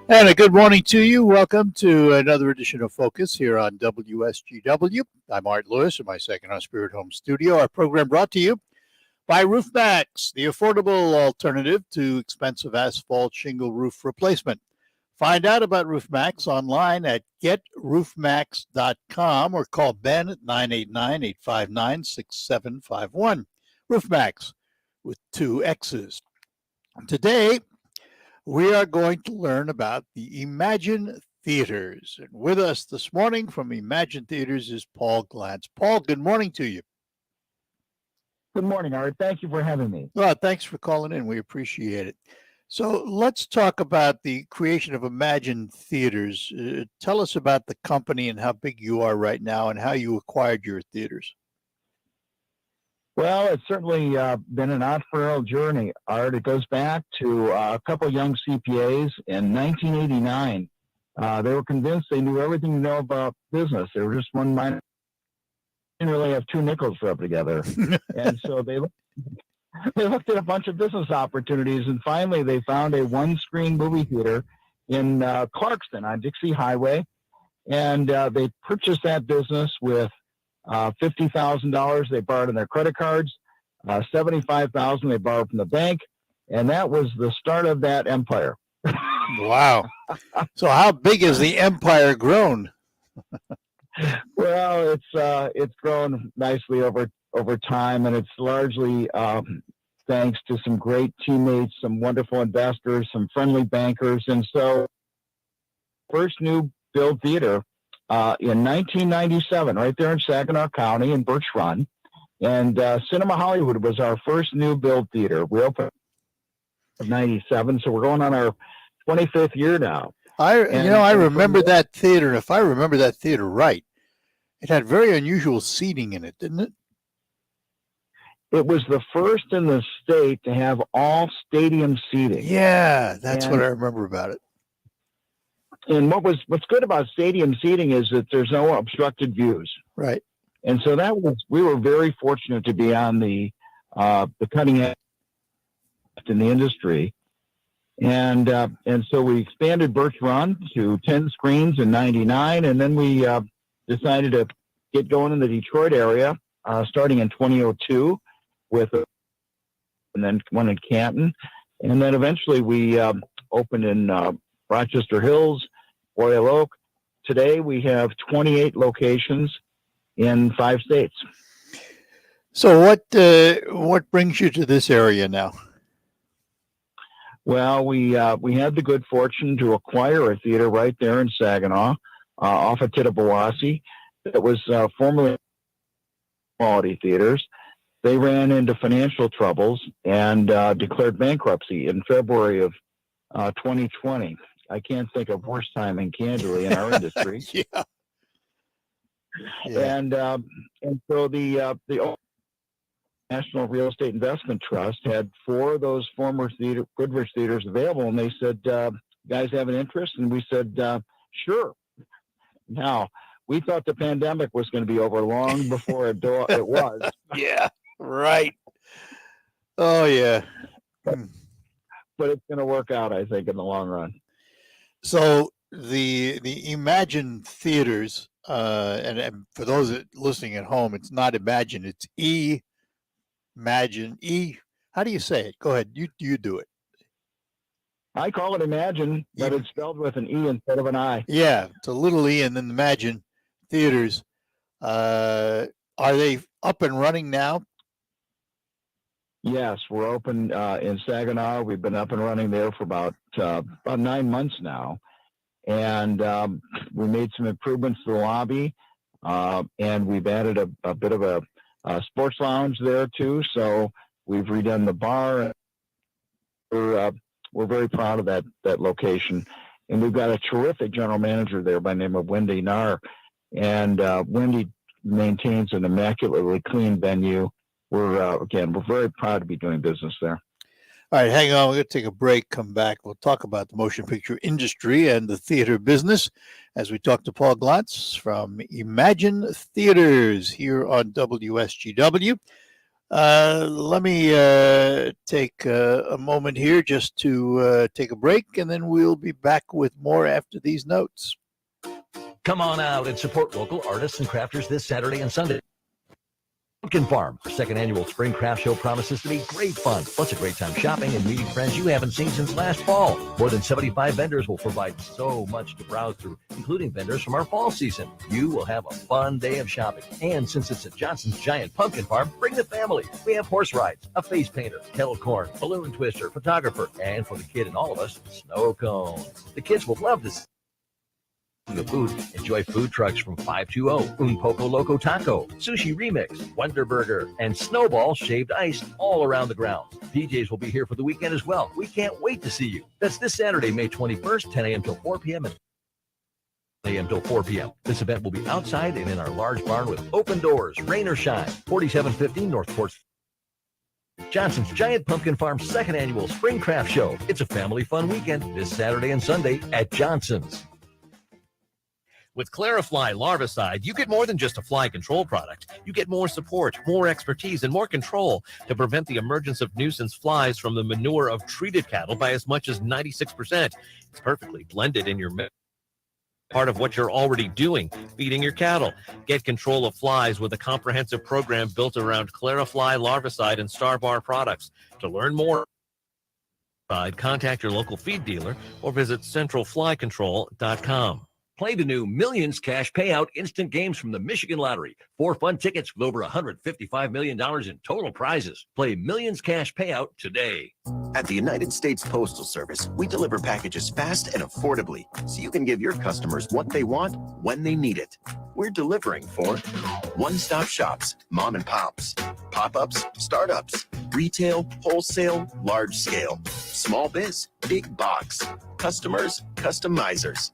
And a good morning to you. Welcome to another edition of Focus here on WSGW. I'm Art Lewis in my Saginaw Spirit Home studio. Our program brought to you by RoofMax, the affordable alternative to expensive asphalt shingle roof replacement. Find out about RoofMax online at getroofmax.com or call Ben at 989-859-6751. RoofMax with 2 X's. Today, we are going to learn about the Emagine Theaters. And with us this morning from Emagine Theaters is Paul Glantz. Paul, good morning to you. Good morning, Art. Thank you for having me. Well, thanks for calling in. We appreciate it. So let's talk about the creation of Emagine Theaters. Tell us about the company and how big you are right now and how you acquired your theaters. Well, it's certainly been an entrepreneurial journey, Art. It goes back to a couple of young CPAs in 1989. They were convinced they knew everything to know about business. They were just one mind. Didn't really have 2 nickels rubbed together. And so they looked at a bunch of business opportunities, and finally they found a 1-screen movie theater in Clarkston on Dixie Highway. And they purchased that business with $50,000 they borrowed on their credit cards, $75,000 they borrowed from the bank, and that was the start of that empire. Wow. So how big has the empire grown? Well, it's grown nicely over time, and it's largely thanks to some great teammates, some wonderful investors, some friendly bankers. And so first new build theater in 1997, right there in Saginaw County in Birch Run. And Cinema Hollywood was our first new build theater. We opened in 97, so we're going on our 25th year now. I remember that theater, and if I remember that theater right, it had very unusual seating in it, didn't it? It was the first in the state to have all stadium seating. Yeah, that's what I remember about it. And what's good about stadium seating is that there's no obstructed views. Right. And so we were very fortunate to be on the cutting edge in the industry. And so we expanded Birch Run to 10 screens in 99, and then we decided to get going in the Detroit area starting in 2002 and then one in Canton. And then eventually we opened in Rochester Hills, Royal Oak. Today we have 28 locations in 5 states. So what brings you to this area now? Well, we had the good fortune to acquire a theater right there in Saginaw, off of Tittabawassee. It was formerly Quality Theaters. They ran into financial troubles and declared bankruptcy in February of 2020. I can't think of worse timing, candidly, in our industry. Yeah. And so the National Real Estate Investment Trust had 4 of those former Goodrich theaters available, and they said, "Guys have an interest?" And we said, "Sure." Now, we thought the pandemic was going to be over long before it was. Yeah, right. Oh, yeah. But it's going to work out, I think, in the long run. So the Emagine Theaters, and for those listening at home, it's not Imagine, it's Emagine. How do you say it? Go ahead. You do it. I call it Imagine, but it's spelled with an E instead of an I. Yeah, it's a little E and then Imagine Theaters. Are they up and running now? Yes, we're open in Saginaw. We've been up and running there for about 9 months now, and we made some improvements to the lobby, and we've added a bit of a sports lounge there too. So we've redone the bar. We're very proud of that location, and we've got a terrific general manager there by the name of Wendy Nahr, and Wendy maintains an immaculately clean venue. We're very proud to be doing business there. All right, hang on. We're going to take a break, come back. We'll talk about the motion picture industry and the theater business as we talk to Paul Glantz from Emagine Theaters here on WSGW. Let me take a moment here just to take a break, and then we'll be back with more after these notes. Come on out and support local artists and crafters this Saturday and Sunday. Pumpkin Farm, our second annual Spring Craft Show promises to be great fun, plus a great time shopping and meeting friends you haven't seen since last fall. More than 75 vendors will provide so much to browse through, including vendors from our fall season. You will have a fun day of shopping. And since it's at Johnson's Giant Pumpkin Farm, bring the family. We have horse rides, a face painter, kettle corn, balloon twister, photographer, and for the kid and all of us, snow cones. The kids will love this. The food. Enjoy food trucks from 520, Un Poco Loco Taco, Sushi Remix, Wonder Burger, and Snowball Shaved Ice all around the grounds. DJs will be here for the weekend as well. We can't wait to see you. That's this Saturday, May 21st, 10 a.m. till 4 p.m. and a.m. till 4 p.m. This event will be outside and in our large barn with open doors, rain or shine. 4715 North Port. Johnson's Giant Pumpkin Farm's second annual Spring Craft Show. It's a family fun weekend this Saturday and Sunday at Johnson's. With Clarifly Larvicide, you get more than just a fly control product. You get more support, more expertise, and more control to prevent the emergence of nuisance flies from the manure of treated cattle by as much as 96%. It's perfectly blended in your part of what you're already doing, feeding your cattle. Get control of flies with a comprehensive program built around Clarifly Larvicide and Starbar products. To learn more, contact your local feed dealer or visit centralflycontrol.com. Play the new Millions Cash Payout instant games from the Michigan Lottery. 4 fun tickets with over $155 million in total prizes. Play Millions Cash Payout today. At the United States Postal Service, we deliver packages fast and affordably, so you can give your customers what they want when they need it. We're delivering for one-stop shops, mom and pops, pop-ups, startups, retail, wholesale, large scale, small biz, big box, customers, customizers.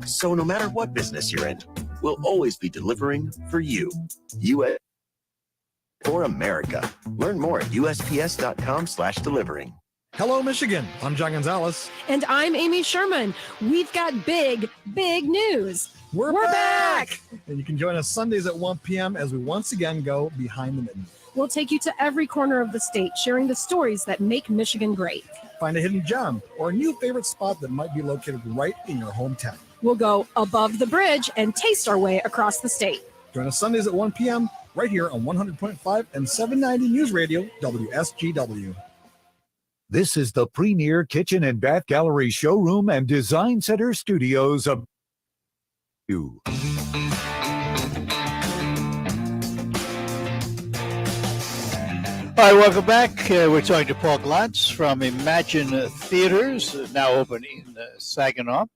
So no matter what business you're in, we'll always be delivering for you. U.S. for America. Learn more at USPS.com/delivering. Hello, Michigan. I'm John Gonzalez. And I'm Amy Sherman. We've got big news. We're back! And you can join us Sundays at 1 p.m. as we once again go behind the mitten. We'll take you to every corner of the state, sharing the stories that make Michigan great. Find a hidden gem or a new favorite spot that might be located right in your hometown. We'll go above the bridge and taste our way across the state. Join us Sundays at 1 p.m. right here on 100.5 and 790 News Radio, WSGW. This is the premier kitchen and bath gallery showroom and design center studios of you. All right, welcome back. We're talking to Paul Glantz from Emagine Theaters, now open in Saginaw,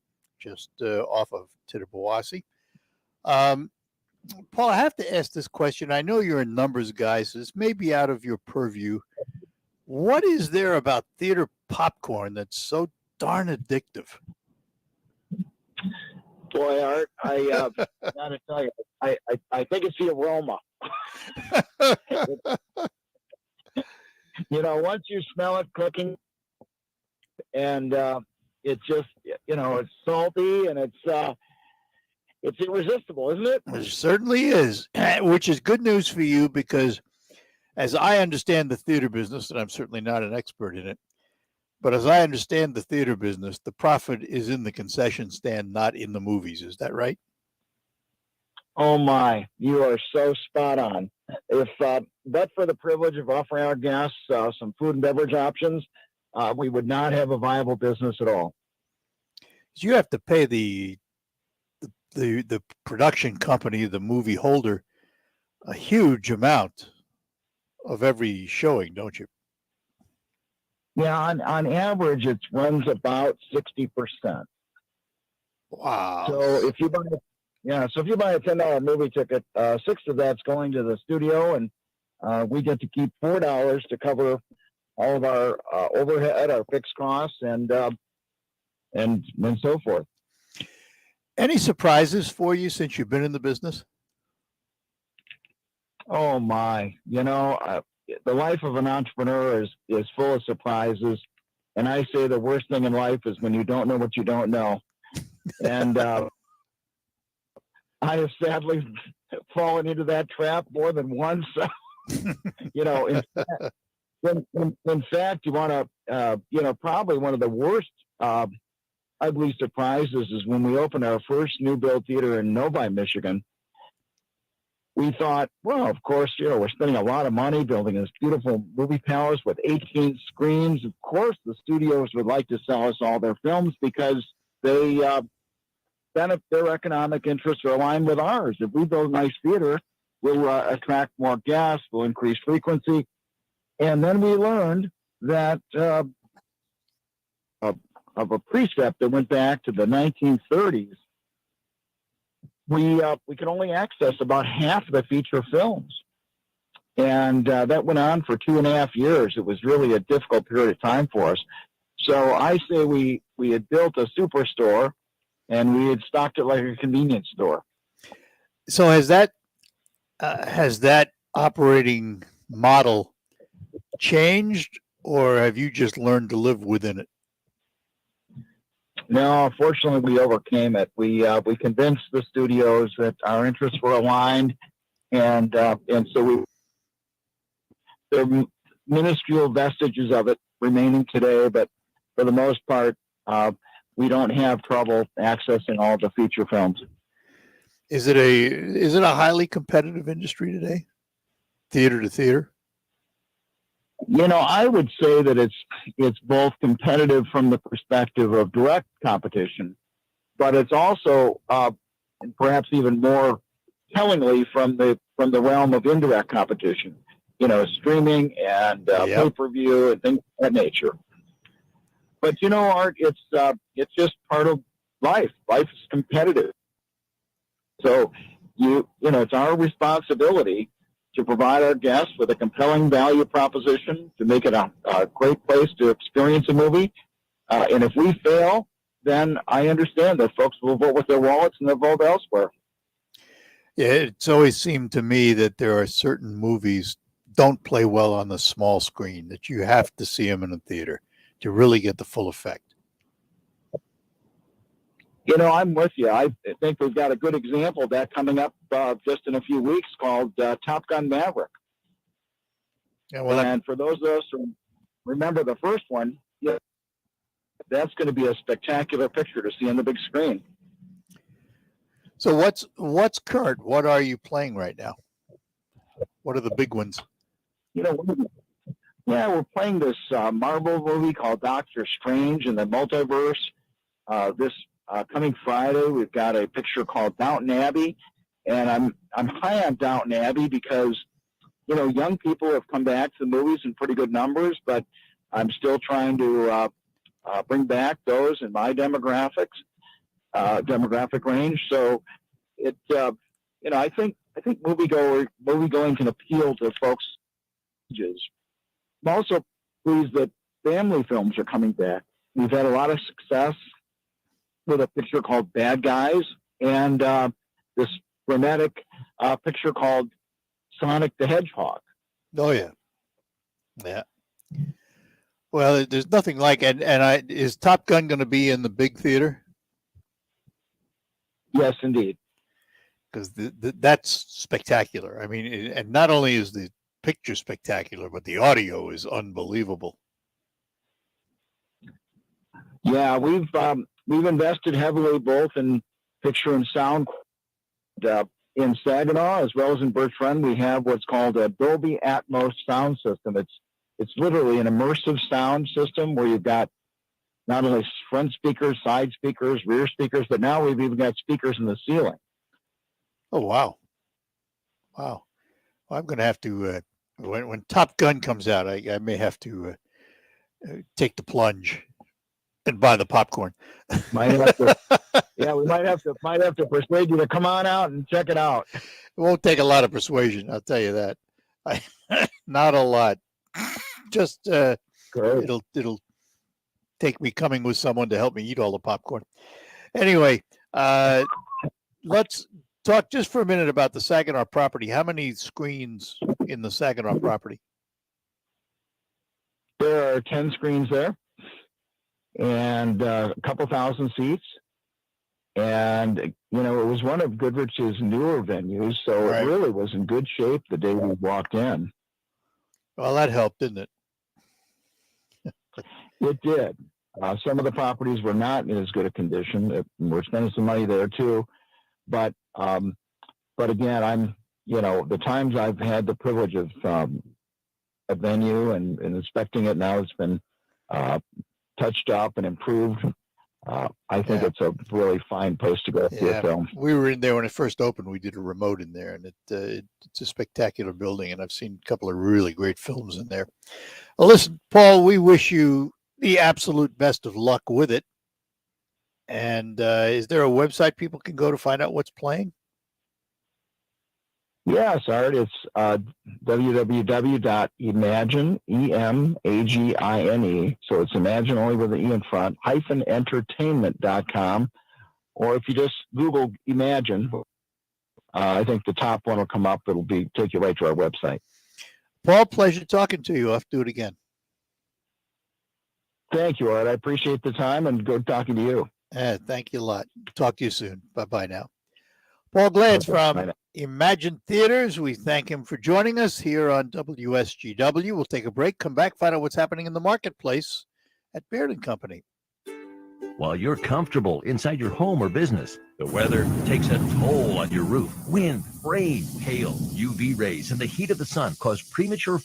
just off of Tittabawassee. Paul, I have to ask this question. I know you're a numbers guy, so this may be out of your purview. What is there about theater popcorn that's so darn addictive? Boy, Art, I gotta tell you, I think it's the aroma. You know, once you smell it cooking, and it's just, you know, it's salty and it's irresistible, isn't it? It certainly is, which is good news for you because, as I understand the theater business, and I'm certainly not an expert in it, but as I understand the theater business, the profit is in the concession stand, not in the movies. Is that right? Oh my, you are so spot on. If but for the privilege of offering our guests some food and beverage options, we would not have a viable business at all. You have to pay the production company, the movie holder, a huge amount of every showing, don't you? Yeah, on average, it runs about 60%. Wow. So if you buy, so if you buy a $10 movie ticket, 6 of that's going to the studio, and we get to keep $4 to cover all of our overhead, our fixed costs, and so forth. Any surprises for you since you've been in the business? Oh my! The life of an entrepreneur is full of surprises, and I say the worst thing in life is when you don't know what you don't know. And I have sadly fallen into that trap more than once. In fact, you want to, probably one of the worst ugly surprises is when we opened our first new build theater in Novi, Michigan. We thought, well, of course, we're spending a lot of money building this beautiful movie palace with 18 screens. Of course, the studios would like to sell us all their films because they their economic interests are aligned with ours. If we build a nice theater, we'll attract more guests, we'll increase frequency. And then we learned that of a precept that went back to the 1930s, we could only access about half of the feature films. And that went on for 2.5 years. It was really a difficult period of time for us. So I say we had built a superstore, and we had stocked it like a convenience store. So has that operating model changed, or have you just learned to live within it? No, fortunately, we overcame it. We convinced the studios that our interests were aligned, and so there are minuscule vestiges of it remaining today, but for the most part, we don't have trouble accessing all the feature films. Is it a highly competitive industry today, theater to theater? I would say that it's both competitive from the perspective of direct competition, but it's also perhaps even more tellingly from the realm of indirect competition. Streaming and pay-per-view and things of that nature. But Art, it's just part of life. Life is competitive, so it's our responsibility to provide our guests with a compelling value proposition, to make it a great place to experience a movie. And if we fail, then I understand that folks will vote with their wallets and they'll vote elsewhere. Yeah, it's always seemed to me that there are certain movies don't play well on the small screen, that you have to see them in a theater to really get the full effect. I'm with you. I think we've got a good example of that coming up just in a few weeks, called Top Gun Maverick. Yeah, well, and for those of us who remember the first one, that's going to be a spectacular picture to see on the big screen. So what's current? What are you playing right now? What are the big ones? We're playing this Marvel movie called Doctor Strange in the Multiverse. This coming Friday, we've got a picture called Downton Abbey, and I'm high on Downton Abbey because young people have come back to the movies in pretty good numbers, but I'm still trying to bring back those in my demographic range. So I think moviegoing can appeal to folks' ages. I'm also pleased that family films are coming back. We've had a lot of success with a picture called Bad Guys, and this dramatic picture called Sonic the Hedgehog. Oh yeah. Well, there's nothing like it. And is Top Gun going to be in the big theater? Yes, indeed. Because that's spectacular. I mean, and not only is the picture spectacular, but the audio is unbelievable. Yeah, we've invested heavily both in picture and sound. In Saginaw as well as in Bertrand, we have what's called a Dolby Atmos sound system. It's literally an immersive sound system where you've got not only front speakers, side speakers, rear speakers, but now we've even got speakers in the ceiling. Oh wow! Well, I'm going to have to when Top Gun comes out, I may have to take the plunge and buy the popcorn. Might have to, yeah, we might have to persuade you to come on out and check it out. It won't take a lot of persuasion, I'll tell you that. Not a lot. Just it'll take me coming with someone to help me eat all the popcorn. Anyway, let's talk just for a minute about the Saginaw property. How many screens in the Saginaw property? There are 10 screens there and a couple thousand seats. And, you know, it was one of Goodrich's newer venues, so It really was in good shape the day we walked in. Well, that helped, didn't it? It did. Some of the properties were not in as good a condition. We're spending some money there too. But again, the times I've had the privilege of a venue and inspecting it now, it's been touched up and improved. I think it's a really fine place to go see a film. We were in there when it first opened. We did a remote in there, and it's a spectacular building, and I've seen a couple of really great films in there. Well, listen, Paul, we wish you the absolute best of luck with it. And is there a website people can go to find out what's playing? Yes, Art. It's www.emagine, E-M-A-G-I-N-E, so it's Imagine only with an E in front, -entertainment.com. Or if you just Google Imagine, I think the top one will come up. It'll take you right to our website. Paul, pleasure talking to you. I'll have to do it again. Thank you, Art. I appreciate the time and good talking to you. Thank you a lot. Talk to you soon. Bye-bye now. Paul Glantz from Emagine Theaters. We thank him for joining us here on WSGW. We'll take a break, come back, find out what's happening in the marketplace at Baird & Company. While you're comfortable inside your home or business, the weather takes a toll on your roof. Wind, rain, hail, UV rays, and the heat of the sun cause premature